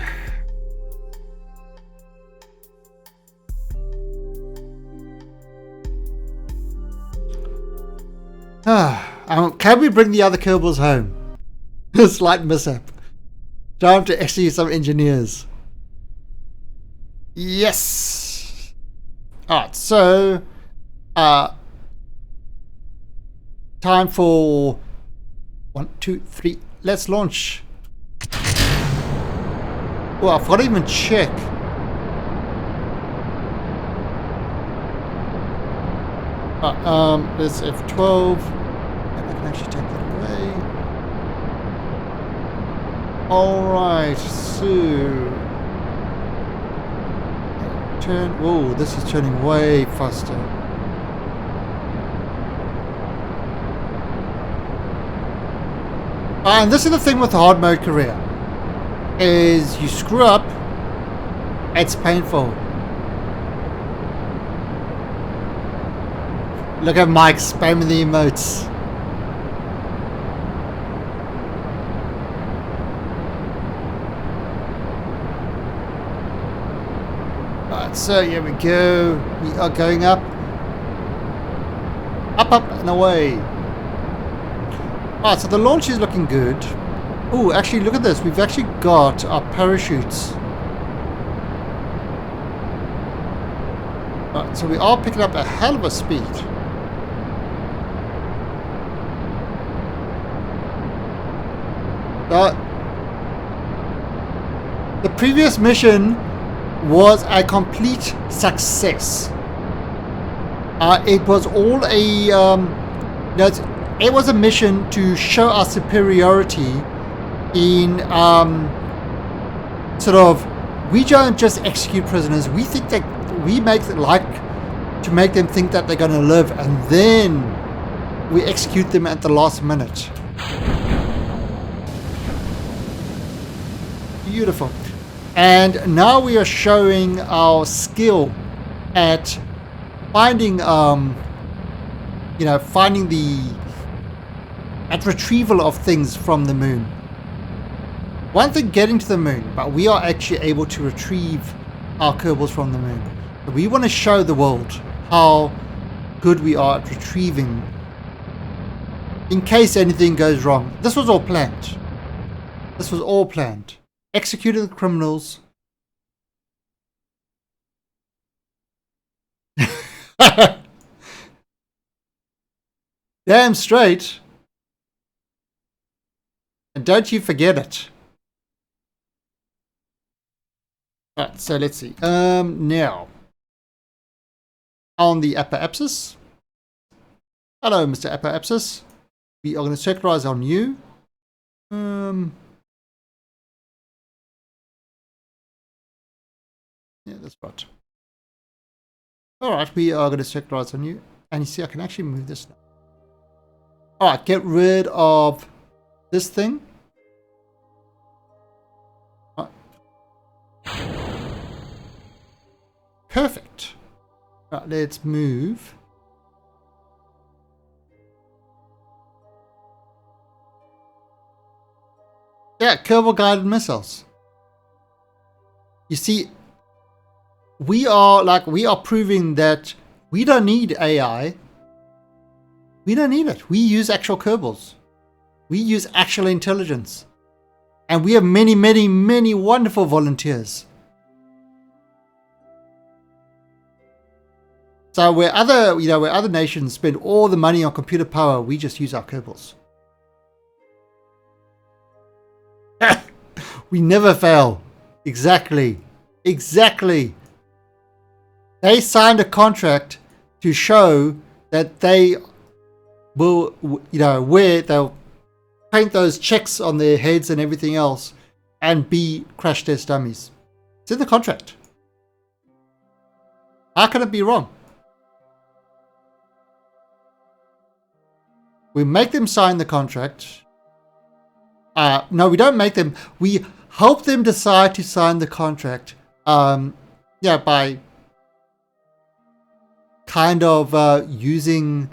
Can we bring the other Kerbals home? A slight mishap. Time to actually some engineers. Yes. Alright, so time for 1, 2, 3. Let's launch. Oh, I forgot to even check There's F12. And I can actually take that away. Alright, so turn. Whoa, this is turning way faster. And this is the thing with hard mode Kareer, is you screw up, it's painful. Look at Mike spamming the emotes. Right, so here we go. We are going up. Up, up, and away. Alright, so the launch is looking good. Oh, actually, look at this. We've actually got our parachutes. Right, so we are picking up a hell of a speed. The previous mission was a complete success. It was all a it was a mission to show our superiority in sort of, we don't just execute prisoners. We think that we make them to make them think that they're going to live, and then we execute them at the last minute. Beautiful. And now we are showing our skill at finding retrieval of things from the moon. One thing getting to the moon, but we are actually able to retrieve our Kerbals from the moon. So we want to show the world how good we are at retrieving, in case anything goes wrong. This was all planned. This was all planned. Executed the criminals. Damn straight. And don't you forget it. Right, so let's see. Now on the upper apsis. Hello, Mr. Upper apsis. We are going to circularize on you. Yeah, that's right. Alright, we are going to circularize on you. And you see, I can actually move this now. Alright, get rid of this thing. Right. Perfect. Right, let's move. Yeah, Kerbal guided missiles. You see, we are proving that we don't need AI. We don't need it. We use actual Kerbals. We use actual intelligence. And we have many, many, many wonderful volunteers. So where other nations spend all the money on computer power, we just use our Kerbals. We never fail. Exactly. Exactly. They signed a contract to show that they will, they'll paint those checks on their heads and everything else and be crash test dummies. It's in the contract. How can it be wrong? We make them sign the contract. No, we don't make them. We help them decide to sign the contract. By kind of using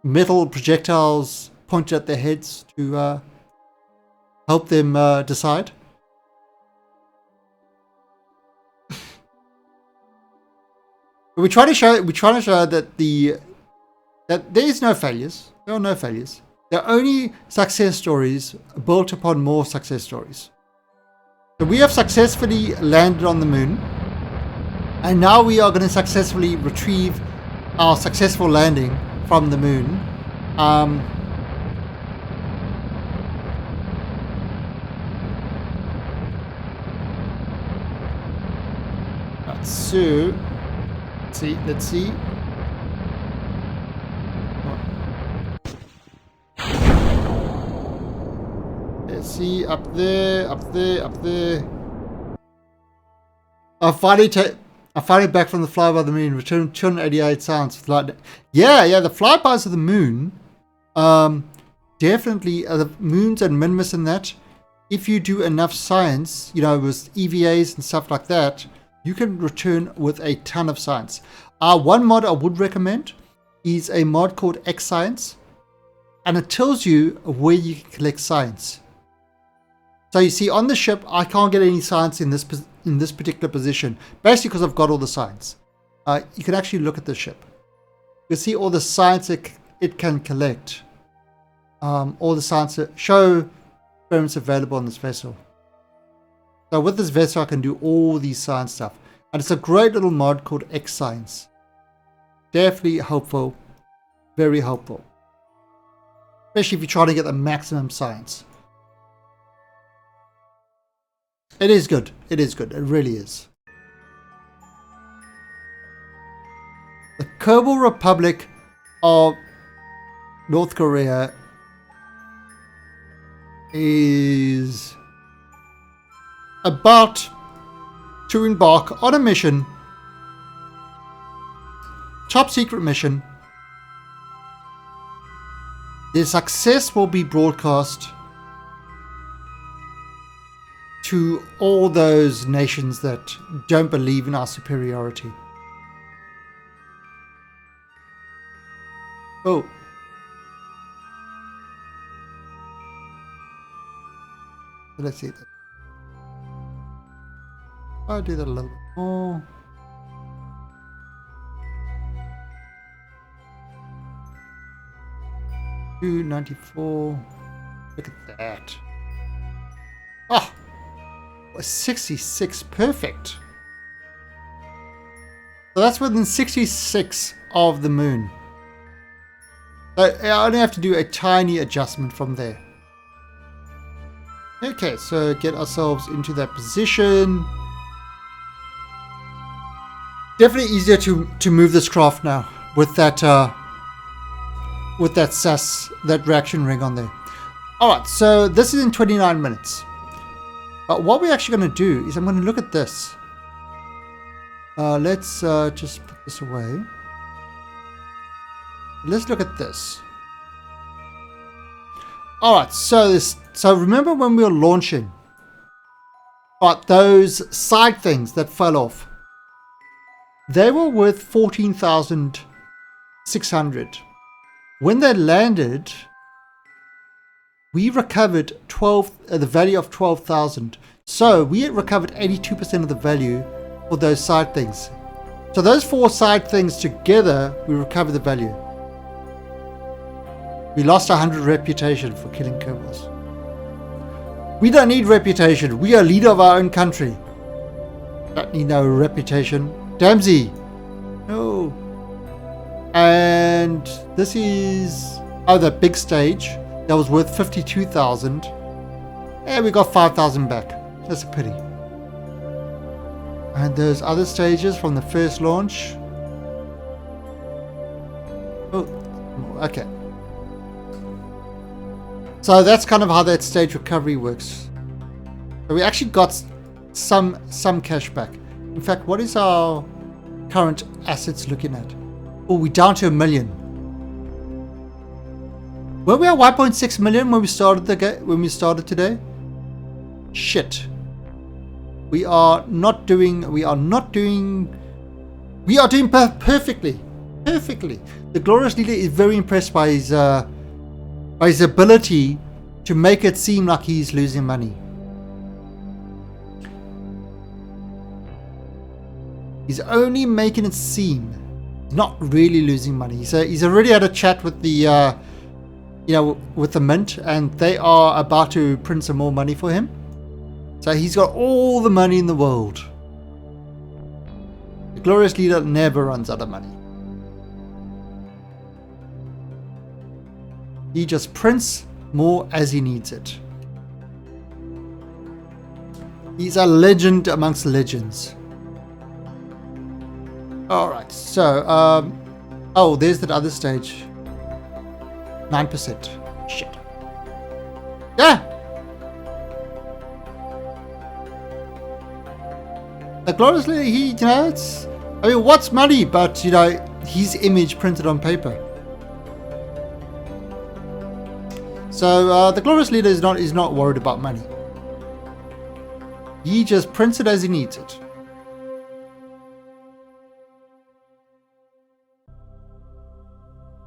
metal projectiles pointed at their heads to help them decide. We try to show that that there is no failures. There are no failures. There are only success stories built upon more success stories. So we have successfully landed on the moon, and now we are going to successfully retrieve our successful landing from the moon. So let's see. Okay, see, up there, up there, up there. I'm finally back from the flyby of the moon. Returned 288 sounds with lightning. Yeah, the flybys of the moon. Definitely, the moons and minimus and that. If you do enough science, you know, with EVAs and stuff like that, you can return with a ton of science. One mod I would recommend is a mod called X Science, and it tells you where you can collect science. So you see, on the ship, I can't get any science in this particular position, basically because I've got all the science. You can actually look at the ship. You see all the science it can collect. All the science that show experiments available on this vessel. So with this vessel, I can do all these science stuff, and it's a great little mod called X Science. Definitely helpful, very helpful, especially if you're trying to get the maximum science. It is good. It is good. It really is. The Kerbal Republic of North Korea is about to embark on a mission, top secret mission. Their success will be broadcast to all those nations that don't believe in our superiority. Oh. Let's see that. I'll do that a little bit more. $294. Look at that. Oh, 66. Perfect. So that's within 66 of the moon. So I only have to do a tiny adjustment from there. Okay, so get ourselves into that position. Definitely easier to move this craft now with that SAS, that reaction ring on there. Alright, so this is in 29 minutes. But what we're actually going to do is I'm going to look at this. Let's just put this away. Let's look at this. Alright, so remember when we were launching? Alright, those side things that fell off. They were worth 14,600. When they landed, we recovered the value of 12,000. So we had recovered 82% of the value for those side things. So those four side things together, we recovered the value. We lost 100 reputation for killing Kerbals. We don't need reputation. We are leader of our own country. Don't need no reputation. Damsey. No. And this is the big stage that was worth 52,000. And we got 5,000 back. That's a pity. And those other stages from the first launch. Oh, okay. So that's kind of how that stage recovery works. So we actually got some cash back. In fact, what is our current assets looking at? Oh, we're down to 1 million. Were we at 1.6 million when we started the game? When we started today? Shit. We are doing perfectly. Perfectly. The Glorious Leader is very impressed by his ability to make it seem like he's losing money. He's only making it seem not really losing money. So he's already had a chat with the with the mint, and they are about to print some more money for him. So he's got all the money in the world. The Glorious Leader never runs out of money. He just prints more as he needs it. He's a legend amongst legends. Alright, so, oh, there's that other stage. 9%. Shit. Yeah! The glorious leader, he, it's, I mean, what's money but, his image printed on paper. So the glorious leader is not worried about money. He just prints it as he needs it.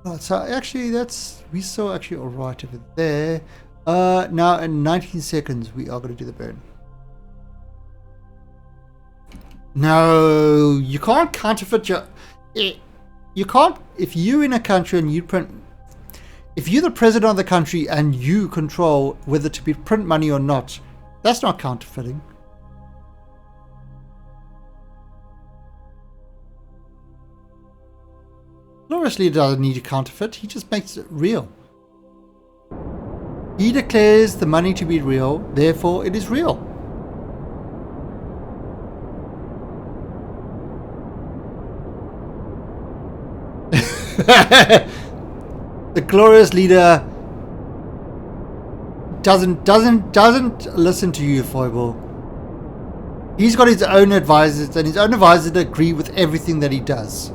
Right, so actually we saw actually alright over there. Now in 19 seconds we are going to do the burn. No, you can't counterfeit you can't, if you're in a country and you print, if you're the president of the country and you control whether to be print money or not, that's not counterfeiting. Glorious leader doesn't need to counterfeit, he just makes it real. He declares the money to be real, therefore it is real. The glorious leader doesn't listen to you, Foible. He's got his own advisors, and his own advisors agree with everything that he does.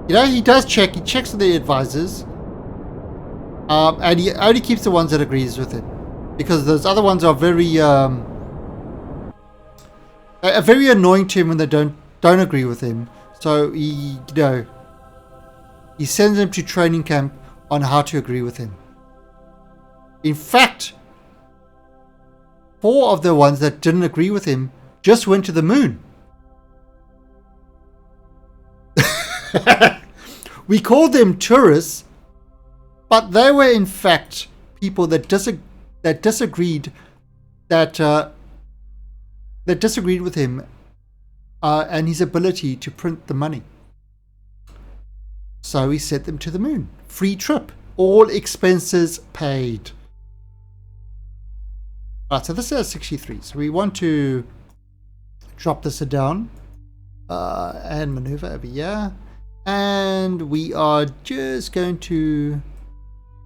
He does check. He checks with the advisors, and he only keeps the ones that agrees with him, because those other ones are very annoying to him when they don't agree with him. So he sends them to training camp on how to agree with him. In fact, 4 of the ones that didn't agree with him just went to the moon. We called them tourists, but they were in fact people that disagreed with him and his ability to print the money. So he sent them to the moon. Free trip. All expenses paid. Right, so this is 63. So we want to drop this down and maneuver over here. And we are just going to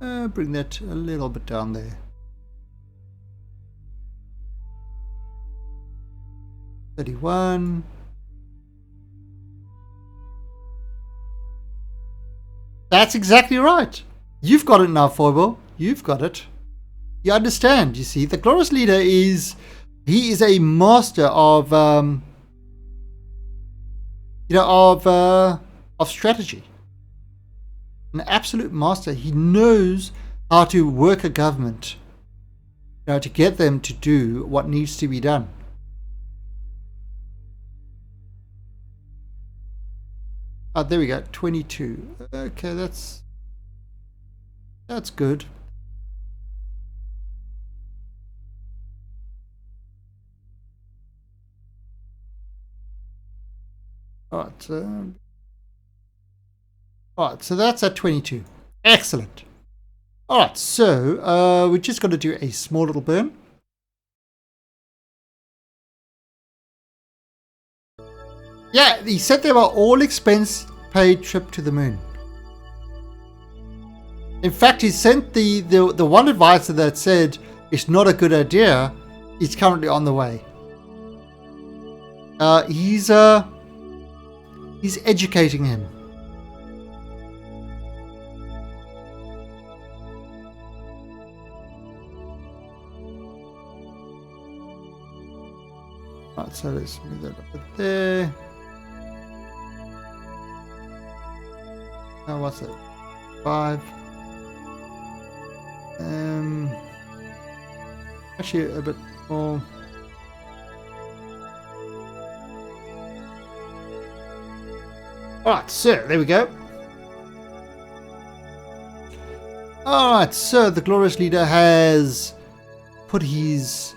bring that a little bit down there. $31. That's exactly right. You've got it now, Foible. You've got it. You understand, you see. The glorious leader is a master of strategy. An absolute master. He knows how to work a government, to get them to do what needs to be done. Oh, there we go, 22. Okay, that's good. All right, so that's at 22. Excellent. All right, so we're just going to do a small little burn. Yeah, he said they were all expense paid trip to the moon. In fact, he sent the one advisor that said it's not a good idea. He's currently on the way. He's educating him. Right, so let's move that up there. Now what's it? 5. Actually a bit more. Alright, so there we go. Alright, so the glorious leader has put his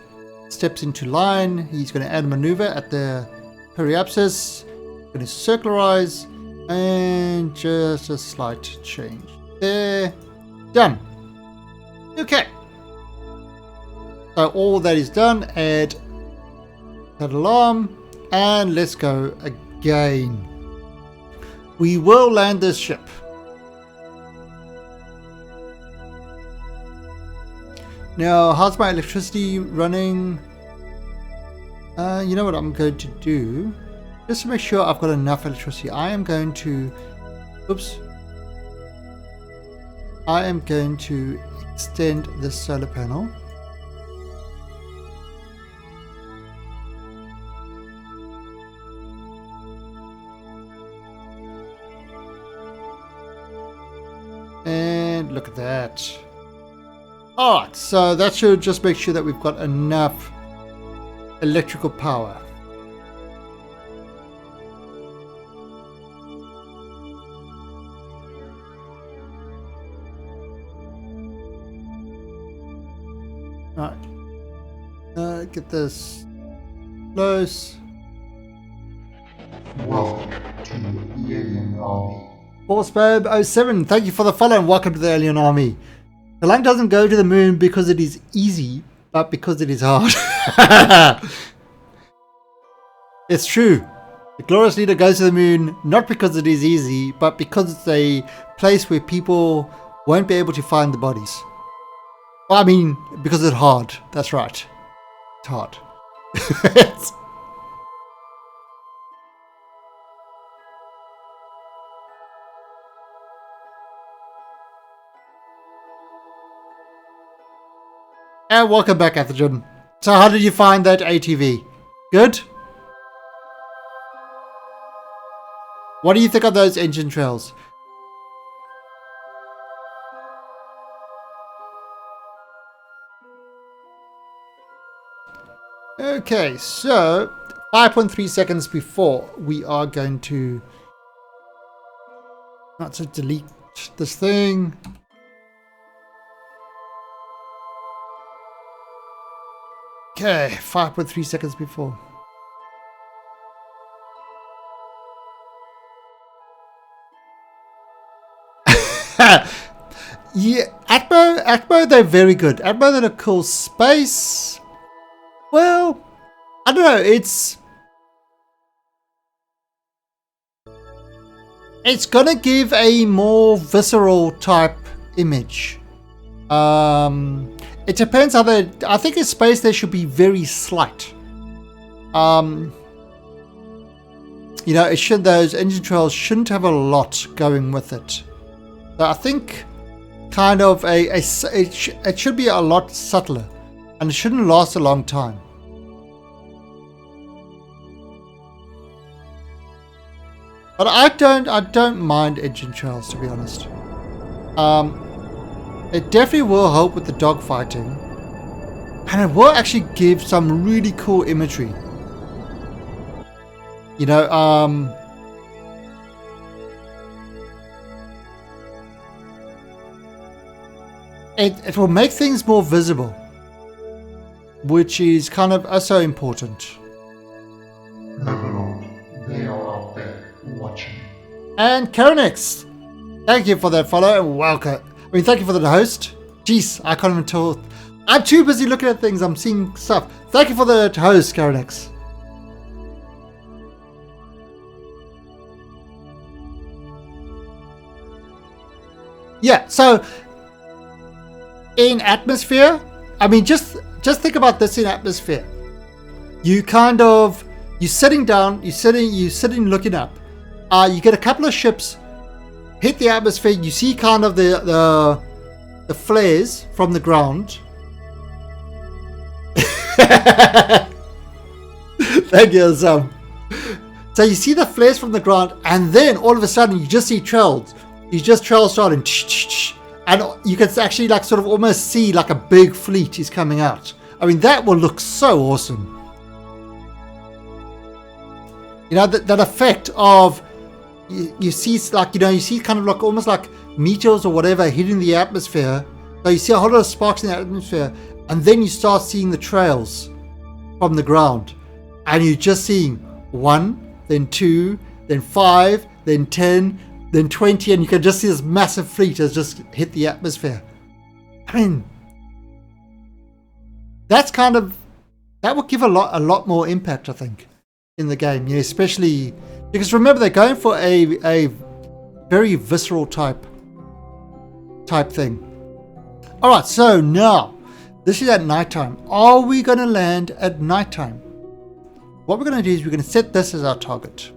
steps into line. He's going to add a maneuver at the periapsis. Going to circularize and just a slight change there. Done. Okay. So all that is done. Add that alarm and let's go again. We will land this ship. Now, how's my electricity running? You know what I'm going to do? Just to make sure I've got enough electricity, I am going to... Oops. I am going to extend this solar panel. And look at that. Alright, so that should just make sure that we've got enough electrical power. Alright. Get this close. Welcome to the Alien Army. Horsebabe07, thank you for the follow and welcome to the Alien Army. The Lung doesn't go to the moon because it is easy, but because it is hard. It's true. The Glorious Leader goes to the moon not because it is easy, but because it's a place where people won't be able to find the bodies. Well, I mean, because it's hard. That's right. It's hard. And welcome back, Atherton. So how did you find that ATV? Good? What do you think of those engine trails? Okay, so 5.3 seconds before we are going to not to delete this thing. Okay, 5.3 seconds before. Yeah, Atmo, they're very good. Atmo, they're a cool space. Well, I don't know, it's gonna give a more visceral type image. It depends how they... I think in space they should be very slight. You know, those engine trails shouldn't have a lot going with it. So I think kind of it should be a lot subtler, and it shouldn't last a long time. But I don't mind engine trails, to be honest. It definitely will help with the dogfighting, and it will actually give some really cool imagery. You know, it will make things more visible, which is kind of also important. Overlord, they are out there watching. And Karenix, thank you for that follow and welcome. I mean, thank you for the host. Jeez, I can't even tell. I'm too busy looking at things. I'm seeing stuff. Thank you for the host, Karenix. Yeah, so in atmosphere, I mean, just think about this in atmosphere. You're sitting down, you're sitting looking up. You get a couple of ships hit the atmosphere. You see kind of the flares from the ground. Thank you, Sam. So you see the flares from the ground, and then all of a sudden you just see trails. You just trails starting, and you can actually like sort of almost see like a big fleet is coming out. I mean, that will look so awesome. You know, that effect of you see like, you know, you see kind of like almost like meteors or whatever hitting the atmosphere. So you see a whole lot of sparks in the atmosphere, and then you start seeing the trails from the ground, and you're just seeing 1, then 2, then 5, then 10, then 20, and you can just see this massive fleet has just hit the atmosphere. I mean, that's kind of, that would give a lot more impact, I think, in the game. You know, especially because remember, they're going for a very visceral type thing. All right, so now this is at nighttime. Are we going to land at nighttime? what we're going to do is we're going to set this as our target.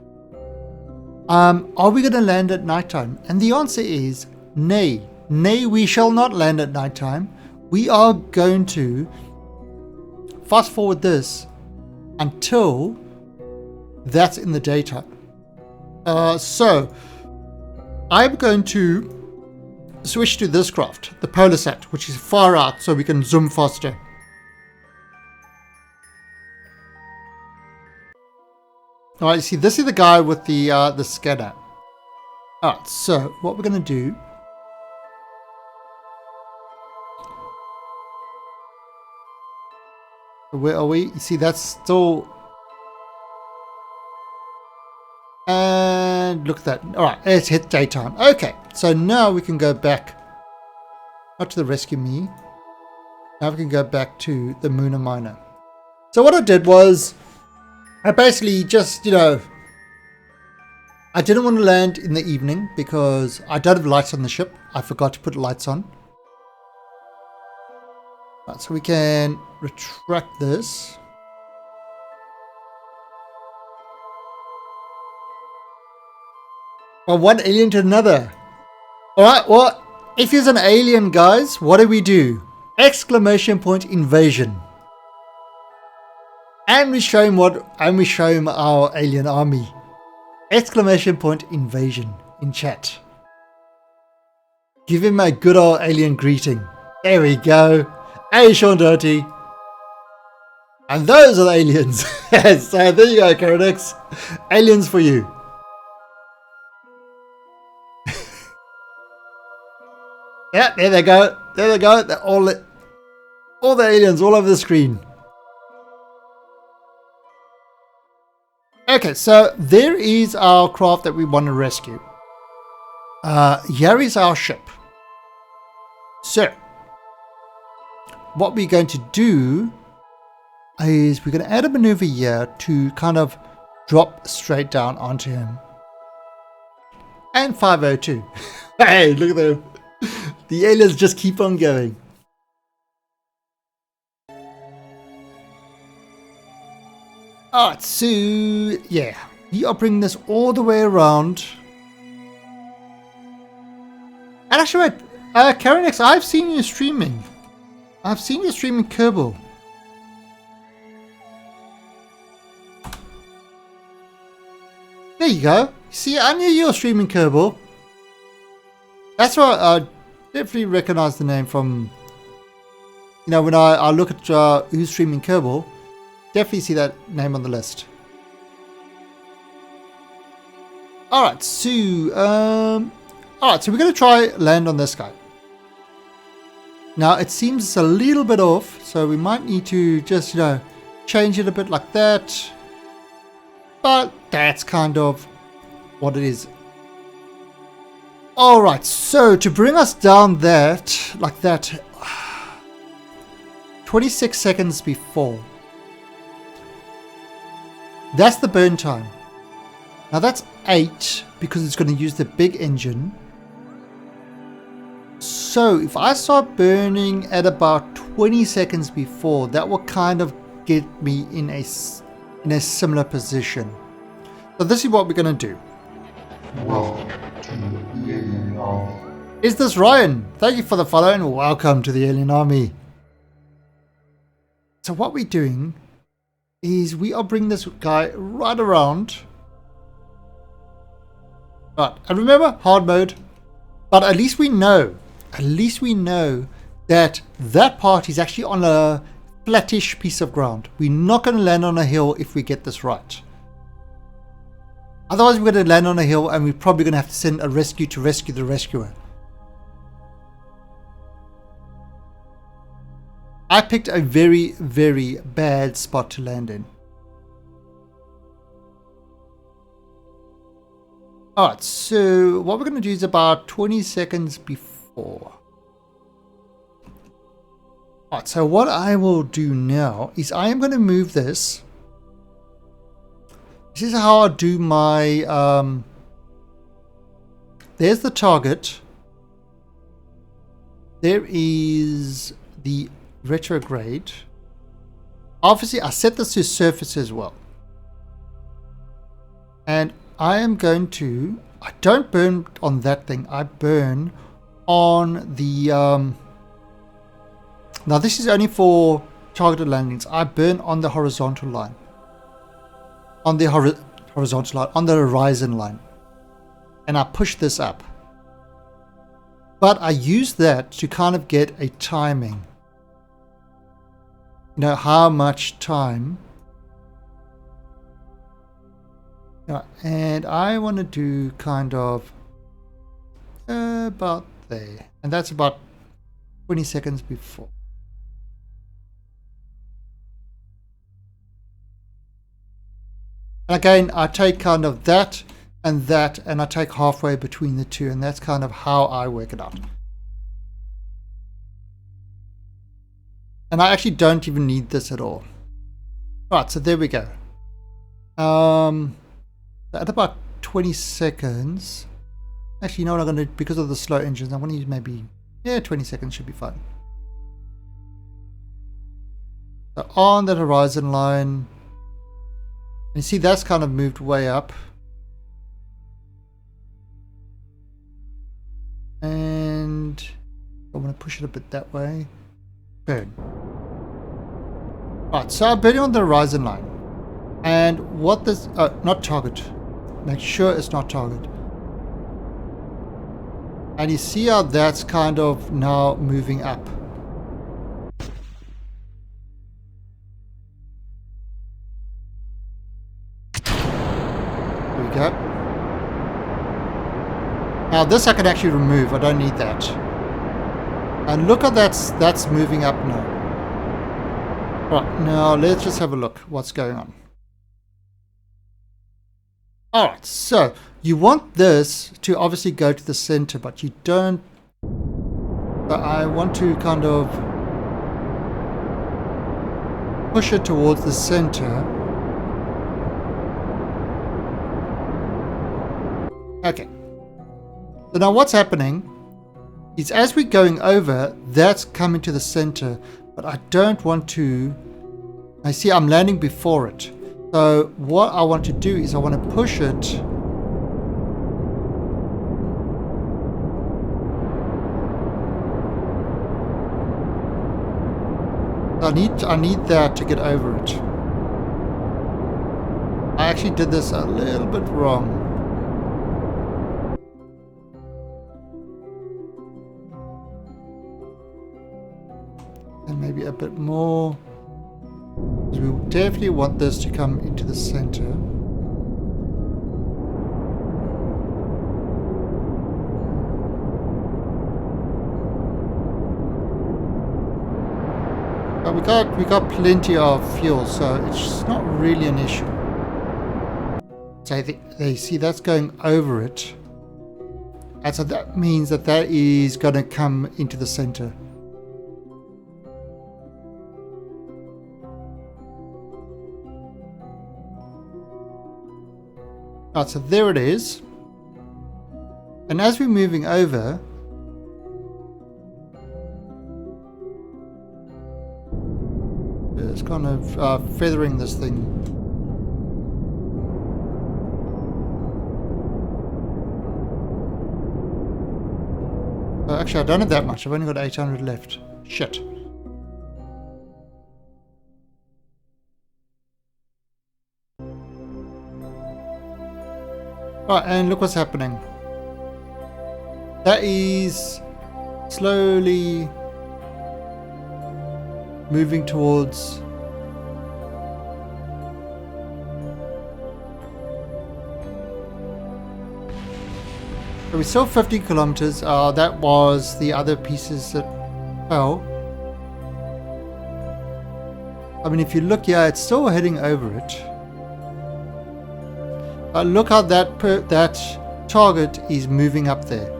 Are we going to land at nighttime? And the answer is nay. Nay, we shall not land at nighttime. We are going to fast forward this until that's in the daytime. So I'm going to switch to this craft, the Polarsat, which is far out so we can zoom faster. Alright, you see, this is the guy with the scanner. Alright, so what we're going to do, where are we? You see, that's still, and look at that. Alright, it's hit daytime. Okay, so now we can go back, not to the rescue me. Now we can go back to the Lunar Miner. So what I did was, I basically just, I didn't want to land in the evening because I don't have lights on the ship. I forgot to put lights on. Right, so we can retract this. From one alien to another. Alright, well, if he's an alien, guys, what do? Exclamation point invasion. And we show him our alien army. Exclamation point invasion in chat. Give him a good old alien greeting. There we go. Hey, Sean Doherty. And those are the aliens. So there you go, Kareer. Aliens for you. Yeah, there they go. There they go. They're all the aliens all over the screen. Okay, so there is our craft that we want to rescue. Here is our ship. So, what we're going to do is we're going to add a maneuver here to kind of drop straight down onto him. And 502. Hey, look at them. The aliens just keep on going. Alright, so yeah, we are bringing this all the way around. And actually, wait, Kareer, I've seen you streaming. I've seen you streaming Kerbal. There you go. See, I knew you were streaming Kerbal. That's why I definitely recognize the name from, when I look at who's streaming Kerbal. Definitely see that name on the list. Alright, so we're going to try land on this guy. Now it seems it's a little bit off, so we might need to just, change it a bit like that. But that's kind of what it is. Alright, so to bring us down like that, 26 seconds before. That's the burn time. Now that's 8 because it's going to use the big engine. So if I start burning at about 20 seconds before, that will kind of get me in a similar position. So this is what we're going to do. Welcome to the Alien Army. Is this Ryan? Thank you for the follow and welcome to the Alien Army. So what we're doing is we are bringing this guy right around. Right, and remember, hard mode. But at least we know that that part is actually on a flattish piece of ground. We're not going to land on a hill if we get this right. Otherwise we're going to land on a hill and we're probably going to have to send a rescue to rescue the rescuer. I picked a very, very bad spot to land in. Alright, so what we're going to do is about 20 seconds before. Alright, so what I will do now is I am going to move this. This is how I do my... there's the target. There is the retrograde. Obviously, I set this to surface as well. And I am going to, I don't burn on that thing, I burn on the, now this is only for targeted landings. I burn on the horizontal line. On the horizontal line, on the horizon line. And I push this up. But I use that to kind of get a timing. You know, how much time. And I want to do kind of about there. And that's about 20 seconds before. And again, I take kind of that, and I take halfway between the two, and that's kind of how I work it out. And I actually don't even need this at all. Right, so there we go. At about 20 seconds, actually, you know what I'm going to do? Because of the slow engines, I'm going to use maybe, 20 seconds should be fine. So on that horizon line, you see that's kind of moved way up. And I want to push it a bit that way. Burn. Right, so I'm burning on the horizon line. And what this, not target. Make sure it's not target. And you see how that's kind of now moving up. There we go. Now this I can actually remove. I don't need that. And look at that's moving up now. Right, now let's just have a look what's going on. Alright, so you want this to obviously go to the center, but you don't. But I want to kind of push it towards the center. Okay. So now what's happening is as we're going over, that's coming to the center, but I don't want to. I see I'm landing before it. So what I want to do is I want to push it I need that to get over it. I actually did this a little bit wrong. And maybe a bit more. We definitely want this to come into the center. But we got plenty of fuel, so it's not really an issue. So they see that's going over it, and so that means that is going to come into the center. Right, so there it is. And as we're moving over, it's kind of feathering this thing. Actually, I don't have that much. I've only got 800 left. Shit. Right, and look what's happening. That is slowly moving towards so we saw 50 kilometers. That was the other pieces that fell. I mean, if you look here, it's still heading over it. Look how that target is moving up there.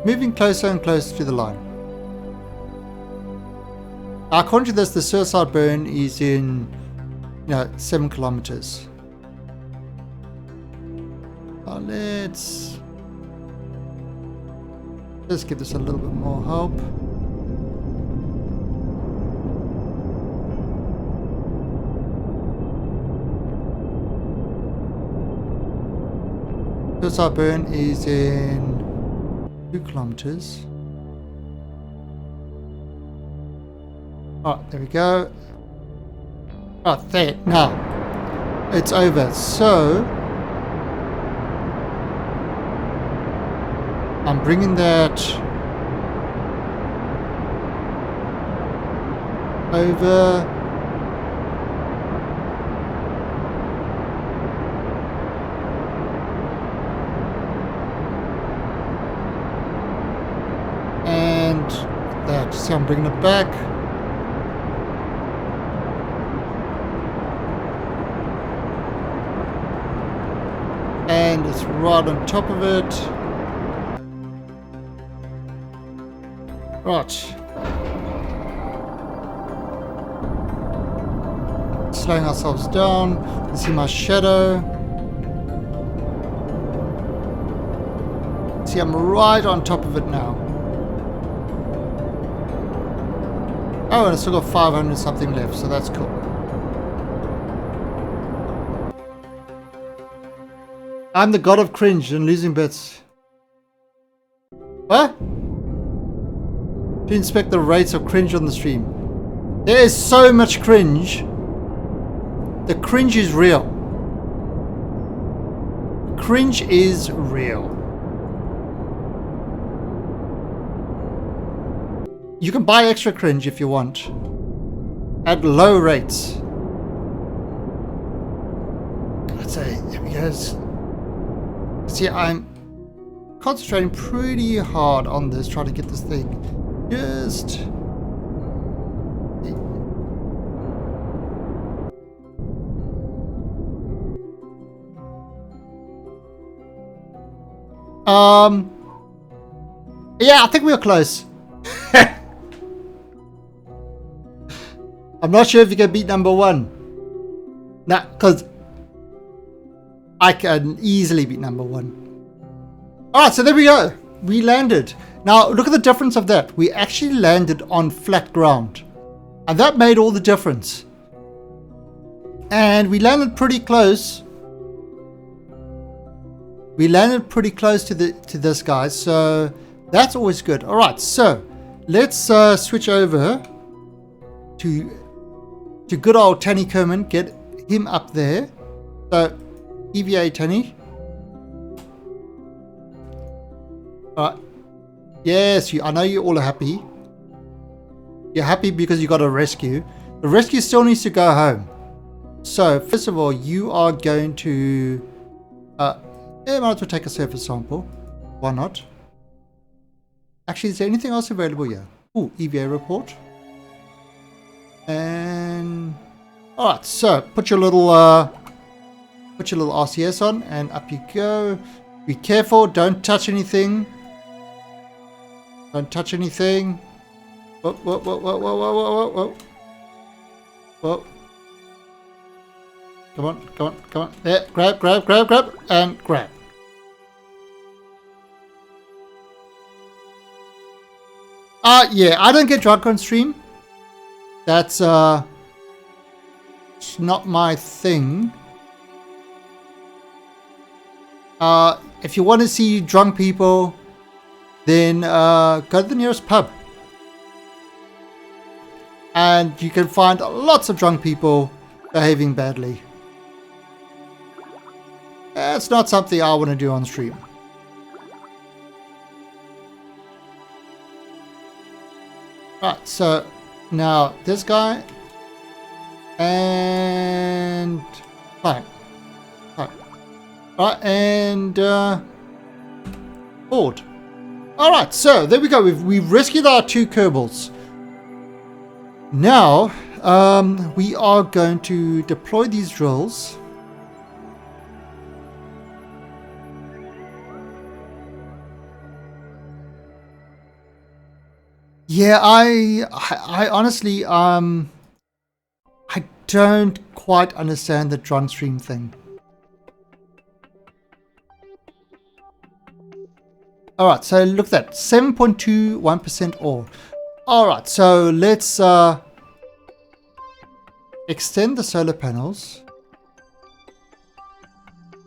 Moving closer and closer to the line. According to this, the suicide burn is in 7 kilometers. Let's give this a little bit more help. Suicide burn is in 2 kilometers. Alright, there we go. Right, there. Now, it's over. So, I'm bringing that over. And that. So I'm bringing it back. And it's right on top of it. Right. Slowing ourselves down. You see my shadow. See, I'm right on top of it now. Oh, and I still got 500 something left, so that's cool. I'm the god of cringe and losing bits. What? To inspect the rates of cringe on the stream. There is so much cringe. The cringe is real. Cringe is real. You can buy extra cringe if you want. At low rates. Let's say, here we go. See, I'm concentrating pretty hard on this, trying to get this thing just... Yeah, I think we're close. I'm not sure if you can beat number 1. Nah, because I can easily beat number 1. Alright, so there we go. We landed. Now, look at the difference of that. We actually landed on flat ground. And that made all the difference. And we landed pretty close. We landed pretty close to this guy, so that's always good. Alright, so let's switch over to good old Tanny Kerman. Get him up there. So, EVA Tanny. Alright. Yes, I know you all are happy. You're happy because you got a rescue. The rescue still needs to go home. So, first of all, you are going to... yeah, might as well take a surface sample. Why not? Actually, is there anything else available here? Ooh, EVA report. And... Alright, so, put your little RCS on, and up you go. Be careful, don't touch anything. Don't touch anything. Whoa, whoa, whoa, whoa, whoa, whoa, whoa, whoa. Whoa. Come on, come on, come on. There, grab, grab, grab, grab, and grab. Yeah, I don't get drunk on stream. That's, it's not my thing. If you want to see drunk people, then go to the nearest pub. And you can find lots of drunk people behaving badly. That's not something I want to do on stream. Right, so now this guy and fine. Right, and board. Alright, so there we go. We've rescued our 2 Kerbals. Now, we are going to deploy these drills. Yeah, I honestly, I don't quite understand the drunk stream thing. Alright, so look at that. 7.21% ore. Alright, so let's extend the solar panels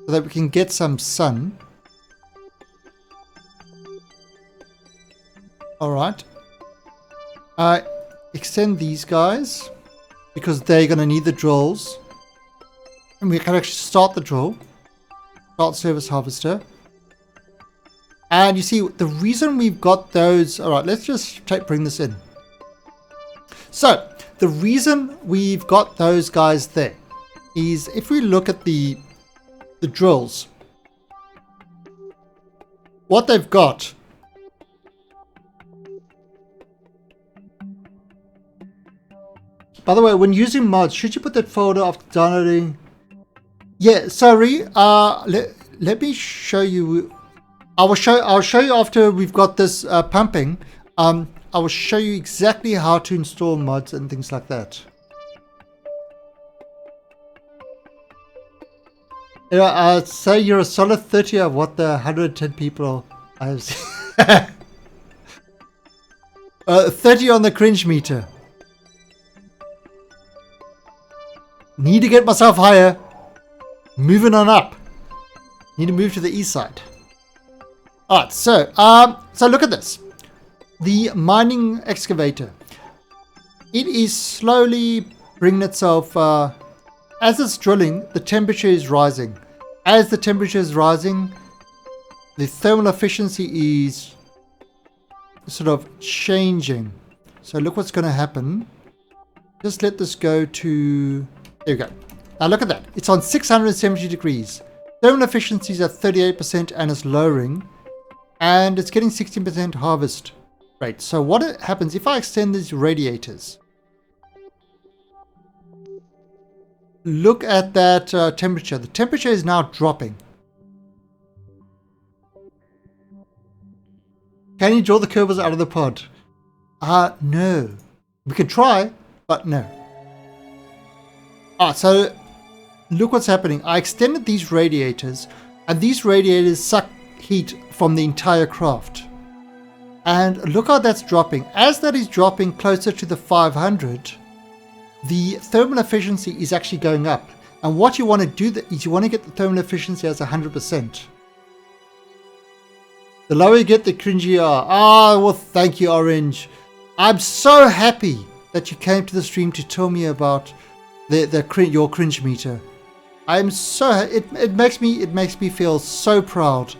so that we can get some sun. All right. Extend these guys because they're going to need the drills. And we can actually start the drill. Start service harvester. And you see, the reason we've got those... All right, let's just bring this in. So, the reason we've got those guys there is if we look at the drills, what they've got... By the way, when using mods, should you put that folder after downloading? Yeah, sorry. Let me show you. I'll show you after we've got this pumping. I will show you exactly how to install mods and things like that. I'd say you're a solid 30 of what the 110 people I have seen. 30 on the cringe meter. Need to get myself higher. Moving on up. Need to move to the east side. Alright, so look at this. The mining excavator. It is slowly bringing itself, as it's drilling, the temperature is rising. As the temperature is rising, the thermal efficiency is sort of changing. So look what's going to happen. Just let this go to... There we go. Now look at that. It's on 670 degrees. Thermal efficiency is at 38% and it's lowering. And it's getting 16% harvest rate. So what happens if I extend these radiators? Look at that temperature. The temperature is now dropping. Can you draw the Kerbals out of the pod? No. We can try, but no. So look what's happening. I extended these radiators, and these radiators suck heat from the entire craft. And look how that's dropping. As that is dropping closer to the 500, the thermal efficiency is actually going up. And what you want to do is you want to get the thermal efficiency as 100%. The lower you get, the cringy you are. Well, thank you, Orange. I'm so happy that you came to the stream to tell me about your cringe meter. I'm so... It makes me feel so proud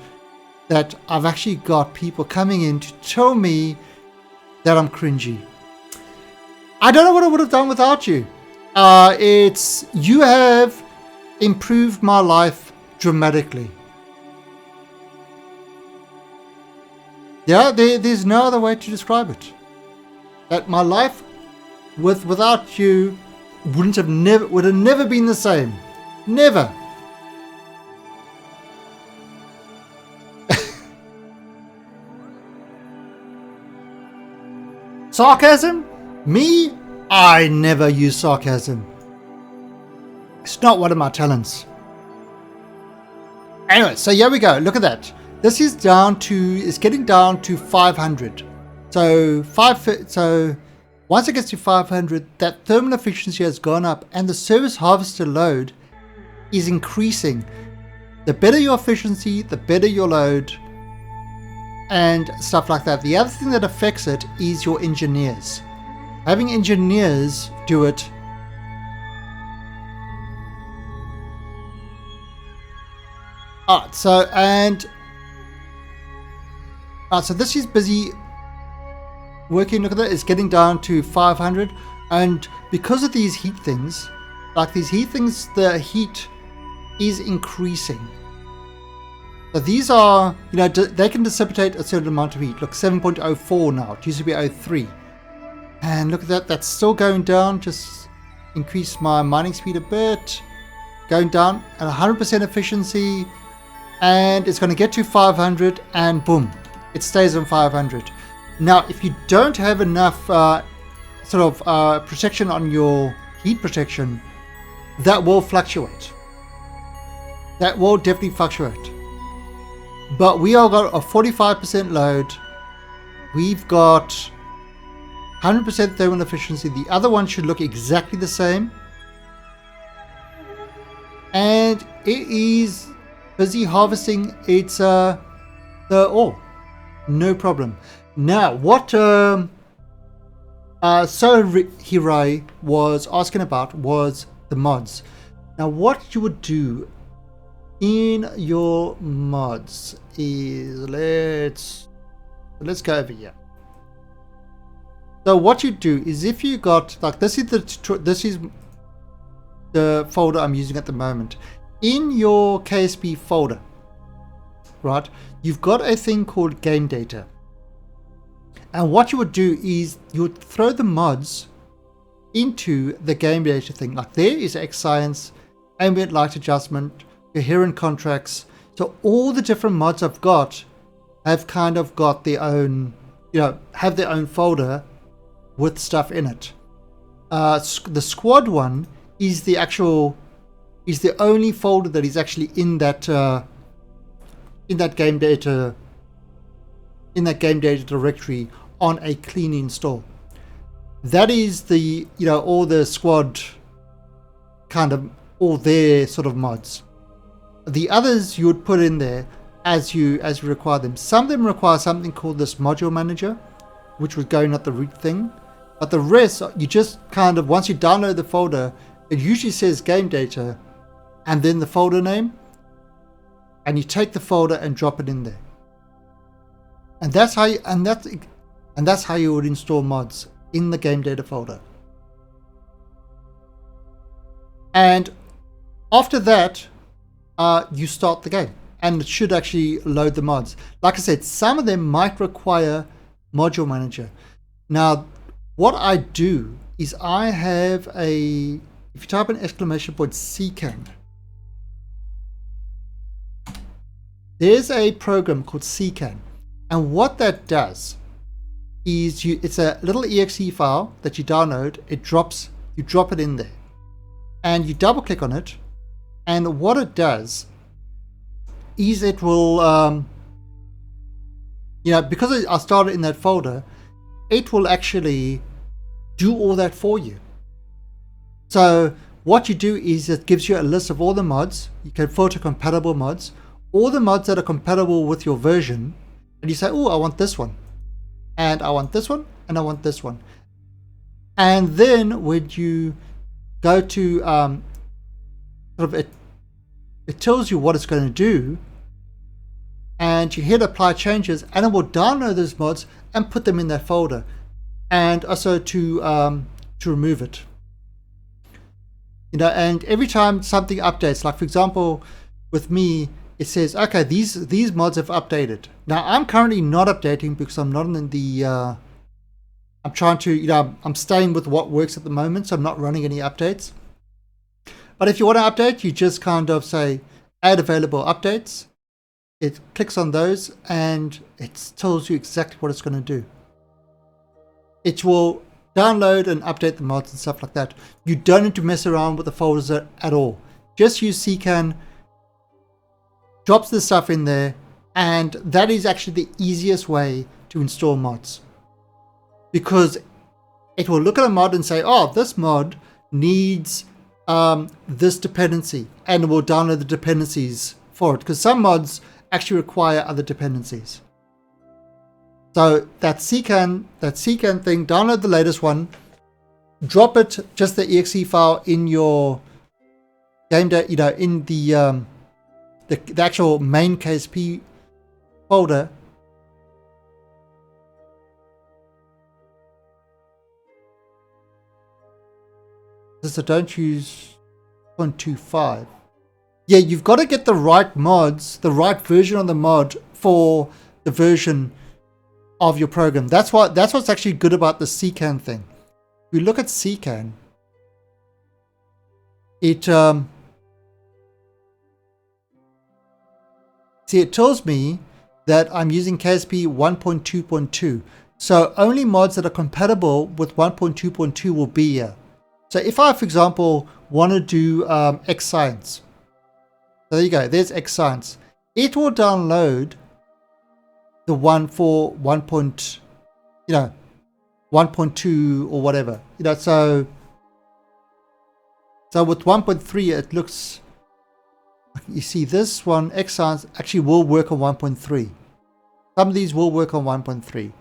that I've actually got people coming in to tell me that I'm cringy. I don't know what I would have done without you. You have improved my life dramatically. Yeah, there's no other way to describe it. That my life without you would have never been the same. Never. Sarcasm? Me? I never use sarcasm. It's not one of my talents. Anyway, so here we go. Look at that. This is getting down to 500. So once it gets to 500, that thermal efficiency has gone up and the service harvester load is increasing. The better your efficiency, the better your load and stuff like that. The other thing that affects it is your engineers. Having engineers do it so this is busy working. Look at that, it's getting down to 500, and because of these heat things, the heat is increasing. So these are, they can dissipate a certain amount of heat. Look, 7.04 now. It used to be 03. And look at that, that's still going down. Just increase my mining speed a bit. Going down at 100% efficiency. And it's going to get to 500 and boom, it stays on 500. Now, if you don't have enough protection on your heat protection, that will fluctuate. That will definitely fluctuate. But we all got a 45% load. We've got 100% thermal efficiency. The other one should look exactly the same. And it is busy harvesting its the ore. No problem. Now, what Hirai was asking about was the mods. Now, what you would do in your mods is let's go over here. So what you do is, if you got like this is the folder I'm using at the moment. In your KSP folder, right, you've got a thing called game data. And what you would do is you would throw the mods into the game data thing. Like there is X Science, ambient light adjustment, coherent contracts. So all the different mods I've got have kind of got their own, have their own folder with stuff in it. The squad one is the only folder that is actually in that game data directory on a clean install. That is the all the squad kind of all their sort of mods. The others you would put in there as you require them. Some of them require something called this module manager, which would go in at the root thing. But the rest, you just kind of, once you download the folder, it usually says game data and then the folder name, and you take the folder and drop it in there. And that's how you would install mods in the game data folder. And after that, you start the game, and it should actually load the mods. Like I said, some of them might require module manager. Now, what I do is I have if you type in !CCAN, there's a program called CCAN, and what that does is it's a little exe file that you download. You drop it in there, and you double click on it, and what it does is it will because I started in that folder, it will actually do all that for you. So what you do is it gives you a list of all the mods. You can filter compatible mods, all the mods that are compatible with your version, and you say, oh, I want this one, and I want this one, and I want this one. And then when you go to it tells you what it's going to do, and you hit apply changes, and it will download those mods and put them in that folder, and also to remove it. And every time something updates, like for example with me, it says, okay, these mods have updated. Now I'm currently not updating because I'm not in the I'm trying to I'm staying with what works at the moment, so I'm not running any updates. But if you want to update, you just kind of say add available updates. It clicks on those and it tells you exactly what it's going to do. It will download and update the mods and stuff like that. You don't need to mess around with the folders at all. Just use CCAN, drops the stuff in there, and that is actually the easiest way to install mods. Because it will look at a mod and say, oh, this mod needs this dependency, and it will download the dependencies for it, because some mods actually require other dependencies. So that CCAN thing, download the latest one, drop it, just the exe file in your game data, in the actual main KSP folder. So don't use 0.25. Yeah, you've got to get the right mods, the right version of the mod for the version of your program. That's what's actually good about the CCAN thing. If we look at CCAN, it tells me that I'm using KSP 1.2.2. So only mods that are compatible with 1.2.2 will be here. So if I, for example, want to do X Science, so there you go, there's X Science. It will download the one for 1.2 or whatever. So with 1.3 it looks, you see this one, X Science, actually will work on 1.3. Some of these will work on 1.3.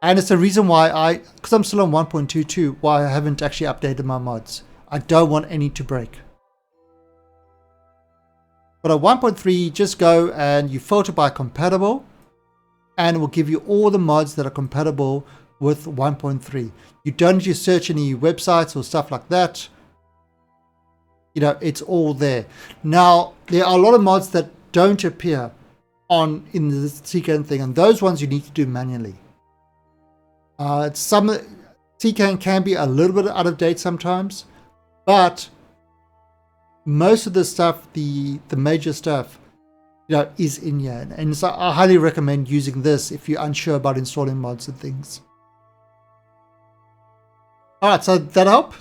And it's the reason why because I'm still on 1.22, why I haven't actually updated my mods. I don't want any to break. But at 1.3, just go and you filter by compatible, and it will give you all the mods that are compatible with 1.3. You don't need to search any websites or stuff like that. You know, it's all there. Now, there are a lot of mods that don't appear in the CKN thing, and those ones you need to do manually. Some CKN can be a little bit out of date sometimes, but most of the stuff, the major stuff, you know, is in here. And so I highly recommend using this if you're unsure about installing mods and things. Alright, so that help?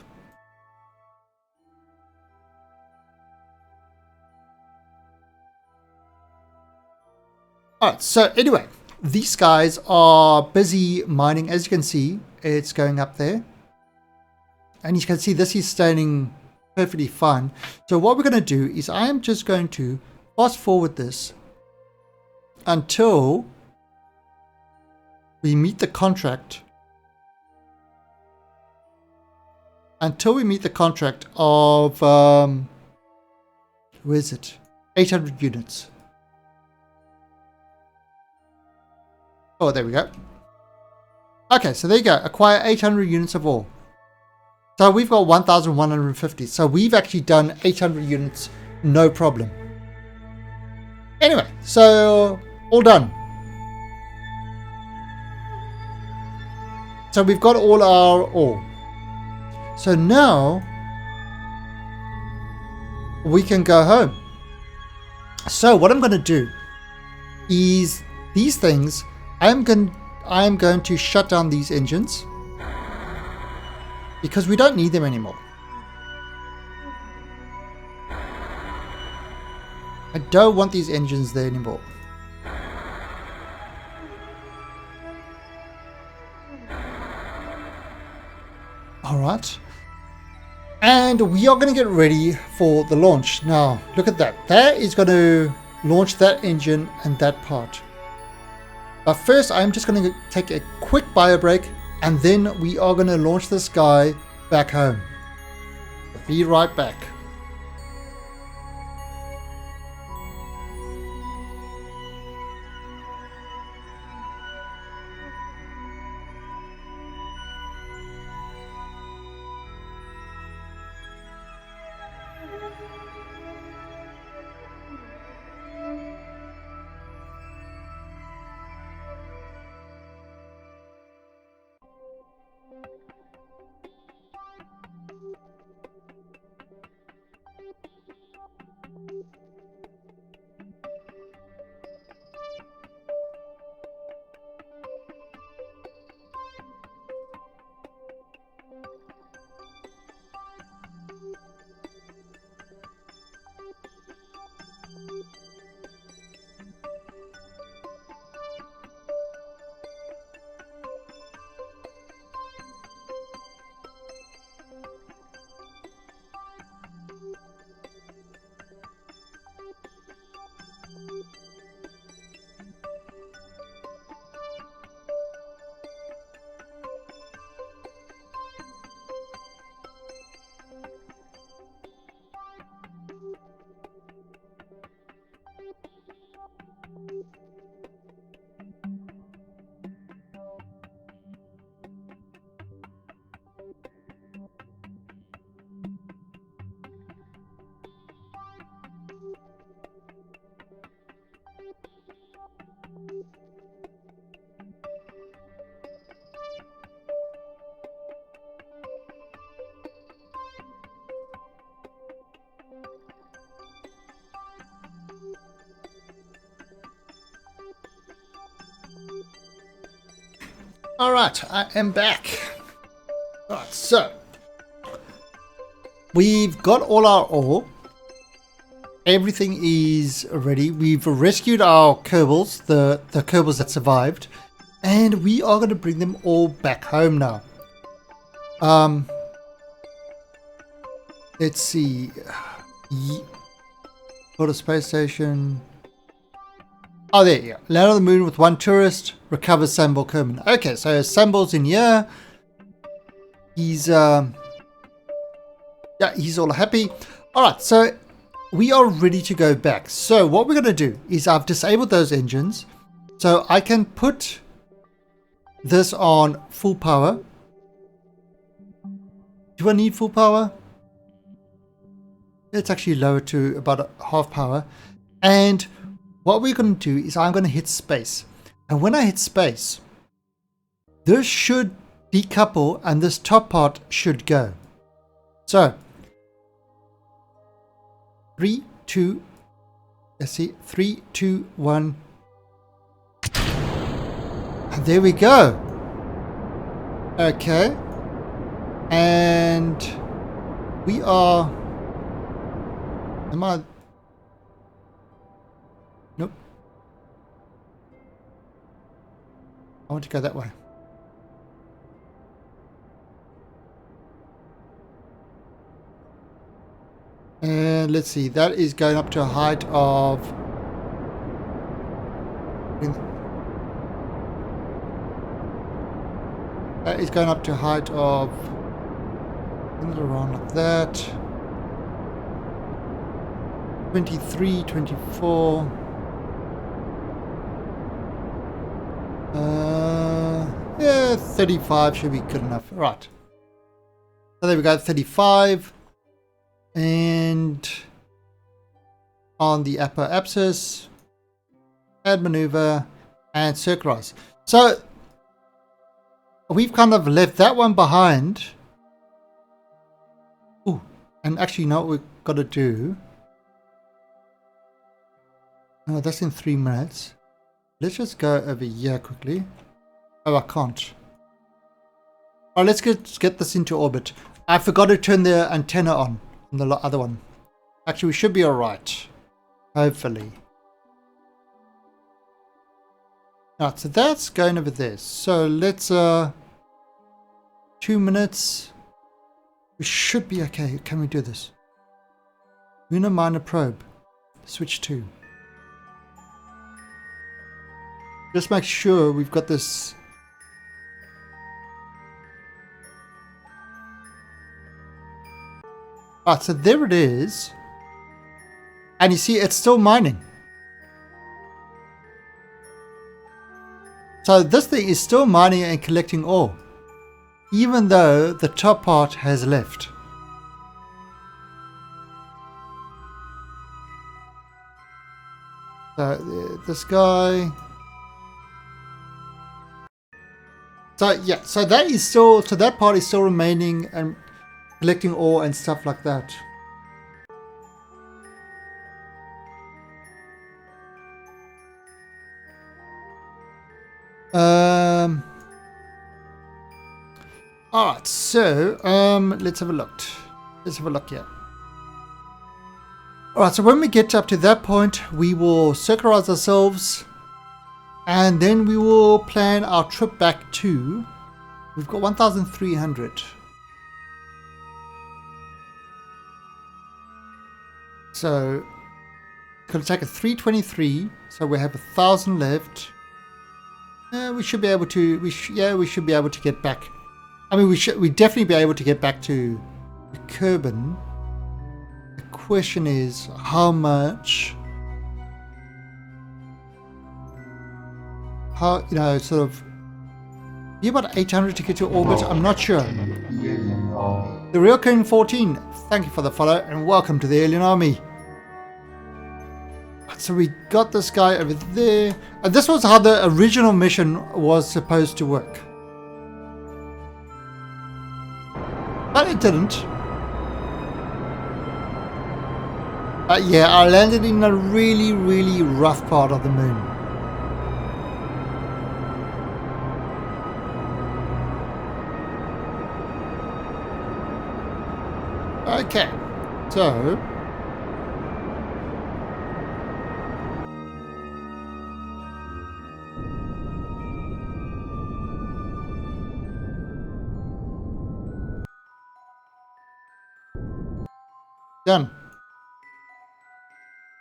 Alright, so anyway, these guys are busy mining. As you can see, it's going up there. And you can see this is staying perfectly fine. So what we're going to do is I am just going to fast forward this until we meet the contract. Until we meet the contract of, where is it? 800 units. Oh, there we go. Okay, so there you go. Acquire 800 units of ore. So we've got 1,150. So we've actually done 800 units, no problem. Anyway, so all done. So we've got all our ore. So now we can go home. So what I'm going to do is these things, I am going to shut down these engines because we don't need them anymore. I don't want these engines there anymore. Alright. And we are going to get ready for the launch. Now, look at that. That is going to launch that engine and that part. But first, I'm just going to take a quick bio break, and then we are going to launch this guy back home. Be right back. Alright, I am back. Alright, so we've got all our ore. Everything is ready. We've rescued our Kerbals, the Kerbals that survived, and we are going to bring them all back home now. Let's see. Go to space station. Oh, there you go. Land on the moon with one tourist. recover Sambal Kerman. Okay, so Sambal's in here. He's yeah, he's all happy. All right, so we are ready to go back. So what we're going to do is I've disabled those engines, so I can put this on full power. Do I need full power? Let's actually lower it to about half power. And what we're going to do is I'm going to hit space. And when I hit space, this should decouple and this top part should go. So 3, 2, let's see, 3, 2, 1. And there we go. Okay. And we are, am I, nope. I want to go that way. And let's see, that is going up to a height of, that is going up to a height of, around like that, 23, 24, yeah, 35 should be good enough. Right, so there we go, 35. And on the upper axis, add maneuver and circularize. So we've kind of left that one behind. Ooh, and actually, you know what we've got to do? Oh, that's in 3 minutes. Let's just go over here quickly. Oh, I can't. Oh, let's get this into orbit. I forgot to turn the antenna on the other one. Actually, we should be all right. Hopefully. Alright, so that's going over there. So let's 2 minutes. We should be okay. Can we do this? Lunar minor probe. Switch 2. Just make sure we've got this. Alright, so there it is. And you see, it's still mining. So this thing is still mining and collecting ore, even though the top part has left. So this guy. So yeah, so that is still, so that part is still remaining and collecting ore and stuff like that. Alright, so let's have a look. Let's have a look here. Alright, so when we get up to that point, we will circularize ourselves and then we will plan our trip back to, we've got 1,300. So it's going to take a 323, so we have 1,000 left. We should be able to. We should be able to get back. I mean, we definitely be able to get back to Kerbin. The question is how much. How, you know, sort of. Be about 800 to get to orbit. I'm not sure. The Real King 14. Thank you for the follow and welcome to the Alien Army. So we got this guy over there. And this was how the original mission was supposed to work. But it didn't. Yeah, I landed in a really, really rough part of the moon. Okay, so done.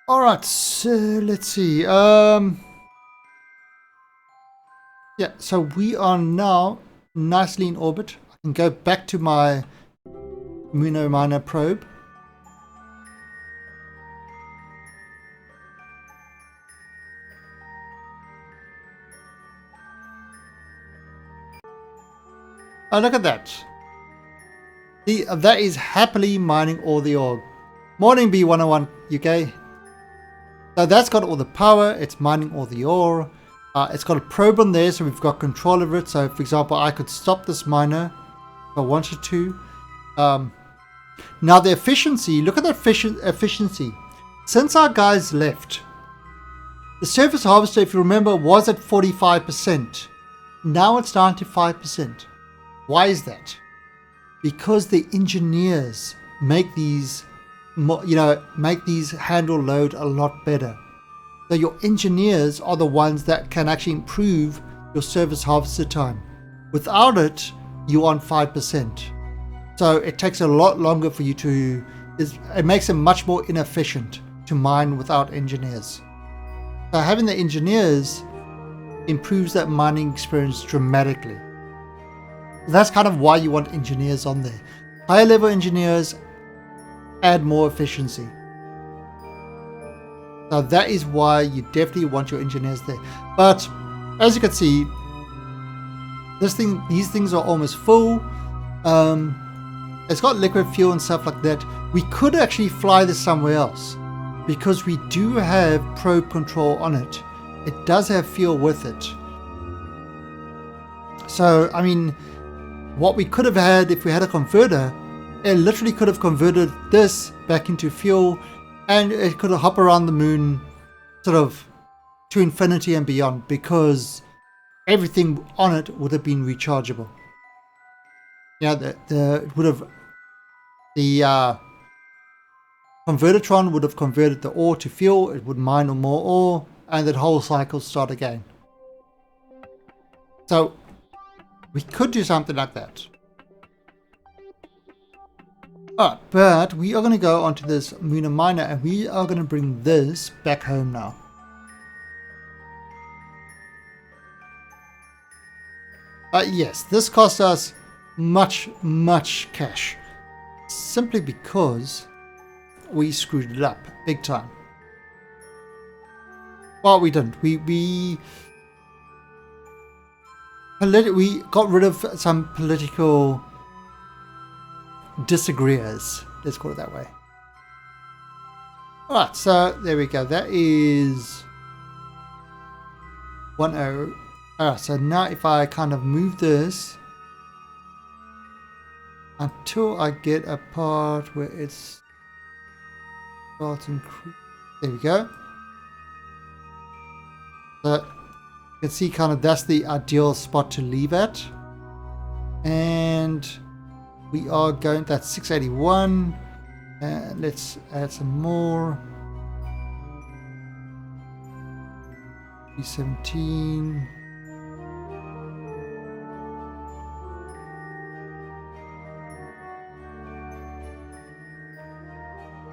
All right, so let's see. Yeah, so we are now nicely in orbit. I can go back to my Muno Minor probe. Oh, look at that. That is happily mining all the ore. Morning B101 UK. So that's got all the power. It's mining all the ore. It's got a probe on there, so we've got control over it. So, for example, I could stop this miner if I wanted to. Now the efficiency, look at that efficiency. Since our guys left, the surface harvester, if you remember, was at 45%. Now it's down to 5%. Why is that? Because the engineers make these, make these handle load a lot better. So your engineers are the ones that can actually improve your service harvester time. Without it, you're on 5%. So it takes a lot longer for you to, it makes it much more inefficient to mine without engineers. So having the engineers improves that mining experience dramatically. That's kind of why you want engineers on there. Higher level engineers add more efficiency. So that is why you definitely want your engineers there. But as you can see, these things are almost full. It's got liquid fuel and stuff like that. We could actually fly this somewhere else because we do have probe control on it. It does have fuel with it. So, I mean, what we could have had if we had a converter, it literally could have converted this back into fuel, and it could have hopped around the moon sort of to infinity and beyond, because everything on it would have been rechargeable. Yeah, the Convertitron would have converted the ore to fuel, it would mine more ore, and that whole cycle start again. So we could do something like that. Alright, but we are going to go onto this Muno Minor, and we are going to bring this back home now. Yes, this cost us much cash, simply because we screwed it up big time. Well, we didn't. We got rid of some political disagreeers, let's call it that way. Alright, so there we go. That is 1-0. Alright, so now if I kind of move this until I get a part where it's starting, there we go. So you can see kind of that's the ideal spot to leave at. And we are going, that's 681. Let's add some more. 317.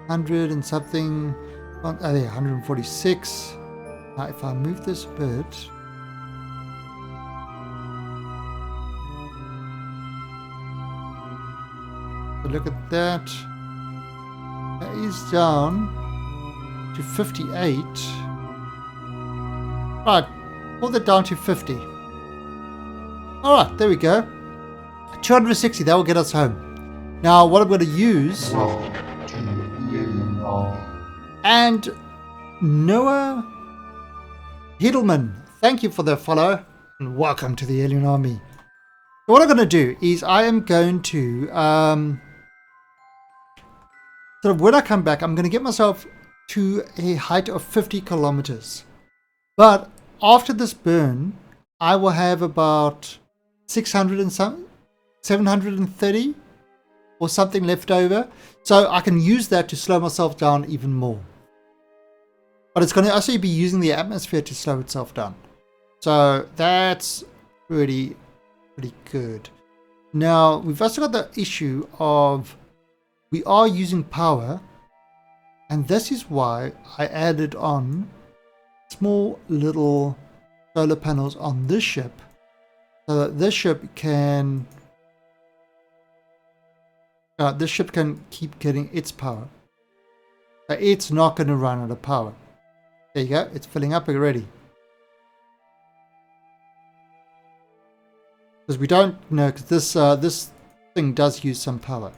$100 and something. Oh, there, 146. Now, if I move this a bit. So look at that. That is down to 58. Right, pull that down to 50. Alright, there we go. 260, that will get us home. Now, what I'm going to use. And Noah Hiedelman, thank you for the follow and welcome to the Alien Army. So what I'm going to do is I am going to sort of, when I come back, I'm going to get myself to a height of 50 kilometers. But after this burn, I will have about 600 and some 730 or something left over, so I can use that to slow myself down even more. But it's going to actually be using the atmosphere to slow itself down. So that's pretty good. Now, we've also got the issue of we are using power. And this is why I added on small little solar panels on this ship so that this ship can keep getting its power. It's not going to run out of power. There you go. It's filling up already. Because we don't know, because this thing does use some power.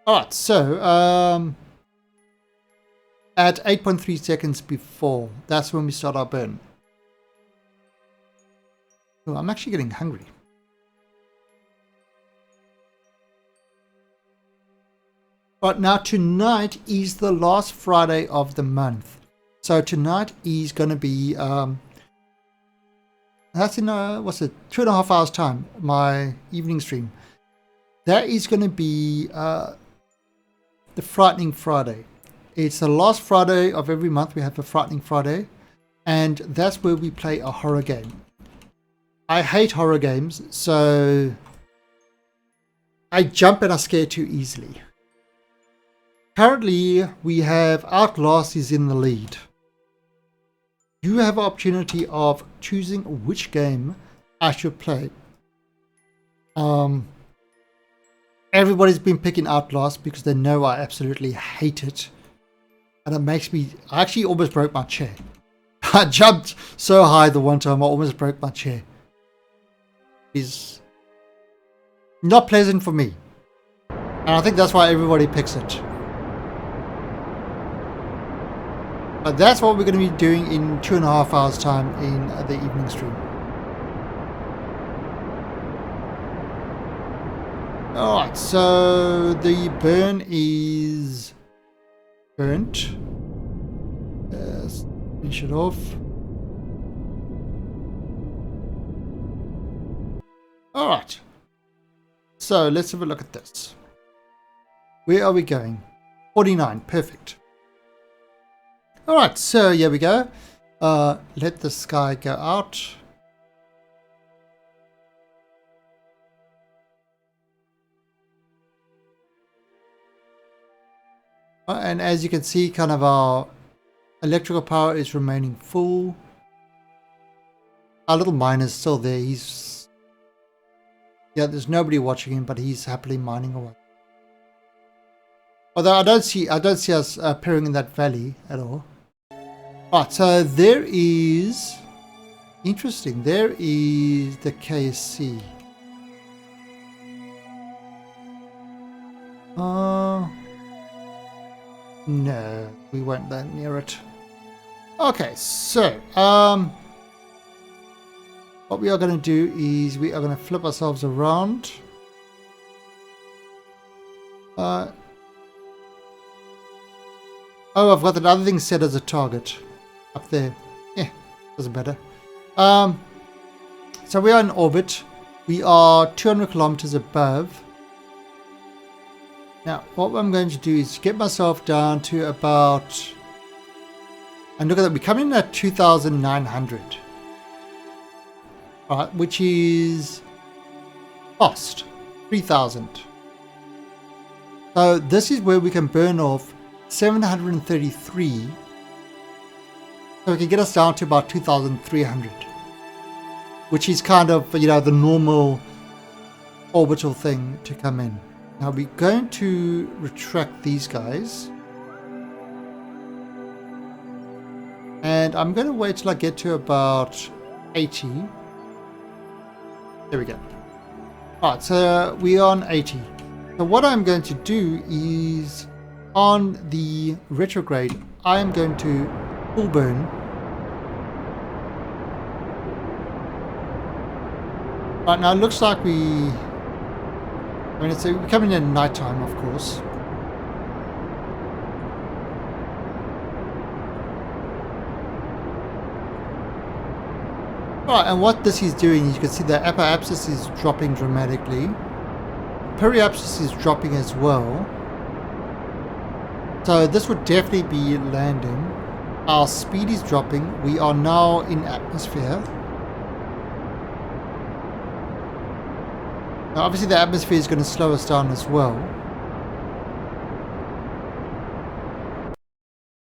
Alright, so at 8.3 seconds before, that's when we start our burn. Oh, I'm actually getting hungry. But now tonight is the last Friday of the month. So tonight is going to be, that's in, what's it, 2.5 hours time, my evening stream. That is going to be the Frightening Friday. It's the last Friday of every month we have a Frightening Friday. And that's where we play a horror game. I hate horror games, so I jump and I scare too easily. Currently, we have Outlast is in the lead. You have an opportunity of choosing which game I should play. Everybody's been picking Outlast because they know I absolutely hate it. And it makes me... I actually almost broke my chair. I jumped so high the one time I almost broke my chair. It's not pleasant for me. And I think that's why everybody picks it. But that's what we're going to be doing in 2.5 hours time in the evening stream. Alright, so the burn is burnt. Let's finish it off. Alright, so let's have a look at this. Where are we going? 49, perfect. Alright, so here we go. Let this guy go out. And as you can see, kind of our electrical power is remaining full. Our little miner's still there. He's... yeah, there's nobody watching him, but he's happily mining away. Although I don't see us appearing in that valley at all. Right, so there is... interesting, there is the KSC. No, we won't land near it. Okay, so, what we are going to do is we are going to flip ourselves around. Oh, I've got another thing set as a target up there. Yeah, doesn't matter. So we are in orbit. We are 200 kilometers above. Now, what I'm going to do is get myself down to about... and look at that, we're coming in at 2,900. Right, which is fast, 3,000. So this is where we can burn off 733. So we can get us down to about 2,300. Which is kind of, you know, the normal orbital thing to come in. Now we're going to retract these guys. And I'm going to wait till I get to about 80. There we go. Alright, so we are on 80. So what I'm going to do is, on the retrograde, I am going to full burn. Right, now it looks like we're coming in at night time, of course. Right, and what this is doing is you can see the apoapsis is dropping dramatically. Periapsis is dropping as well. So this would definitely be landing. Our speed is dropping. We are now in atmosphere. Now obviously the atmosphere is going to slow us down as well.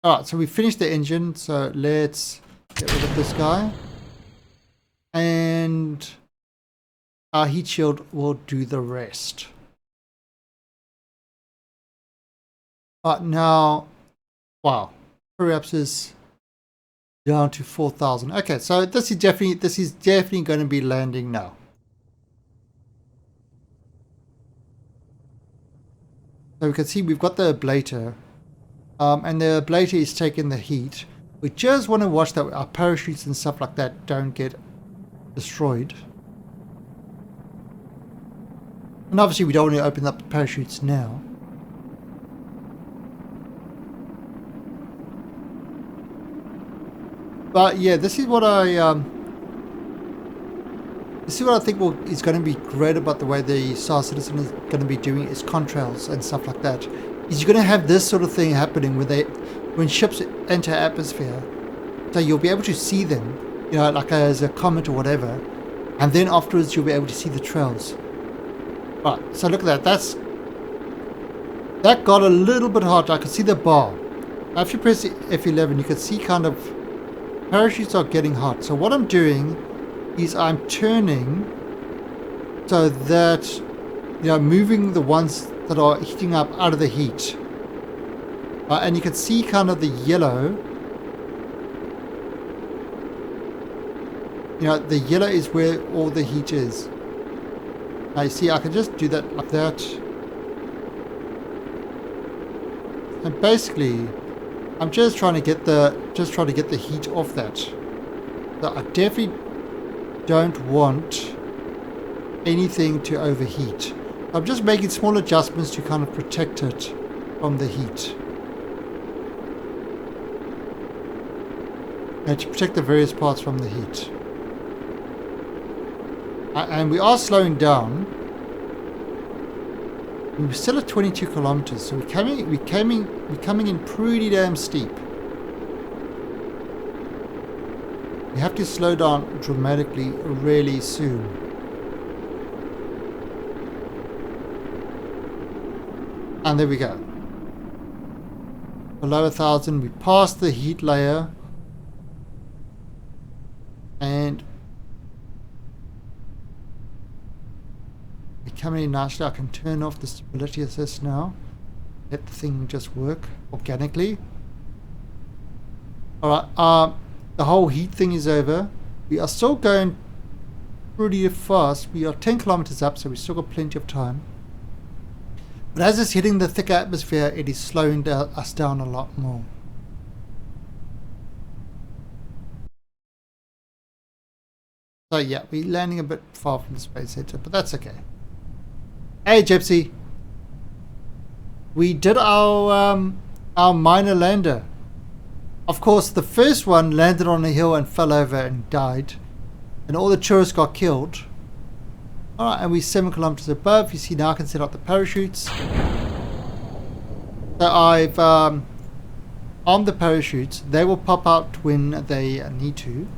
Alright, so we finished the engine, so let's get rid of this guy. And Our heat shield will do the rest. But now, wow, perhaps is down to 4,000. Okay, so this is definitely going to be landing now. So we can see we've got the ablator, and the ablator is taking the heat. We just want to watch that our parachutes and stuff like that don't get destroyed. And obviously we don't want to open up the parachutes now. But yeah, this is what I think is going to be great about the way the Star Citizen is going to be doing its contrails and stuff like that. Is you're going to have this sort of thing happening when ships enter atmosphere. So you'll be able to see them, you know, like as a comet or whatever, and then afterwards you'll be able to see the trails. Right, so look at that. That got a little bit hot. I can see the bar. Now if you press F11, you can see kind of parachutes are getting hot. So what I'm doing is I'm turning so that, you know, moving the ones that are heating up out of the heat. And you can see kind of the yellow. You know, the yellow is where all the heat is. Now you see, I can just do that like that. And basically, I'm just trying to get the heat off that. So I definitely don't want anything to overheat. I'm just making small adjustments to kind of protect it from the heat. And to protect the various parts from the heat. And we are slowing down. We're still at 22 kilometers, so we're coming in pretty damn steep. We have to slow down dramatically really soon. And there we go. Below 1,000, we passed the heat layer. And we're coming in nicely. I can turn off the stability assist now. Let the thing just work organically. Alright, the whole heat thing is over. We are still going pretty fast. We are 10 kilometers up, so we've still got plenty of time. But as it's hitting the thicker atmosphere, it is slowing us down a lot more. So yeah, we're landing a bit far from the space center, but that's okay. Hey Gypsy! We did our minor lander. Of course, the first one landed on a hill and fell over and died. And all the tourists got killed. Alright, and we're 7 kilometers above. You see now I can set up the parachutes. So I've armed the parachutes. They will pop out when they need to.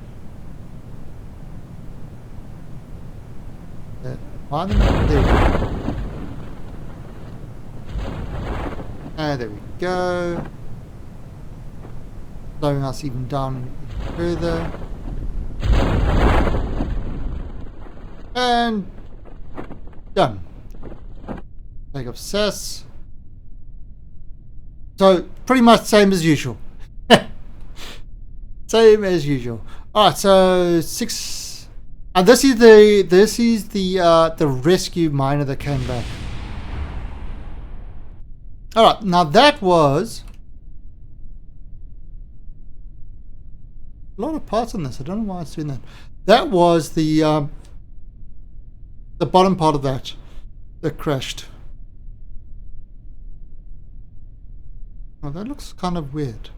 There we go. There we go. Slowing us even down further. And done. Take off cess. So pretty much same as usual. Same as usual. Alright, so 6, and this is the rescue miner that came back. Alright, now that was a lot of parts on this. I don't know why it's doing that. That was the bottom part of that crashed. Oh, that looks kind of weird.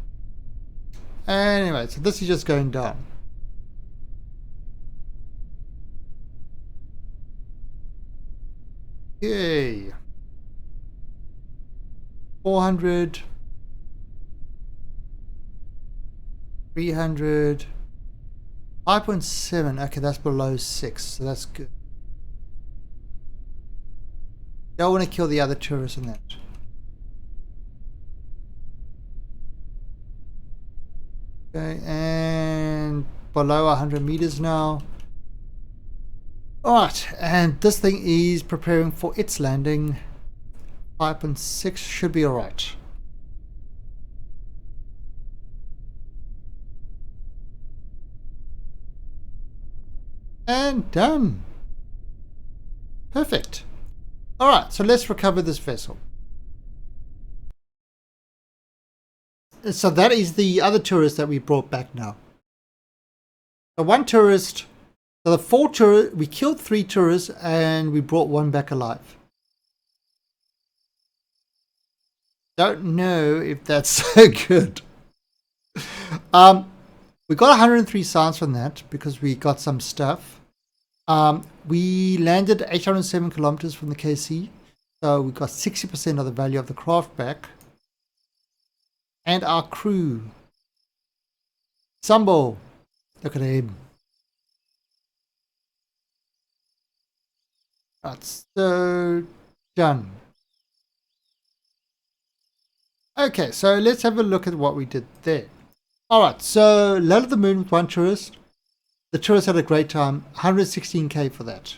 Anyway, so this is just going down. Yay. 400. 300. 5.7. Okay, that's below 6, so that's good. Don't want to kill the other tourists in that. Okay, and below 100 meters now. Alright, and this thing is preparing for its landing. 5.6 should be alright. And done. Perfect. Alright, so let's recover this vessel. So that is the other tourist that we brought back now. So one tourist, so the 4 tourists, we killed 3 tourists and we brought 1 back alive. Don't know if that's so good. We got 103 science from that because we got some stuff. We landed 807 kilometers from the KC, so we got 60% of the value of the craft back. And our crew. Sambo. Look at him. That's so done. Okay, so let's have a look at what we did there. Alright, so landed the moon with 1 tourist. The tourist had a great time. 116k for that.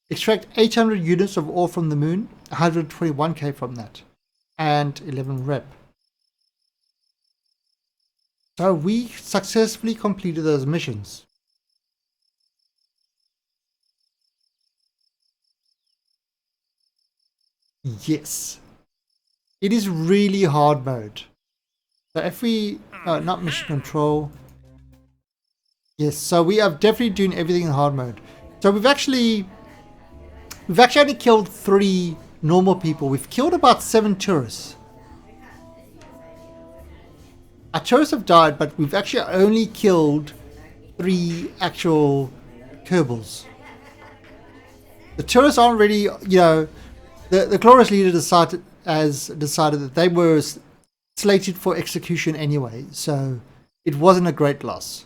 Extract 800 units of ore from the moon. 121k from that. And 11 rep. So we successfully completed those missions. Yes. It is really hard mode. So if we, not mission control. Yes, so we are definitely doing everything in hard mode. So we've actually only killed 3 normal people. We've killed about 7 tourists. Our tourists have died, but we've actually only killed 3 actual Kerbals. The tourists aren't really, you know, the glorious leader decided that they were slated for execution anyway, so it wasn't a great loss.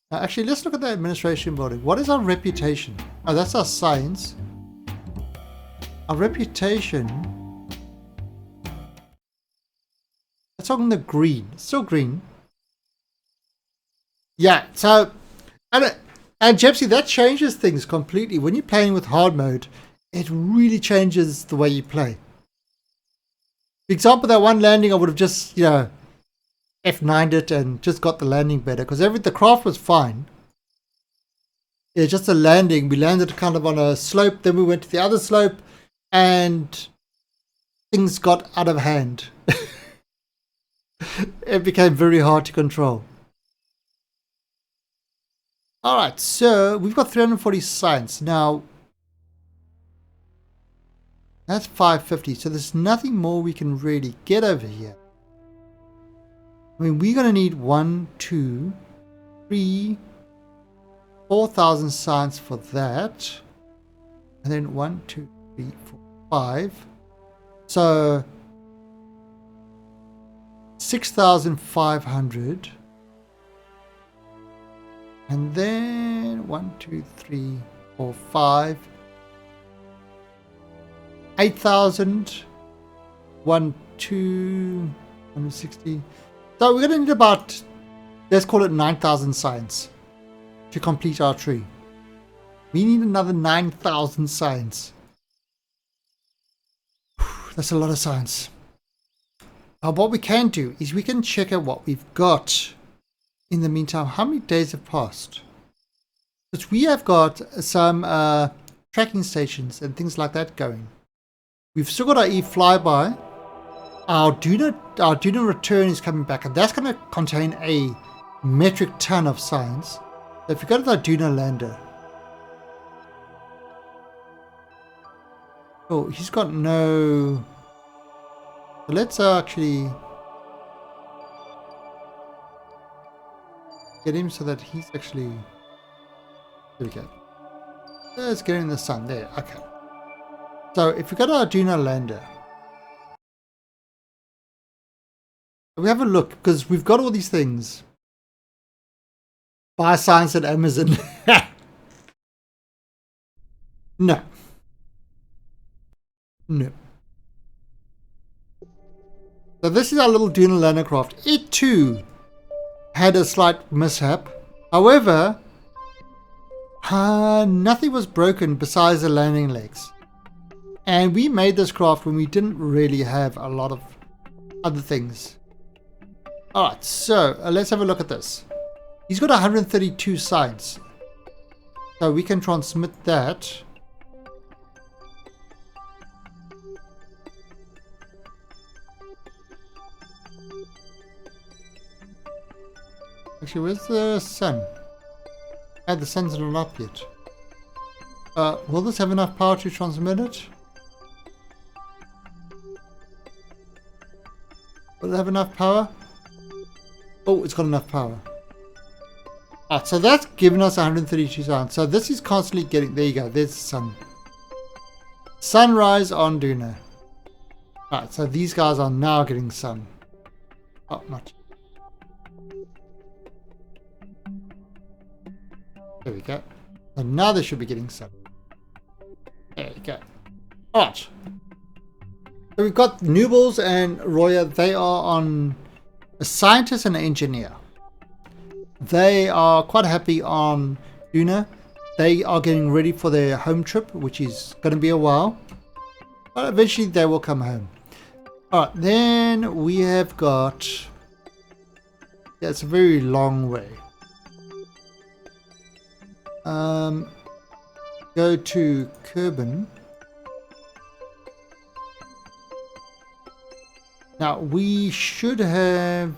Now, actually, let's look at the administration building. What is our reputation? Oh, that's our science. Our reputation. That's on the green. It's still green. Yeah, so and Jepsy, that changes things completely. When you're playing with hard mode, it really changes the way you play. For example, that one landing, I would have just, you know, F9'd it and just got the landing better because the craft was fine. Yeah, just the landing. We landed kind of on a slope, then we went to the other slope, and things got out of hand. It became very hard to control. Alright, so we've got 340 science. Now, that's 550, so there's nothing more we can really get over here. I mean, we're going to need 1, 2, 3, 4,000 science for that. And then 1, 2, 3, 4, 5. So 6,500. And then 1, 2, 3, 4, 5. 8,000. 1, 2, 160. So we're going to need about, let's call it 9,000 science to complete our tree. We need another 9,000 science. That's a lot of science. What we can do is we can check out what we've got in the meantime. How many days have passed? Because we have got some tracking stations and things like that going. We've still got our e-flyby. Our Duna return is coming back, and that's going to contain a metric ton of science. So if you go to the Duna lander, oh, he's got no. So let's actually get him so that he's actually. There we go. Let's get in the sun there. Okay. So if we go to our Duna lander. We have a look because we've got all these things. Buy science at Amazon. No. No. So this is our little Duna Lander craft. It too had a slight mishap. However, nothing was broken besides the landing legs. And we made this craft when we didn't really have a lot of other things. Alright, so let's have a look at this. He's got 132 sides. So we can transmit that. Actually, where's the sun? The sun's not up yet. Will this have enough power to transmit it? Will it have enough power? Oh, it's got enough power. So that's given us 132 sounds. So this is constantly getting... There you go. There's the sun. Sunrise on Duna. Right, so these guys are now getting sun. Oh, not... There we go. So now they should be getting sun. There you go. Alright. So we've got Nubbles and Roya. They are on a scientist and an engineer. They are quite happy on Duna. They are getting ready for their home trip, which is going to be a while. But eventually they will come home. Alright, then we have got... Yeah, it's a very long way. Go to Kerbin. Now we should have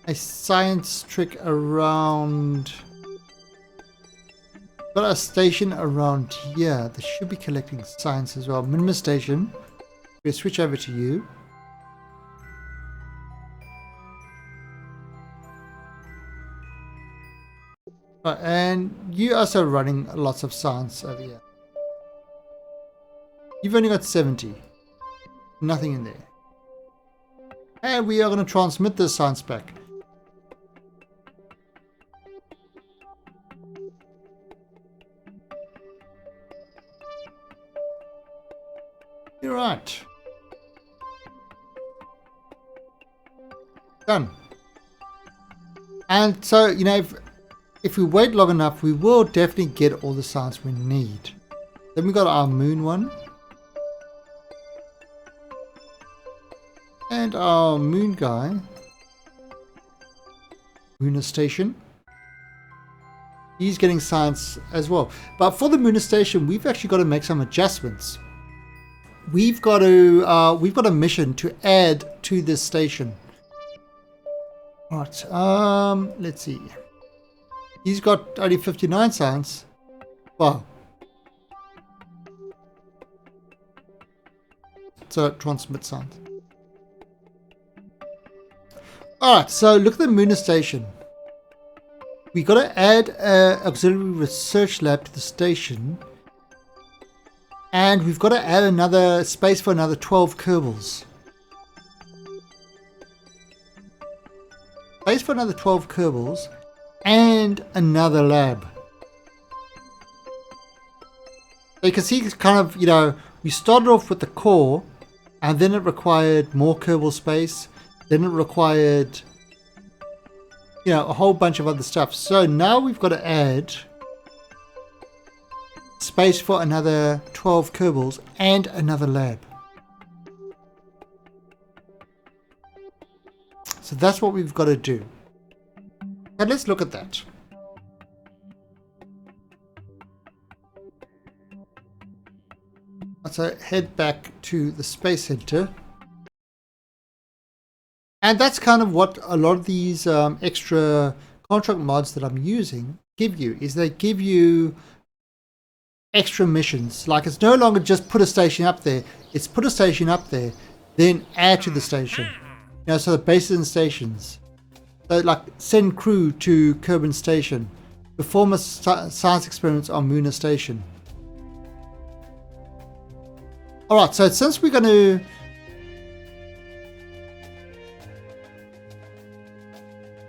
a science trick around. Got a station around here. They should be collecting science as well. Minima station. We'll switch over to you. And you also running lots of science over here. You've only got 70. Nothing in there. And we are going to transmit this science back. You're right. Done. And so, you know, if we wait long enough, we will definitely get all the science we need. Then we got our moon one. And our moon guy. Lunar station. He's getting science as well. But for the lunar station, we've actually got to make some adjustments. We've got a mission to add to this station. Alright, let's see. He's got only 59 science. Wow. So transmit science. Alright, so look at the Lunar Station. We got to add an auxiliary research lab to the station. And we've got to add another space for another 12 Kerbals. Space for another 12 Kerbals. And another lab. So you can see it's kind of, you know, we started off with the core, and then it required more Kerbal space, then it required, you know, a whole bunch of other stuff. So now we've got to add space for another 12 Kerbals and another lab. So that's what we've got to do. And let's look at that. So head back to the Space Center. And that's kind of what a lot of these extra contract mods that I'm using give you, is they give you extra missions. Like, it's no longer just put a station up there, it's put a station up there, then add to the station. You know, so the bases and stations. So, like, send crew to Kerbin Station. Perform a science experiments on Lunar Station. Alright, so since we're going to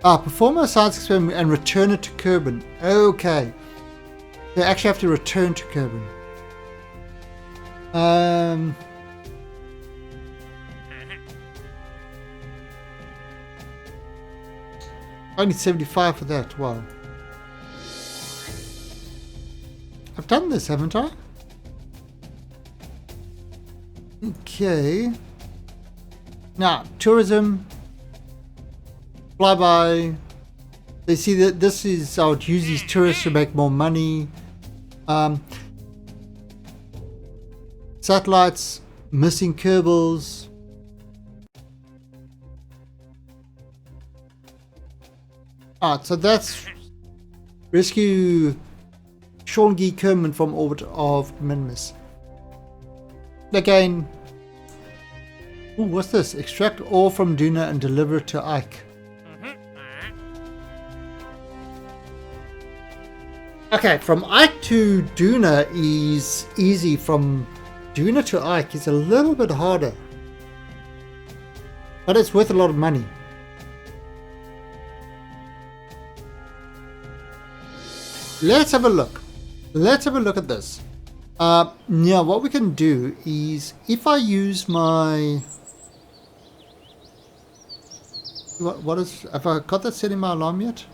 perform a science experiment and return it to Kerbin. Okay. They actually have to return to Kerbin. Only 75 for that. Wow. I've done this, haven't I? Okay. Now, tourism. Flyby. They see that this is, I would use these tourists to make more money. Satellites, missing Kerbals. Alright, so that's rescue Sean G. Kerman from orbit of Minimus. Again, ooh, what's this? Extract ore from Duna and deliver it to Ike. Okay, from Ike to Duna is easy. From Duna to Ike is a little bit harder. But it's worth a lot of money. Let's have a look. Let's have a look at this. Now what we can do is, if I use my... What is... Have I got that set in my alarm yet?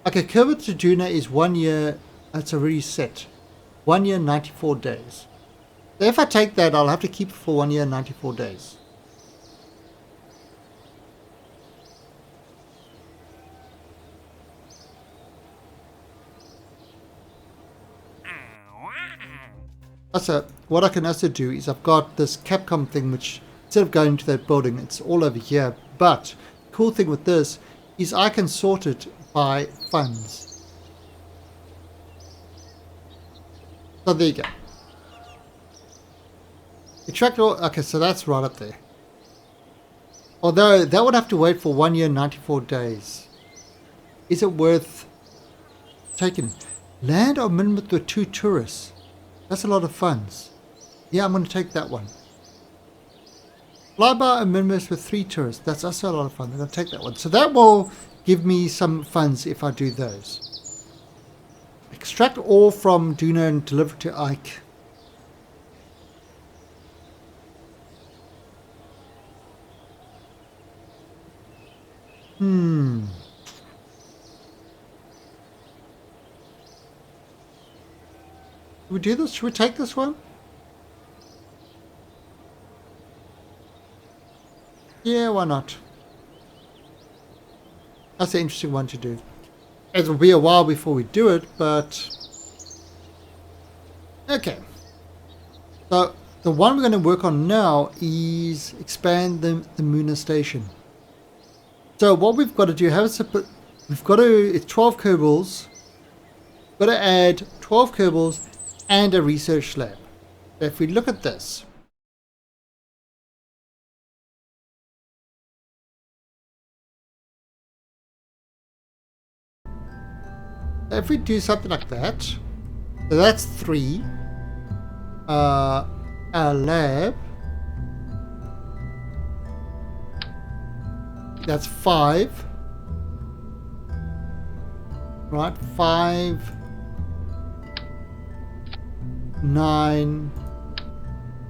Okay, Kermit to Duna is 1 year. That's already set. 1 year, 94 days. So if I take that, I'll have to keep it for 1 year, 94 days. So what I can also do is, I've got this Capcom thing, which instead of going to that building, it's all over here. But the cool thing with this is I can sort it by funds. So there you go. Extract all. Okay, so that's right up there. Although that would have to wait for 1 year, 94 days. Is it worth taking? Land on Minimum with 2 tourists. That's a lot of funds. Yeah, I'm going to take that one. Flyby and Minimus with 3 tourists. That's also a lot of fun. I'm going to take that one. So that will give me some funds if I do those. Extract ore from Duna and deliver to Ike. Do we do this? Should we take this one? Yeah, why not? That's an interesting one to do. It'll be a while before we do it, but... Okay. So, the one we're going to work on now is expand the Muna station. So, what we've got to do, it's 12 Kerbals. We've got to add 12 Kerbals and a research lab. So if we look at this, if we do something like that, so that's 3. Our lab, that's 5. Right, 5, 9,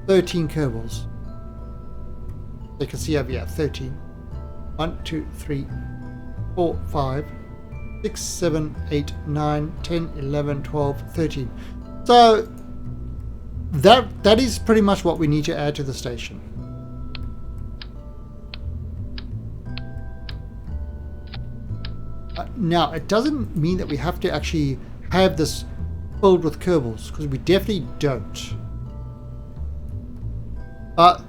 13 Kerbals. You can see over here, 13. 1, 2, 3, 4, 5, 6, 7, 8, 9, 10, 11, 12, 13. So that is pretty much what we need to add to the station. Now, it doesn't mean that we have to actually have this filled with Kerbals, because we definitely don't. But,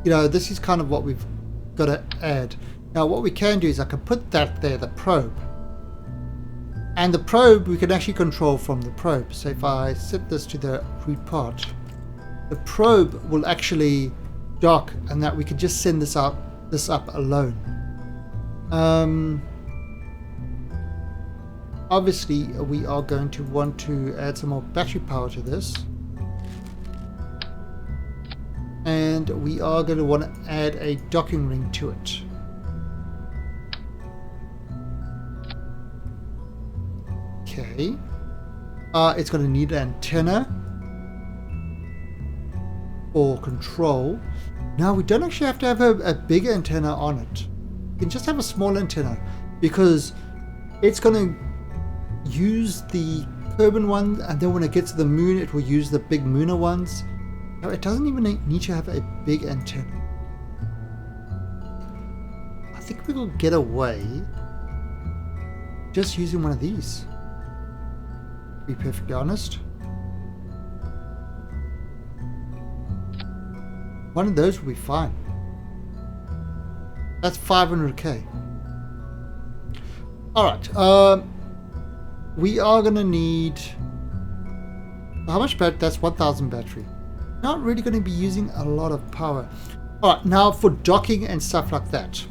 you know, this is kind of what we've got to add. Now, what we can do is I can put that there, the probe. And the probe, we can actually control from the probe. So if I set this to the root part, the probe will actually dock, and that we can just send this up alone. Obviously, we are going to want to add some more battery power to this. And we are going to want to add a docking ring to it. Okay. It's going to need an antenna for control. Now, we don't actually have to have a big antenna on it. We can just have a small antenna. because it's going to use the Kerbin one, and then when it gets to the moon, it will use the big Mooner ones. No, it doesn't even need to have a big antenna. I think we will get away just using one of these, to be perfectly honest. One of those will be fine. That's 500k. Alright, we are going to need... How much battery? That's 1000 battery. Not really going to be using a lot of power. Alright, now for docking and stuff like that.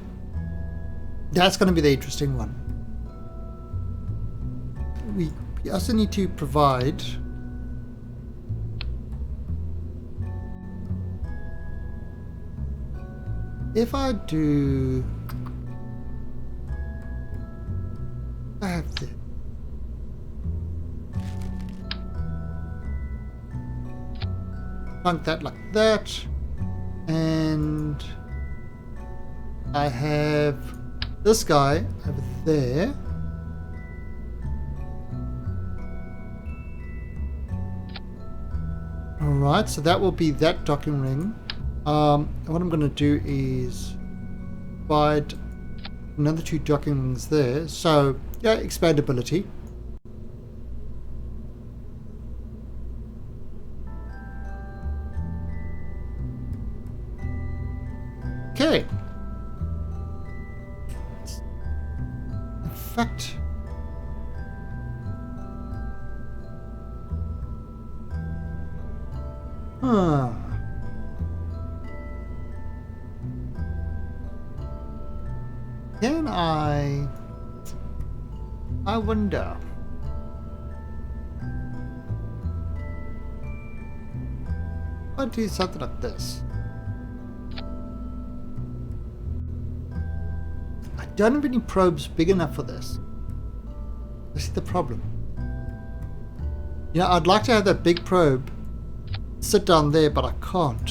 That's going to be the interesting one. We also need to provide... If I do... I have to... Plunk that like that. And... I have this guy over there. Alright, so that will be that docking ring. What I'm going to do is provide another 2 docking rings there. So, yeah, expandability. Okay. In fact... Can I wonder. I'll do something like this. I don't have any probes big enough for this. This is the problem. You know, I'd like to have that big probe sit down there, but I can't.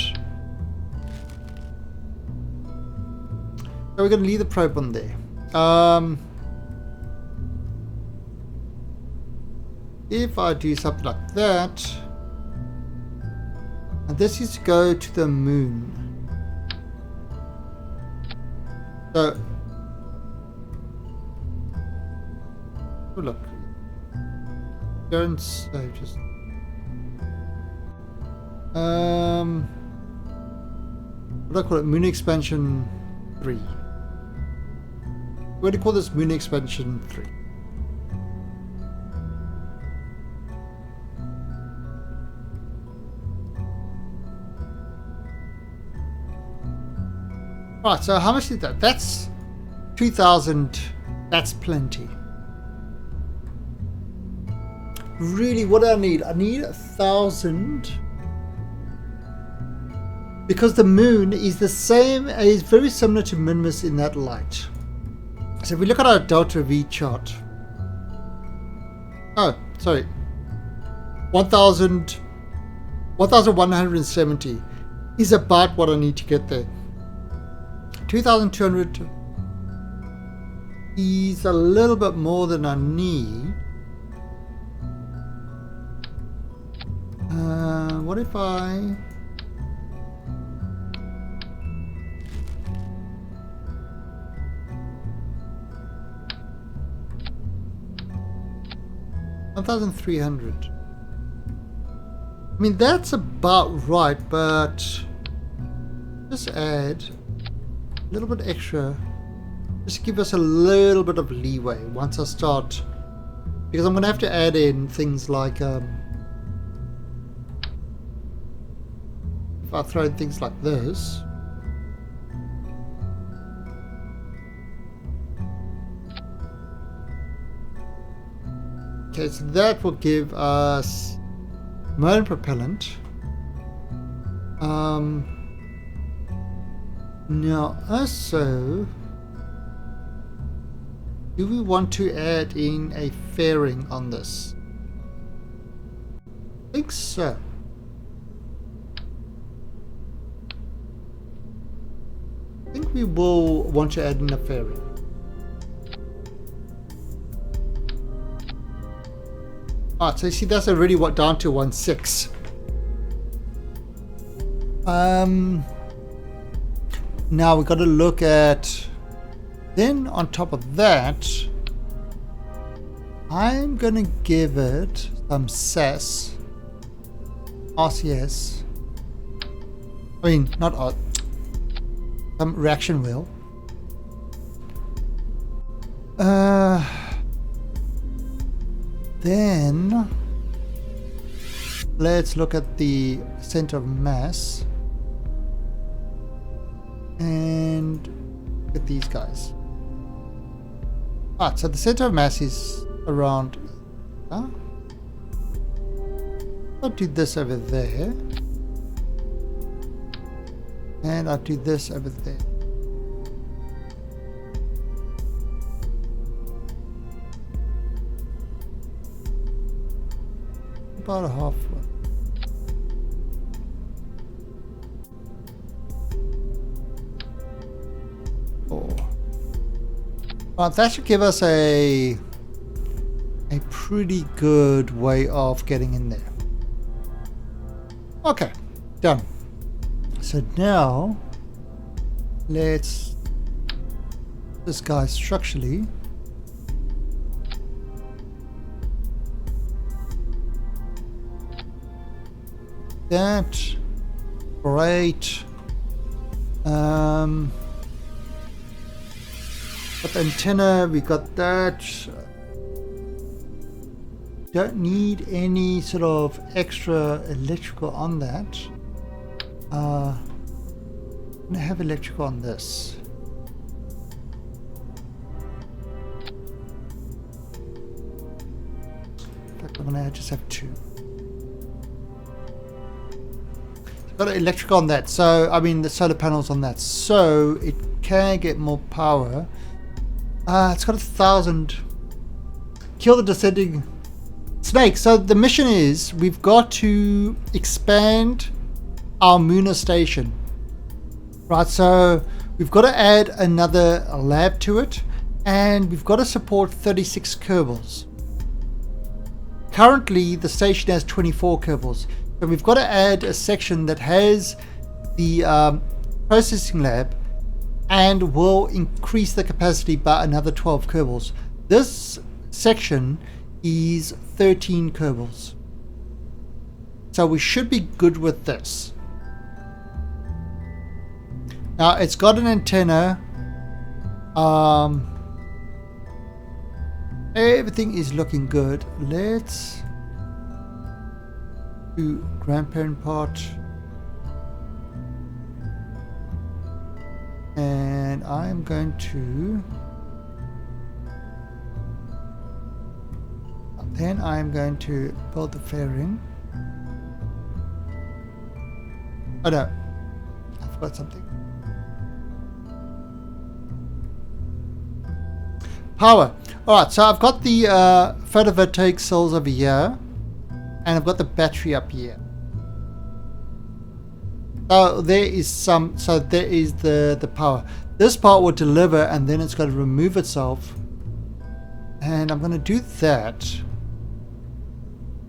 So we're going to leave the probe on there. If I do something like that, and this is to go to the moon. So, oh look, don't say just. What do I call it? Moon expansion 3. We're going to call this Moon Expansion 3. Right, so how much is that? That's 2,000. That's plenty. Really, what do I need? I need 1,000. Because the moon is the same, is very similar to Minmus in that light. So if we look at our delta V chart. Oh, sorry. 1,170 is about what I need to get there. 2,200 is a little bit more than I need. What if I... $1,300. I mean, that's about right, but just add a little bit extra, just give us a little bit of leeway once I start, because I'm going to have to add in things like if I throw in things like this. Okay, so that will give us motor propellant. Now also, do we want to add in a fairing on this? I think so. I think we will want to add in a fairing. Alright, so you see that's already what down to 1.6. Now we've got to look at, then on top of that, I'm going to give it some SAS, RCS, I mean not R, some reaction wheel. Then let's look at the center of mass and look at these guys. So the center of mass is around, I'll do this over there, and I'll do this over there. About a half one. Well, that should give us a pretty good way of getting in there. Okay, done. So now let's this guy structurally. That great. Got the antenna, we got that. Don't need any sort of extra electrical on that. I'm gonna have electrical on this. In fact, I'm gonna just have two. Got electrical on that, so I mean the solar panels on that, so it can get more power. It's got 1,000. Kill the descending snake. So the mission is we've got to expand our Lunar station, right? So we've got to add another lab to it, and we've got to support 36 Kerbals. Currently the station has 24 Kerbals. So we've got to add a section that has the processing lab and will increase the capacity by another 12 Kerbals. This section is 13 Kerbals. So we should be good with this. Now it's got an antenna. Everything is looking good. Let's do grandparent part, and I'm going to build the fairing. Oh no, I forgot something. Power. Alright, so I've got the photovoltaic cells over here, and I've got the battery up here. So there is the power. This part will deliver, and then it's going to remove itself. And I'm going to do that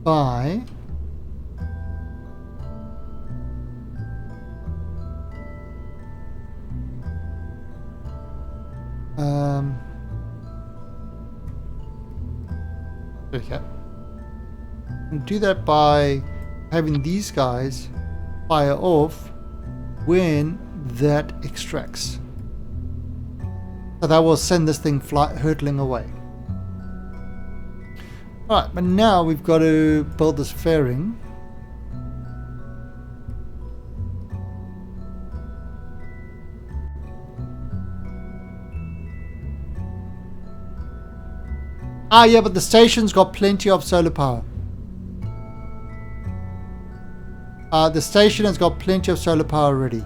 by okay. And do that by having these guys fire off when that extracts. So that will send this thing hurtling away. Alright, but now we've got to build this fairing. Yeah, but the station's got plenty of solar power. The station has got plenty of solar power already.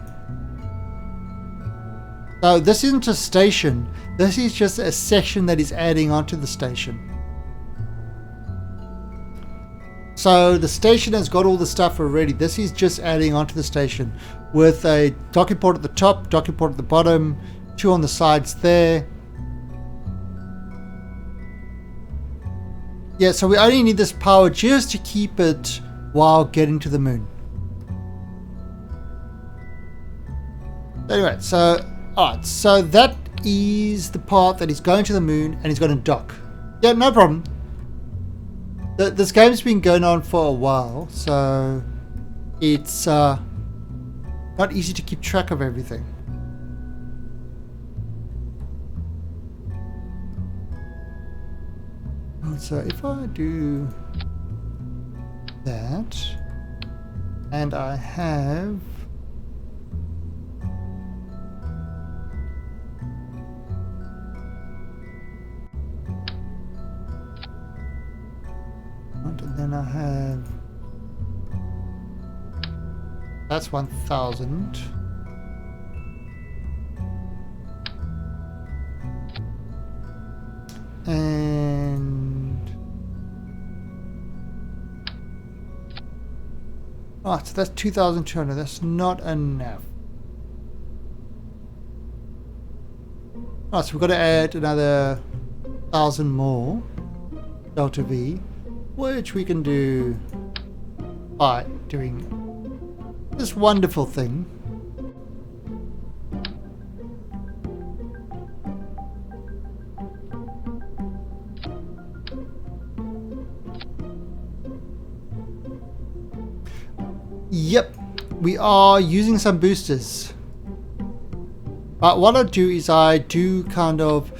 So this isn't a station. This is just a section that is adding onto the station. So the station has got all the stuff already. This is just adding onto the station with a docking port at the top, docking port at the bottom, two on the sides there. Yeah, so we only need this power just to keep it while getting to the moon. Anyway, so alright, so that is the part that he's going to the moon and he's going to dock. Yeah, no problem. This game's been going on for a while, so it's not easy to keep track of everything. So if I do that, and I have and then I have that's 1,000. And oh, so that's 2,200. That's not enough. Oh, so we've got to add another 1,000 more delta V, which we can do by doing this wonderful thing. Yep, we are using some boosters. But what I do is I do kind of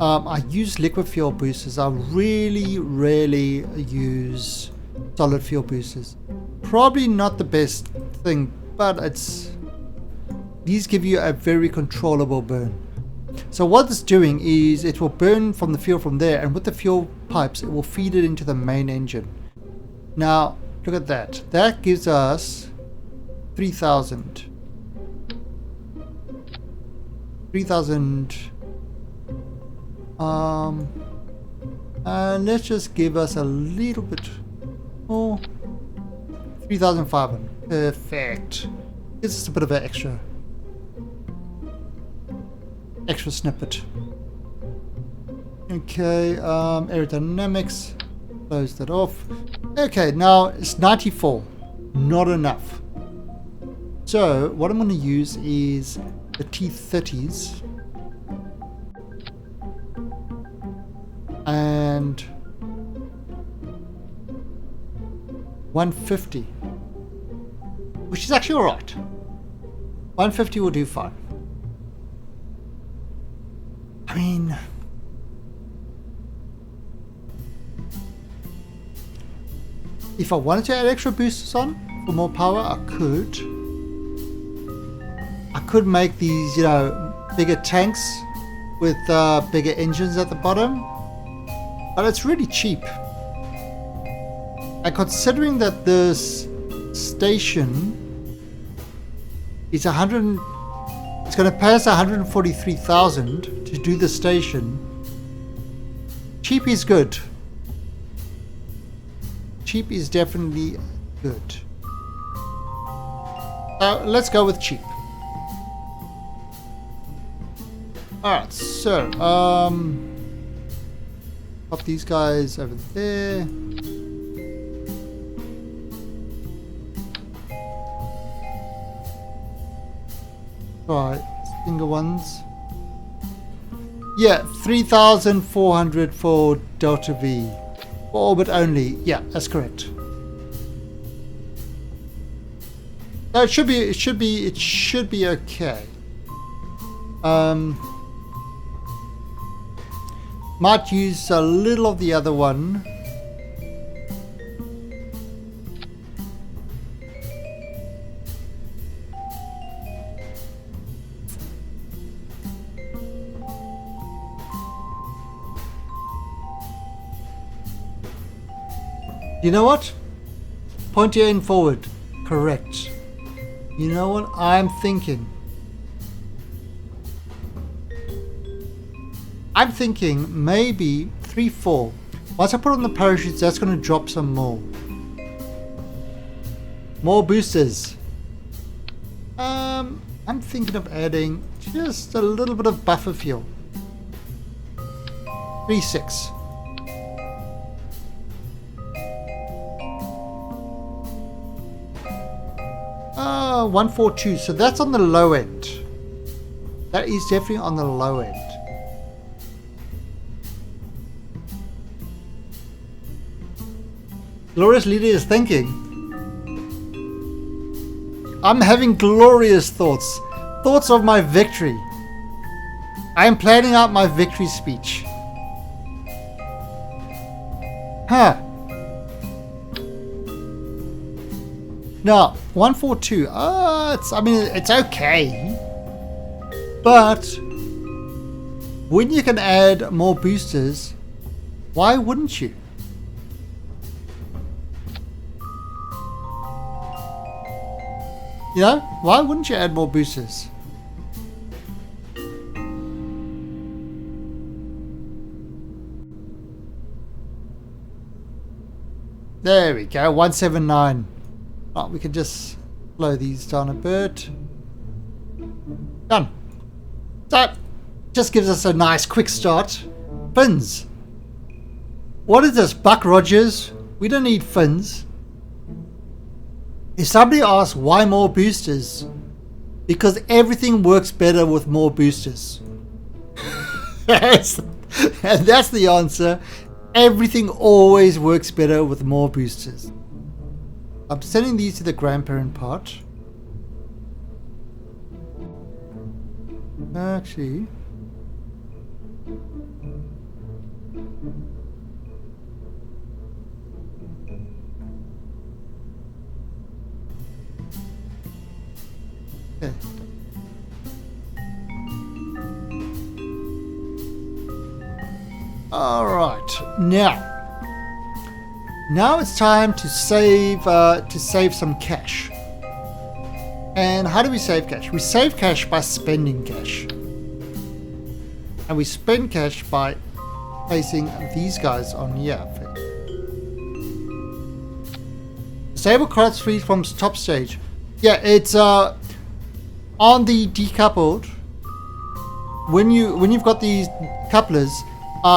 I use liquid fuel boosters. I really rarely use solid fuel boosters. Probably not the best thing, but these give you a very controllable burn. So what it's doing is it will burn from the fuel from there, and with the fuel pipes it will feed it into the main engine. Now look at that. That gives us 3,000. 3,000. And let's just give us a little bit more. 3,500. Perfect. Gives us a bit of an extra snippet. Okay, aerodynamics. Close that off. Okay, now it's 94. Not enough. So what I'm going to use is the T30s. And 150. Which is actually alright. 150 will do fine. I mean, if I wanted to add extra boosters on for more power, I could. I could make these, you know, bigger tanks with bigger engines at the bottom. But it's really cheap. And considering that this station is it's going to pay us 143,000 to do the station. Cheap is good. Cheap is definitely good. Let's go with cheap. Alright, so pop these guys over there. Right, single ones. Yeah, 3,400 for Delta V. For orbit only. Yeah, that's correct. No, it should be okay. Might use a little of the other one. You know what? Point your end forward. Correct. You know what I'm thinking? I'm thinking maybe 3-4. Once I put on the parachutes, that's going to drop some more. More boosters. I'm thinking of adding just a little bit of buffer fuel. 3-6. 142. So that's on the low end. That is definitely on the low end. Glorious Leader is thinking. I'm having glorious thoughts. Thoughts of my victory. I am planning out my victory speech. Huh. Now, 142. It's okay. But when you can add more boosters, why wouldn't you? You know, why wouldn't you add more boosters? There we go, 179. Oh, we can just slow these down a bit. Done. So, just gives us a nice quick start. Fins. What is this, Buck Rogers? We don't need fins. If somebody asks why more boosters, because everything works better with more boosters. And that's the answer. Everything always works better with more boosters. I'm sending these to the grandparent part. Actually, okay. All right, now it's time to save some cash. And how do we save cash? We save cash by spending cash, and we spend cash by placing these guys on here. Disable cross feed from top stage. Yeah, it's on the decoupled. When you've got these couplers,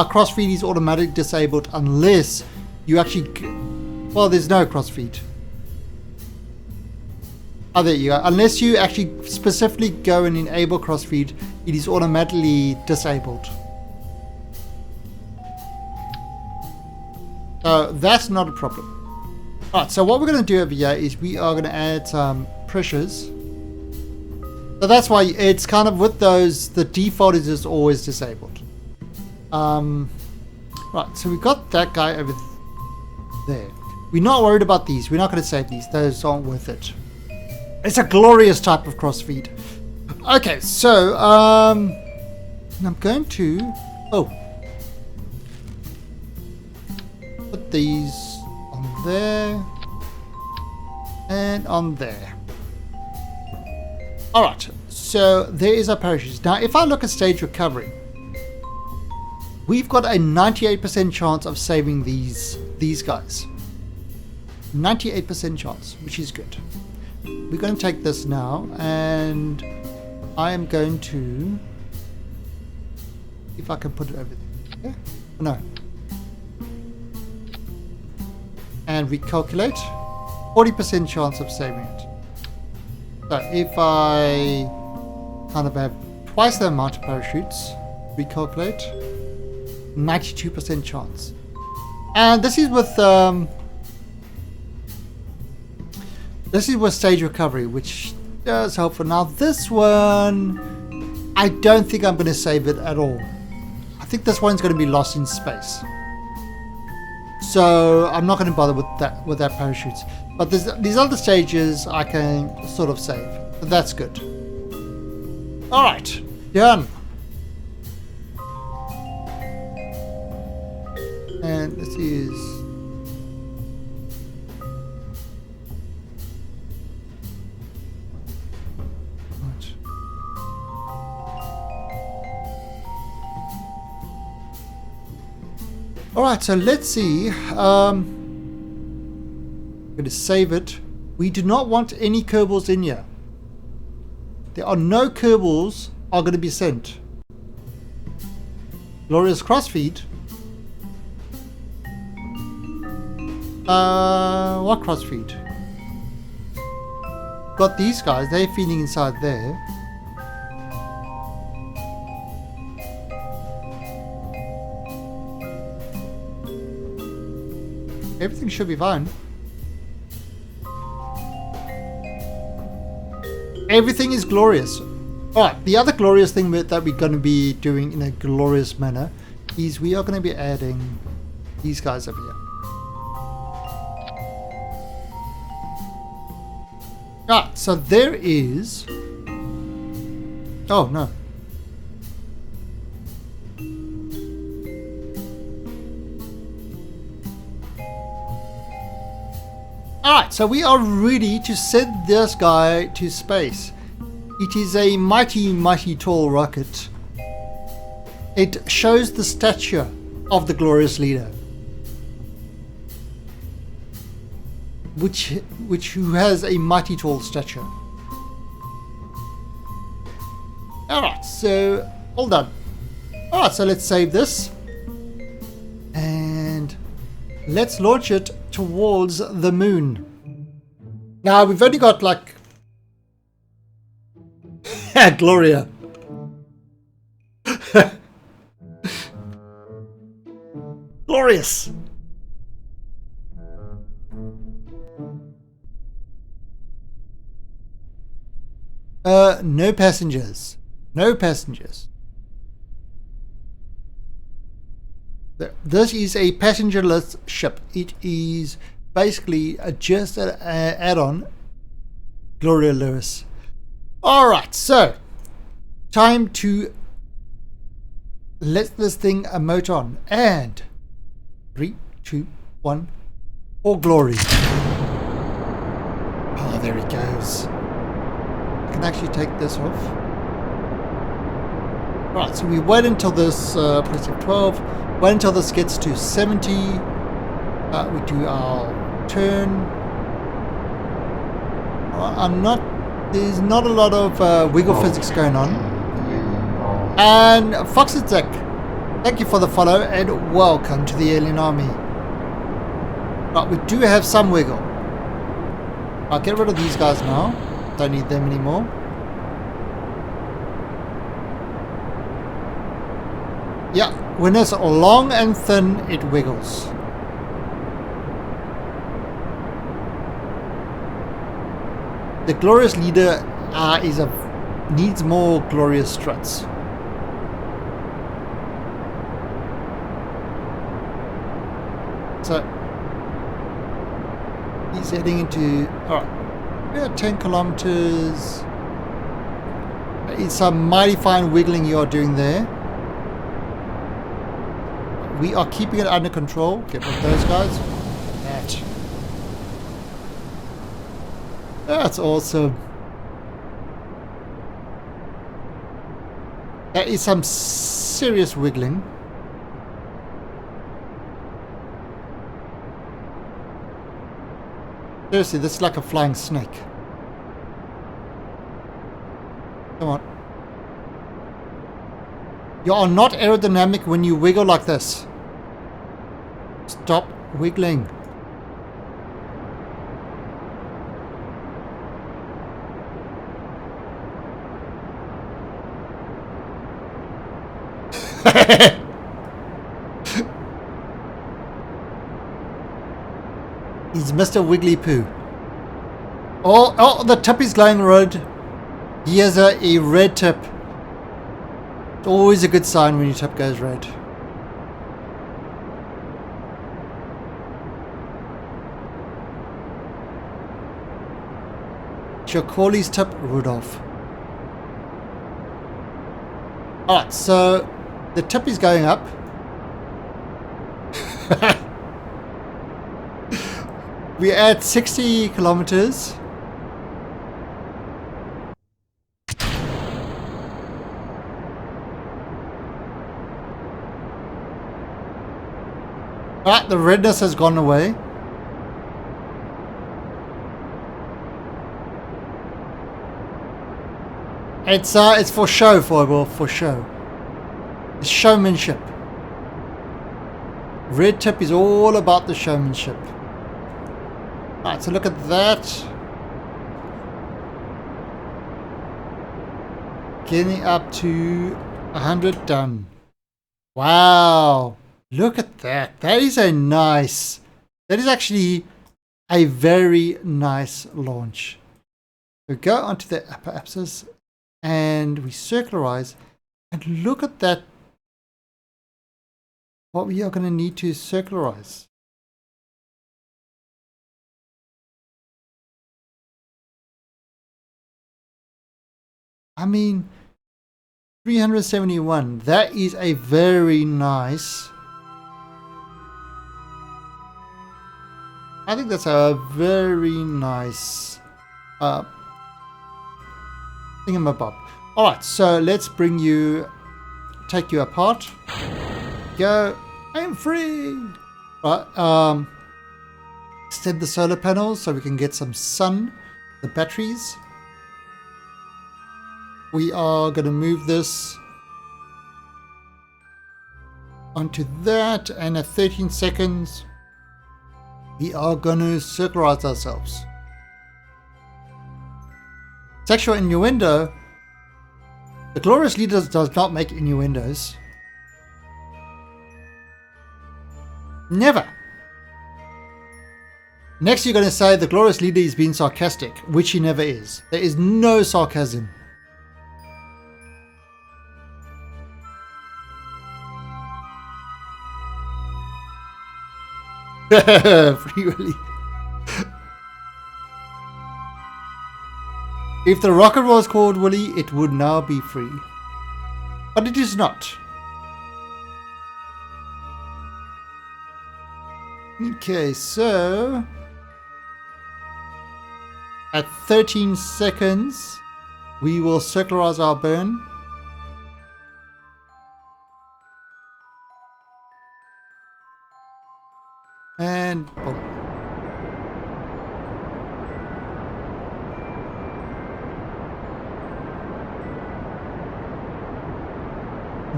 cross feed is automatically disabled unless you actually. Well, there's no cross feed. Oh, there you go. Unless you actually specifically go and enable cross feed, it is automatically disabled. So that's not a problem. Alright, so what we're going to do over here is we are going to add some pressures. So that's why it's kind of with those, the default is just always disabled. Right, so we've got that guy over there. We're not worried about these. We're not going to save these. Those aren't worth it. It's a glorious type of crossfeed. Okay, so I'm going to put these on there and on there. Alright, so there is our parachutes. Now if I look at stage recovery, we've got a 98% chance of saving these guys. 98% chance, which is good. We're going to take this now, and I am going to, if I can put it over there. No. And recalculate. 40% chance of saving it. So if I kind of have twice the amount of parachutes, recalculate, 92% chance. And this is with stage recovery, which does help for now. This one, I don't think I'm going to save it at all. I think this one's going to be lost in space. So I'm not going to bother with that parachutes. But these other stages I can sort of save. So that's good. Alright, done. And this is... Alright, so let's see. I'm going to save it. We do not want any Kerbals in here. There are no Kerbals are going to be sent. Glorious crossfeed. What crossfeed? got these guys. They're feeding inside there. Everything should be fine. Everything is glorious. Alright, the other glorious thing that we're going to be doing in a glorious manner is we are going to be adding these guys over here. Ah, so there is... Oh, no. Alright, so we are ready to send this guy to space. It is a mighty, mighty tall rocket. It shows the stature of the glorious leader. Who has a mighty tall stature. Alright, so all done. Alright, so let's save this. And let's launch it towards the moon. Now we've only got like Gloria. Glorious. No passengers. No passengers. This is a passengerless ship. It is basically just an add-on. Gloria Lewis. Alright, so time to let this thing emote on. And 3, 2, 1. All glory. Oh, there he goes. I can actually take this off. Right, so we wait until this, let's say 12. Wait until this gets to 70. We do our turn. There's not a lot of wiggle physics going on. And Foxzek, thank you for the follow and welcome to the alien army. Right, we do have some wiggle. I'll get rid of these guys now. Don't need them anymore. Yeah, when it's long and thin, it wiggles. The glorious leader needs more glorious struts. So he's heading into. All right. We are 10 kilometers. It's some mighty fine wiggling you are doing there. We are keeping it under control. Get rid of those guys. That's awesome. That is some serious wiggling. Seriously, this is like a flying snake. Come on. You are not aerodynamic when you wiggle like this. Stop wiggling. He's Mr. Wiggly Poo. Oh, the tip is glowing red. He has a red tip. It's always a good sign when your tip goes red. Shall call his tip Rudolph. Alright, so the tip is going up. We're at 60 kilometers. Ah, the redness has gone away. It's for show, for show. It's showmanship. Red tip is all about the showmanship. Alright, so look at that. Getting up to 100 done. Wow. Look at that. That is a nice. That is actually a very nice launch. We go onto the upper axis and we circularize. And look at that. What we are going to need to circularize. I mean, 371. That is a very nice. I think that's a very nice thingamabob. Alright, so let's take you apart. Go. I'm free. Right, extend the solar panels so we can get some sun, the batteries. We are going to move this onto that, and at 13 seconds we are going to circularize ourselves. Sexual innuendo. The Glorious Leader does not make innuendos. Never. Next you're going to say the Glorious Leader is being sarcastic, which he never is. There is no sarcasm. Free Willy. If the rocket was called Willy, it would now be free. But it is not. Okay, so at 13 seconds, we will circularize our burn. And boom.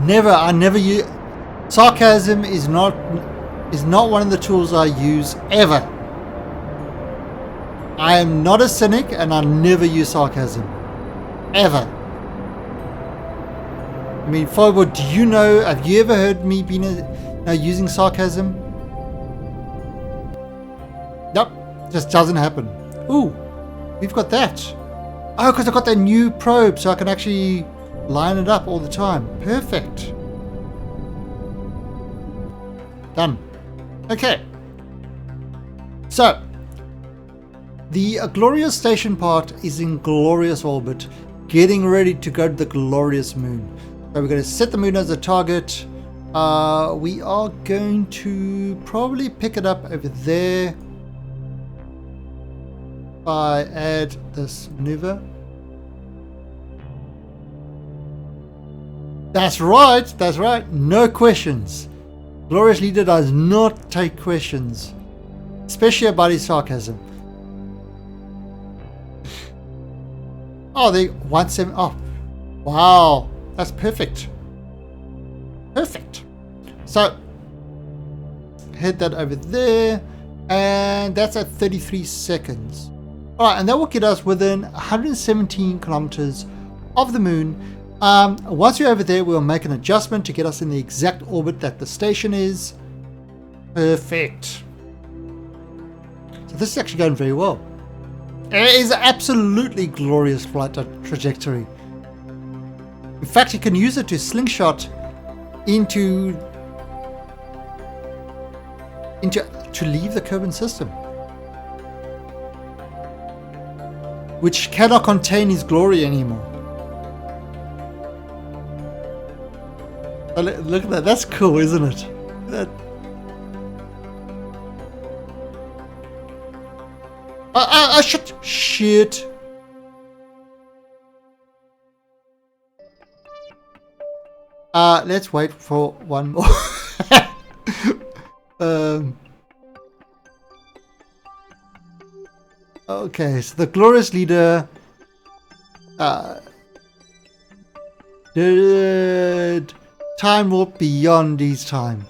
I never use sarcasm. Is not one of the tools I use ever. I am not a cynic, and I never use sarcasm ever. I mean, Fireball, do you know? Have you ever heard me using sarcasm? Nope, just doesn't happen. Ooh, we've got that. Oh, because I've got that new probe, so I can actually line it up all the time. Perfect. Done. Okay. So, the Glorious Station part is in glorious orbit, getting ready to go to the glorious moon. So we're going to set the moon as a target. We are going to probably pick it up over there. If I add this maneuver. That's right, no questions. Glorious Leader does not take questions, especially about his sarcasm. Oh, they 17. Oh, wow, that's perfect. Perfect. So, head that over there, and that's at 33 seconds. Alright, and that will get us within 117 kilometers of the moon. Once we're over there, we'll make an adjustment to get us in the exact orbit that the station is. Perfect. So this is actually going very well. It is absolutely glorious flight trajectory. In fact, you can use it to slingshot to leave the Kerbin system, which cannot contain his glory anymore. Look at that. That's cool, isn't it? Shit. Let's wait for one more. Okay, so the Glorious Leader did time warp beyond his time.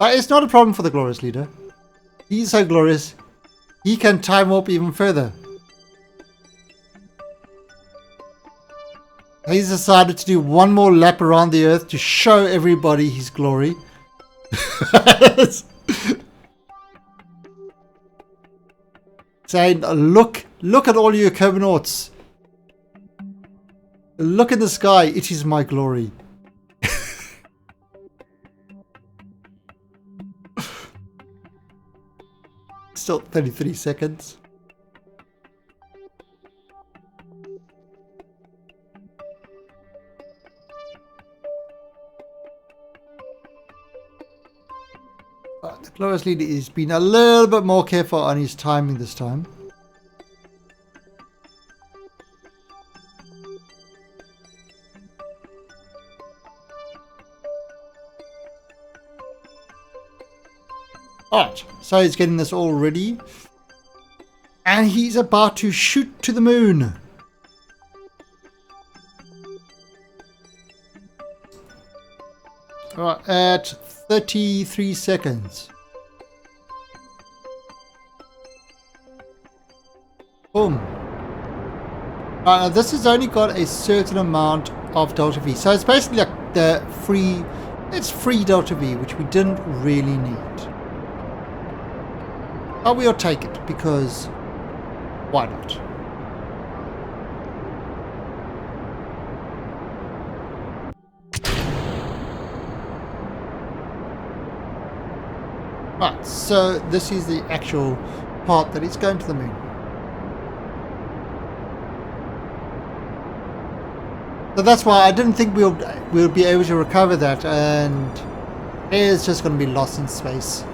It's not a problem for the Glorious Leader. He's so glorious, he can time warp even further. He's decided to do one more lap around the Earth to show everybody his glory. Saying, look at all you cosmonauts. Look in the sky, it is my glory. Still 33 seconds. The glorious leader is being a little bit more careful on his timing this time. Alright, so he's getting this all ready. And he's about to shoot to the moon. Alright, at 33 seconds. Boom. Right, now this has only got a certain amount of delta V. So it's basically like the free, it's free delta V, which we didn't really need. But we'll take it because why not? Right, so this is the actual part that is going to the moon. So that's why I didn't think we'll be able to recover that, and it's just going to be lost in space.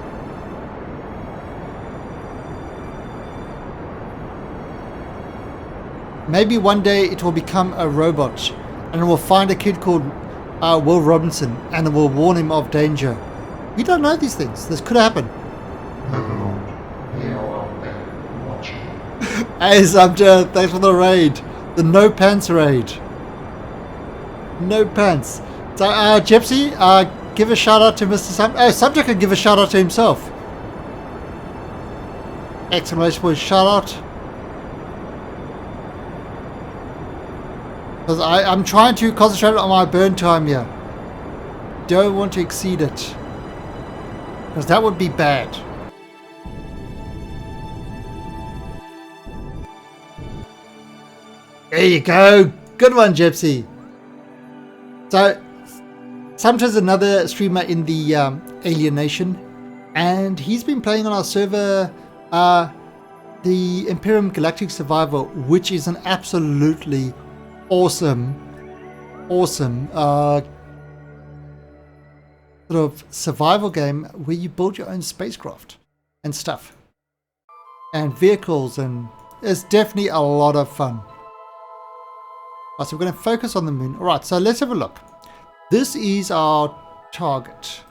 Maybe one day it will become a robot, and it will find a kid called Will Robinson, and it will warn him of danger. We don't know these things. This could happen. Hey Samja, thanks for the raid. The No Pants raid. No Pants. So Gypsy, give a shout out to Mr. Sam. Oh, Samja can give a shout out to himself. Exclamation point shout out. Because I'm trying to concentrate on my burn time here. Don't want to exceed it. Because that would be bad. There you go. Good one, Gypsy. So, Samta's another streamer in the Alien Nation. And he's been playing on our server the Imperium Galactic Survivor, which is an absolutely awesome sort of survival game where you build your own spacecraft and stuff and vehicles, and it's definitely a lot of fun. Right, so we're going to focus on the moon. Alright, so let's have a look. This is our target.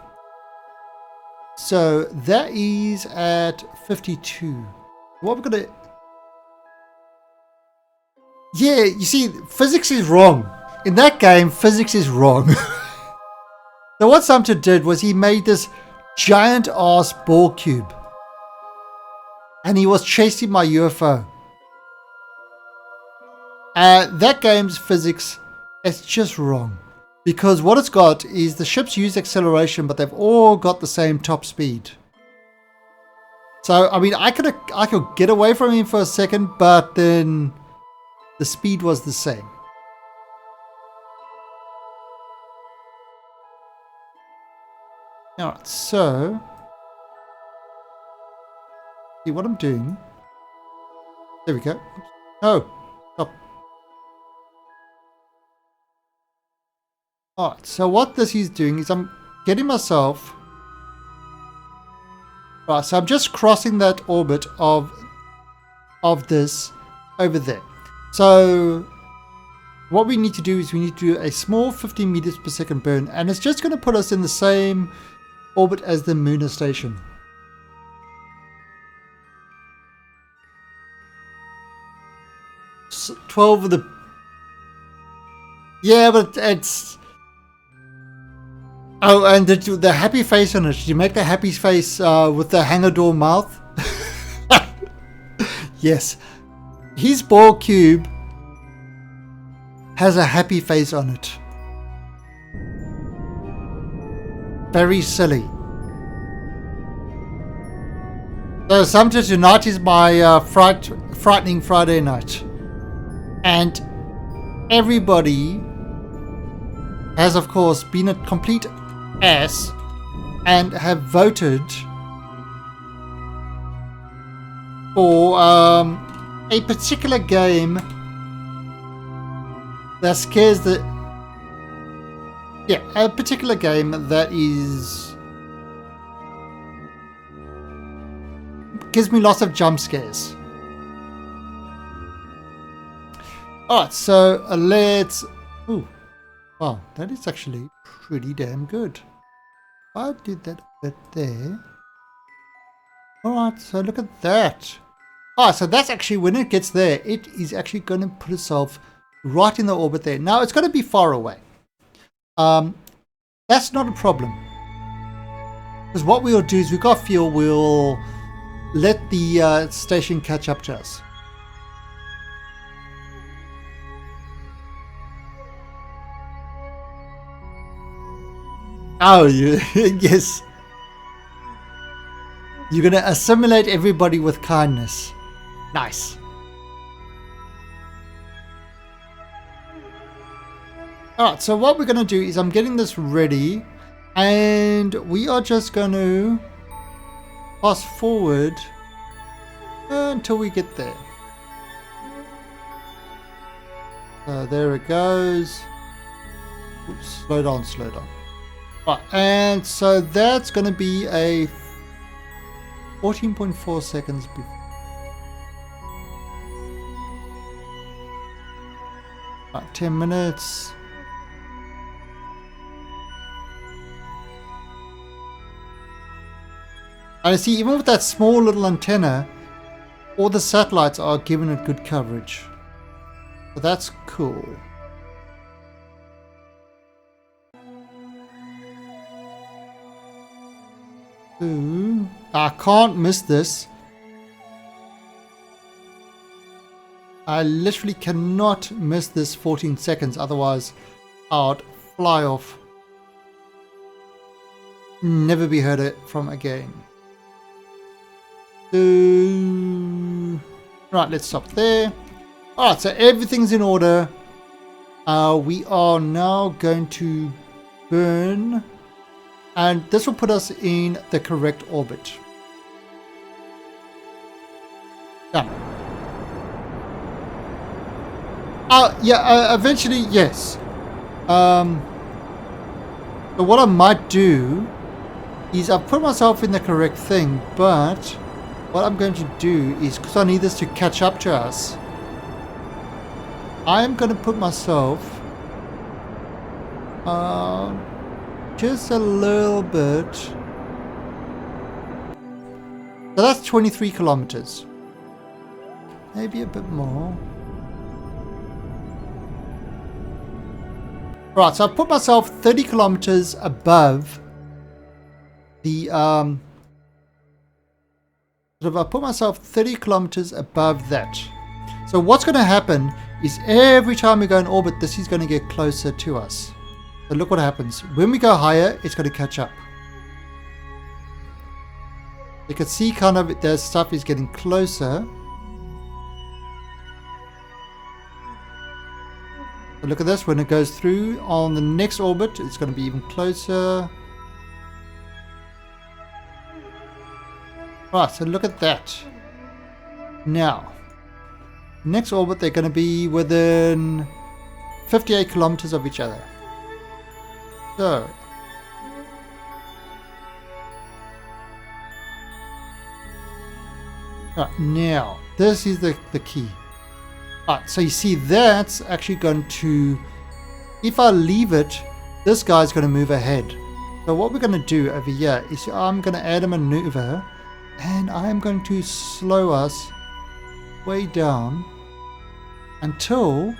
So that is at 52. What we're going to... Yeah, you see, physics is wrong. In that game, physics is wrong. So what Sumter did was he made this giant ass ball cube. And he was chasing my UFO. That game's physics is just wrong. Because what it's got is the ships use acceleration, but they've all got the same top speed. So, I mean, I could get away from him for a second, but then the speed was the same. Alright, so see what I'm doing. There we go. Oh, stop. Alright, so what this is doing is I'm getting myself. Right, so I'm just crossing that orbit of this over there. So what we need to do is we need to do a small 15 meters per second burn, and it's just going to put us in the same orbit as the lunar station. So 12 of the... Yeah, but it's... Oh, and the happy face on it. Did you make the happy face with the hangar door mouth? Yes. His ball cube has a happy face on it. Very silly. So Sumter tonight is my frightening Friday night. And everybody has, of course, been a complete ass and have voted for a particular game that scares the... Yeah, a particular game that gives me lots of jump scares. Alright, so let's... Ooh, wow, that is actually pretty damn good. I did that bit there. Alright, so look at that. Ah, so that's actually, when it gets there, it is actually going to put itself right in the orbit there. Now, it's going to be far away. That's not a problem. Because what we'll do is, we've got fuel, we'll let the station catch up to us. Oh, yes. You're going to assimilate everybody with kindness. Nice. Alright, so what we're going to do is I'm getting this ready. And we are just going to fast forward until we get there. There it goes. Oops, slow down, slow down. Right, and so that's going to be a 14.4 seconds before. About 10 minutes. And I see, even with that small little antenna, all the satellites are giving it good coverage. So that's cool. Ooh, I can't miss this. I literally cannot miss this 14 seconds, otherwise I'd fly off. Never be heard it from again. Right, let's stop there. Alright, so everything's in order. We are now going to burn, and this will put us in the correct orbit. Done. Yeah, eventually, yes. So what I might do is I've put myself in the correct thing, but what I'm going to do is, because I need this to catch up to us, I am going to put myself just a little bit. So that's 23 kilometers. Maybe a bit more. Right, so I've put myself 30 kilometers above the I put myself 30 kilometers above that. So what's going to happen is every time we go in orbit, this is going to get closer to us. So look what happens. When we go higher, it's going to catch up. You can see kind of the stuff is getting closer. So look at this. When it goes through on the next orbit, it's going to be even closer. Right, so look at that. Now, next orbit, they're going to be within 58 kilometers of each other. So, right, now, this is the key. Right, so you see that's actually going to, if I leave it, this guy's going to move ahead. So what we're going to do over here is I'm going to add a maneuver, and I'm going to slow us way down until,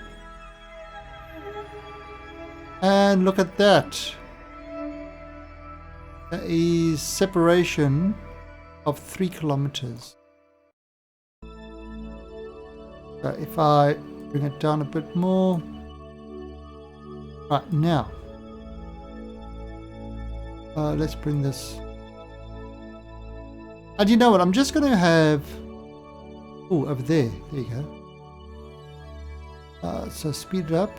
and look at that. That is separation of 3 kilometers. So if I bring it down a bit more, Right, now. Let's bring this. And you know what? I'm just going to have... Oh, over there. There you go. So speed it up.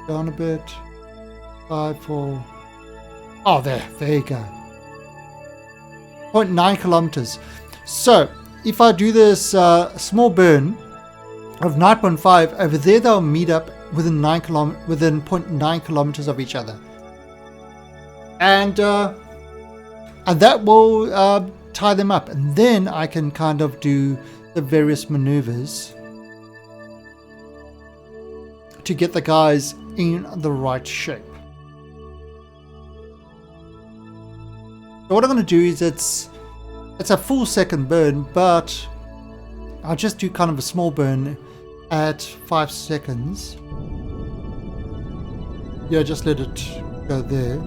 Down a bit. 5, 4. Oh, there you go. 0.9 kilometers. So, if I do this small burn of 9.5, over there they'll meet up within 0.9 kilometers of each other. And that will tie them up. And then I can kind of do the various maneuvers to get the guys in the right shape. So what I'm going to do is it's a full second burn, but I'll just do kind of a small burn at 5 seconds. Yeah, just let it go there.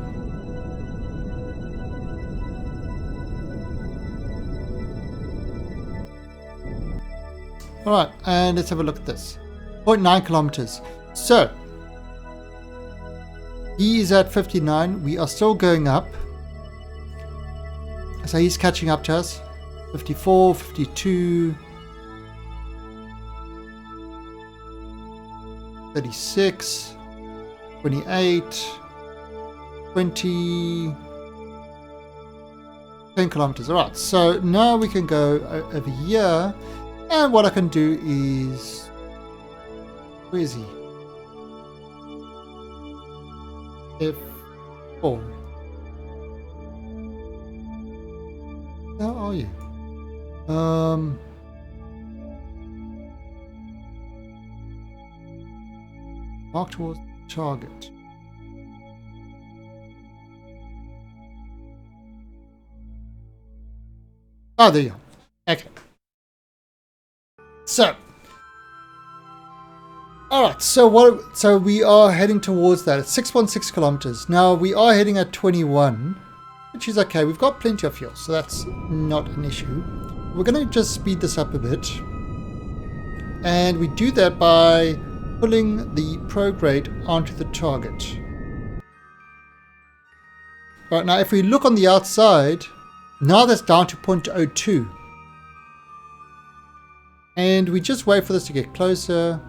Alright, and let's have a look at this. 0.9 kilometers. So, he is at 59. We are still going up. So he's catching up to us. 54, 52, 36, 28, 20, 10 kilometers. All right, so now we can go over here. And what I can do is... Where is he? F4. How are you? Mark towards target. Oh, there you go. Okay. So, alright, so we are heading towards that. It's 6.6 kilometers. Now we are heading at 21, which is okay. We've got plenty of fuel, so that's not an issue. We're going to just speed this up a bit. And we do that by pulling the prograde onto the target. Alright, now if we look on the outside, now that's down to 0.02. And we just wait for this to get closer.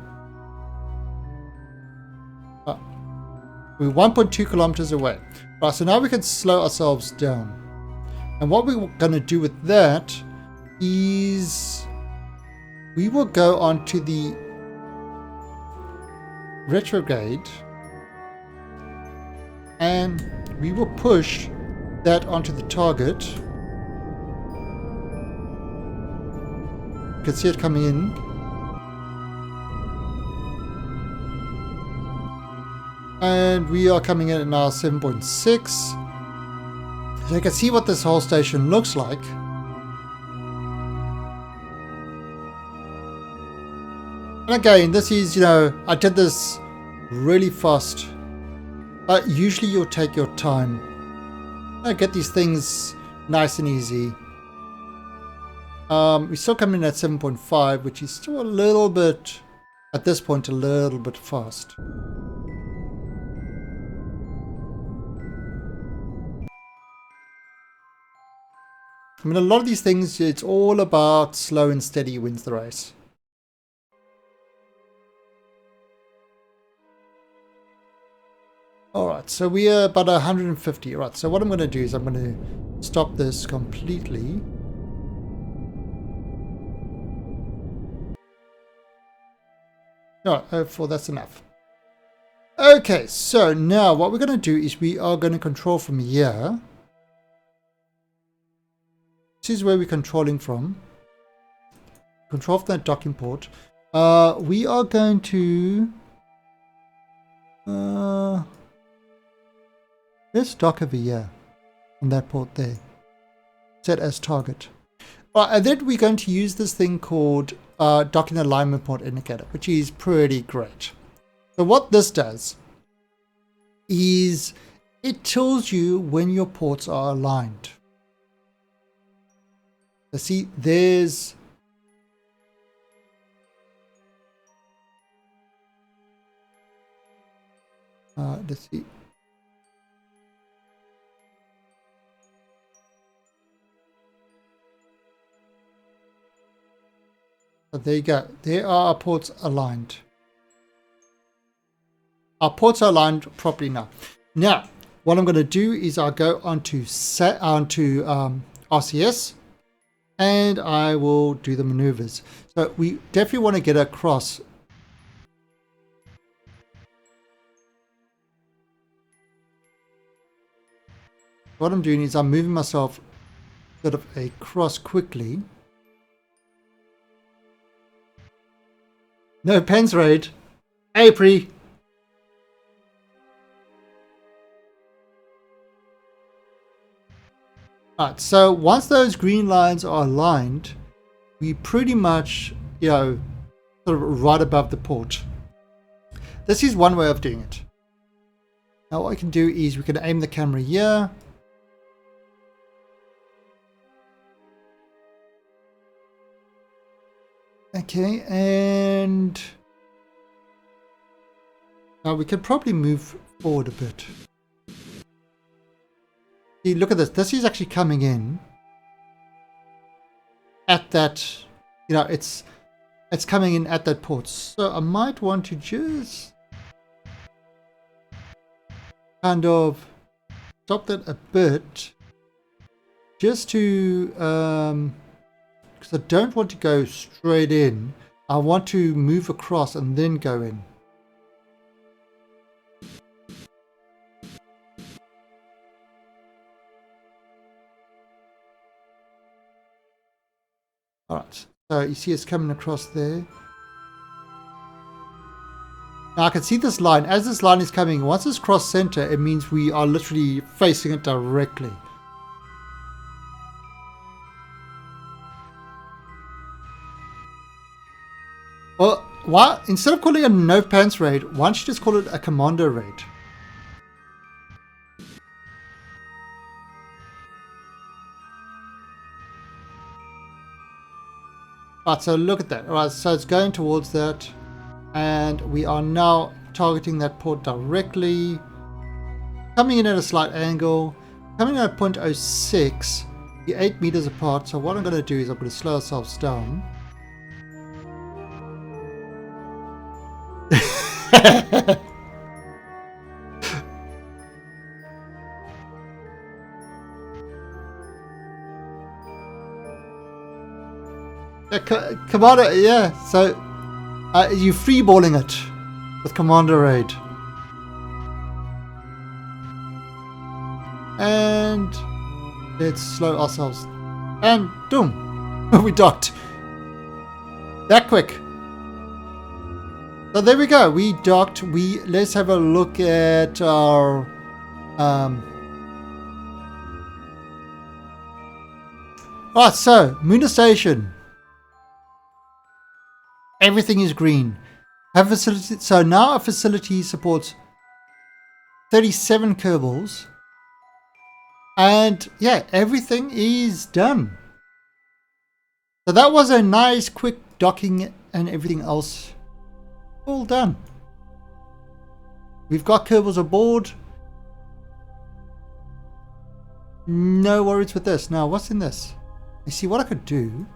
We're 1.2 kilometers away. Right, so now we can slow ourselves down. And what we're going to do with that is we will go on to the retrograde and we will push that onto the target. You can see it coming in. And we are coming in at now 7.6. So you can see what this whole station looks like. And again, this is, you know, I did this really fast. But usually you'll take your time. Get these things nice and easy. We still come in at 7.5, which is still a little bit, at this point, a little bit fast. I mean, a lot of these things, it's all about slow and steady wins the race. Alright, so we are about 150. Right, so what I'm going to do is I'm going to stop this completely. Alright, 04, that's enough. Okay, so now what we're going to do is we are going to control from here. This is where we're controlling from. Control from that docking port. We are going to... let's dock over here. On that port there. Set as target. And then we're going to use this thing called docking alignment port indicator, which is pretty great. So what this does is it tells you when your ports are aligned. So see, there's Let's see. But there you go. There are our ports aligned. Our ports are aligned properly now. Now, what I'm going to do is I'll go onto RCS and I will do the maneuvers. So we definitely want to get across. What I'm doing is I'm moving myself sort of across quickly. No pens raid. April. Alright, so once those green lines are aligned, we pretty much, you know, sort of right above the port. This is one way of doing it. Now what I can do is we can aim the camera here. Okay, and now we can probably move forward a bit. See, look at this. This is actually coming in at that, you know, it's coming in at that port. So I might want to just kind of stop that a bit, just to because I don't want to go straight in. I want to move across and then go in. Alright, so you see it's coming across there. Now I can see this line. As this line is coming, once it's cross center, it means we are literally facing it directly. Well, why, instead of calling it a no pants raid, why don't you just call it a commander raid? Right, so look at that. Alright, so it's going towards that. And we are now targeting that port directly. Coming in at a slight angle. Coming in at 0.06. We're 8 meters apart. So what I'm going to do is I'm going to slow ourselves down. Commander, yeah, so you freeballing it with Commander Raid. And let's slow ourselves. And boom, we docked. That quick. So there we go, we docked. Let's have a look at our Alright, so Lunar Station. Everything is green. Have facility, so now our facility supports 37 Kerbals. And yeah, everything is done. So that was a nice quick docking and everything else. All done. We've got Kerbals aboard. No worries with this. Now, what's in this? You see what I could do?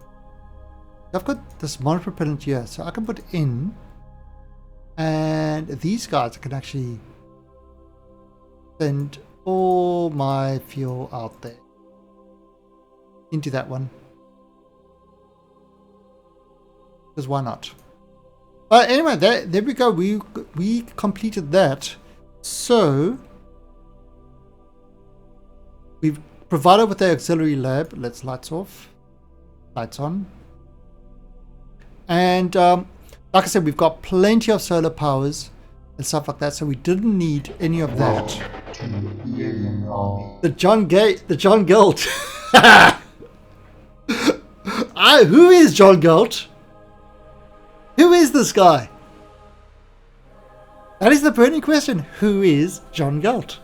I've got this monopropellant here, so I can put in, and these guys I can actually send all my fuel out there into that one, because why not? But anyway, there we go. We completed that. So we've provided with the auxiliary lab. Let's lights off, lights on. And like I said, we've got plenty of solar powers and stuff like that, so we didn't need any of that. The John Galt. Who is John Galt? Who is this guy? That is the burning question. Who is John Galt?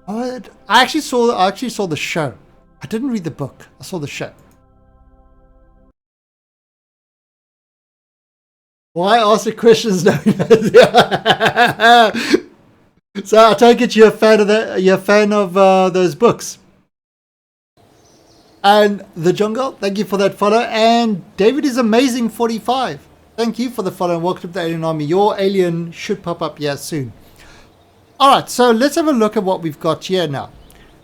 I actually saw the show. I didn't read the book. I saw the show. Why ask the questions? No. So I take it you're a fan of that. You're a fan of those books. And the Jungle, thank you for that follow. And David is amazing 45. Thank you for the follow and welcome to the Alien Army. Your alien should pop up here soon. All right, so let's have a look at what we've got here now.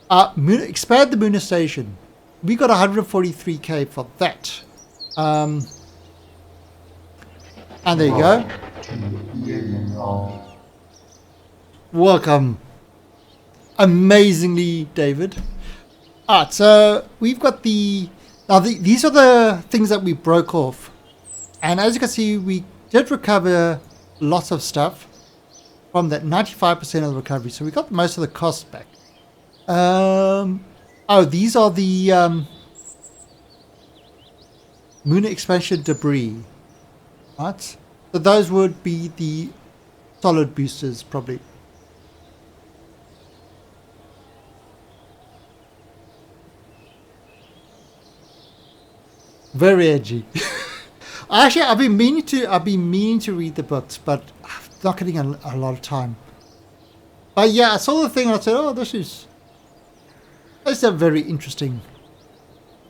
Expand the Moon Station. We got 143k for that. And there you go. Welcome. Amazingly, David. Alright, so we've got these are the things that we broke off. And as you can see, we did recover lots of stuff from that 95% of the recovery. So we got most of the costs back. These are the Moon expansion debris. Right? So those would be the solid boosters probably. Very edgy. Actually, I've been meaning to read the books, but I'm not getting a lot of time. But yeah, I saw the thing and I said, "Oh, this is a very interesting."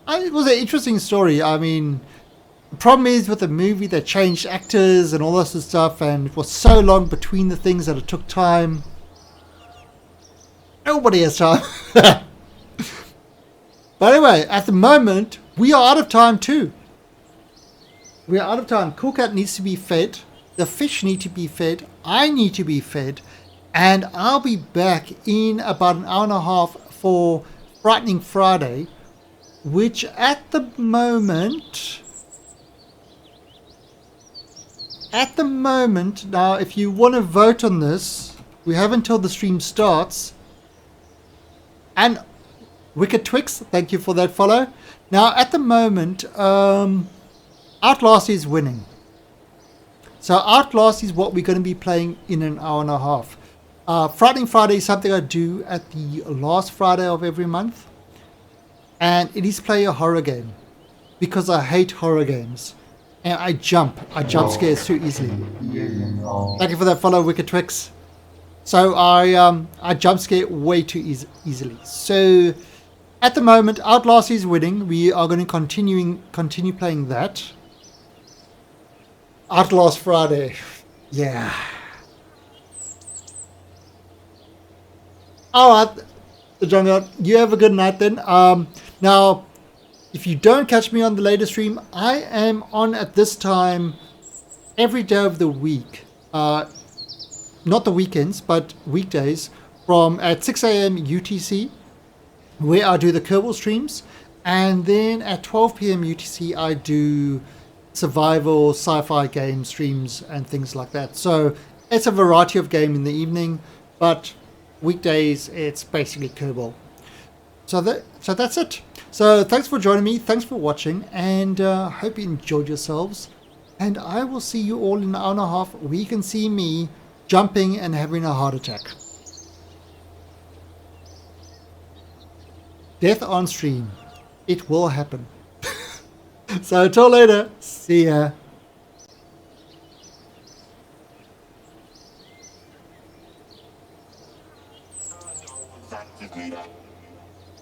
It was an interesting story. I mean, the problem is with the movie they changed actors and all this sort of stuff, and it was so long between the things that it took time. Nobody has time. But anyway, at the moment, we are out of time too. We are out of time. Cool Cat needs to be fed. The fish need to be fed. I need to be fed. And I'll be back in about an hour and a half for Frightening Friday, which at the moment, now if you want to vote on this, we have until the stream starts. And Wicked Twix, thank you for that follow. Now, at the moment, Outlast is winning. So Outlast is what we're going to be playing in an hour and a half. Frightening Friday is something I do at the last Friday of every month. And it is play a horror game. Because I hate horror games. And I jump scares too easily. Thank you for that follow, Wicked Twix. So I jump scare way too easily. So at the moment, Outlast is winning. We are going to continue playing that. Outlast Friday. Yeah. Alright, the Jungle, you have a good night then. Now, if you don't catch me on the later stream, I am on at this time every day of the week. Not the weekends, but weekdays from at 6 a.m. UTC, where I do the Kerbal streams. And then at 12 p.m. UTC, I do survival, sci-fi game streams and things like that. So it's a variety of game in the evening, but weekdays it's basically Kerbal. So that's it. So thanks for joining me, thanks for watching, and hope you enjoyed yourselves. And I will see you all in an hour and a half where you can see me jumping and having a heart attack. Death on stream. It will happen. So until later, see ya.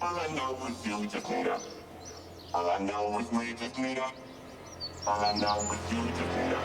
All I know is you just need up. All I know is we just need up. All I know is you just need up.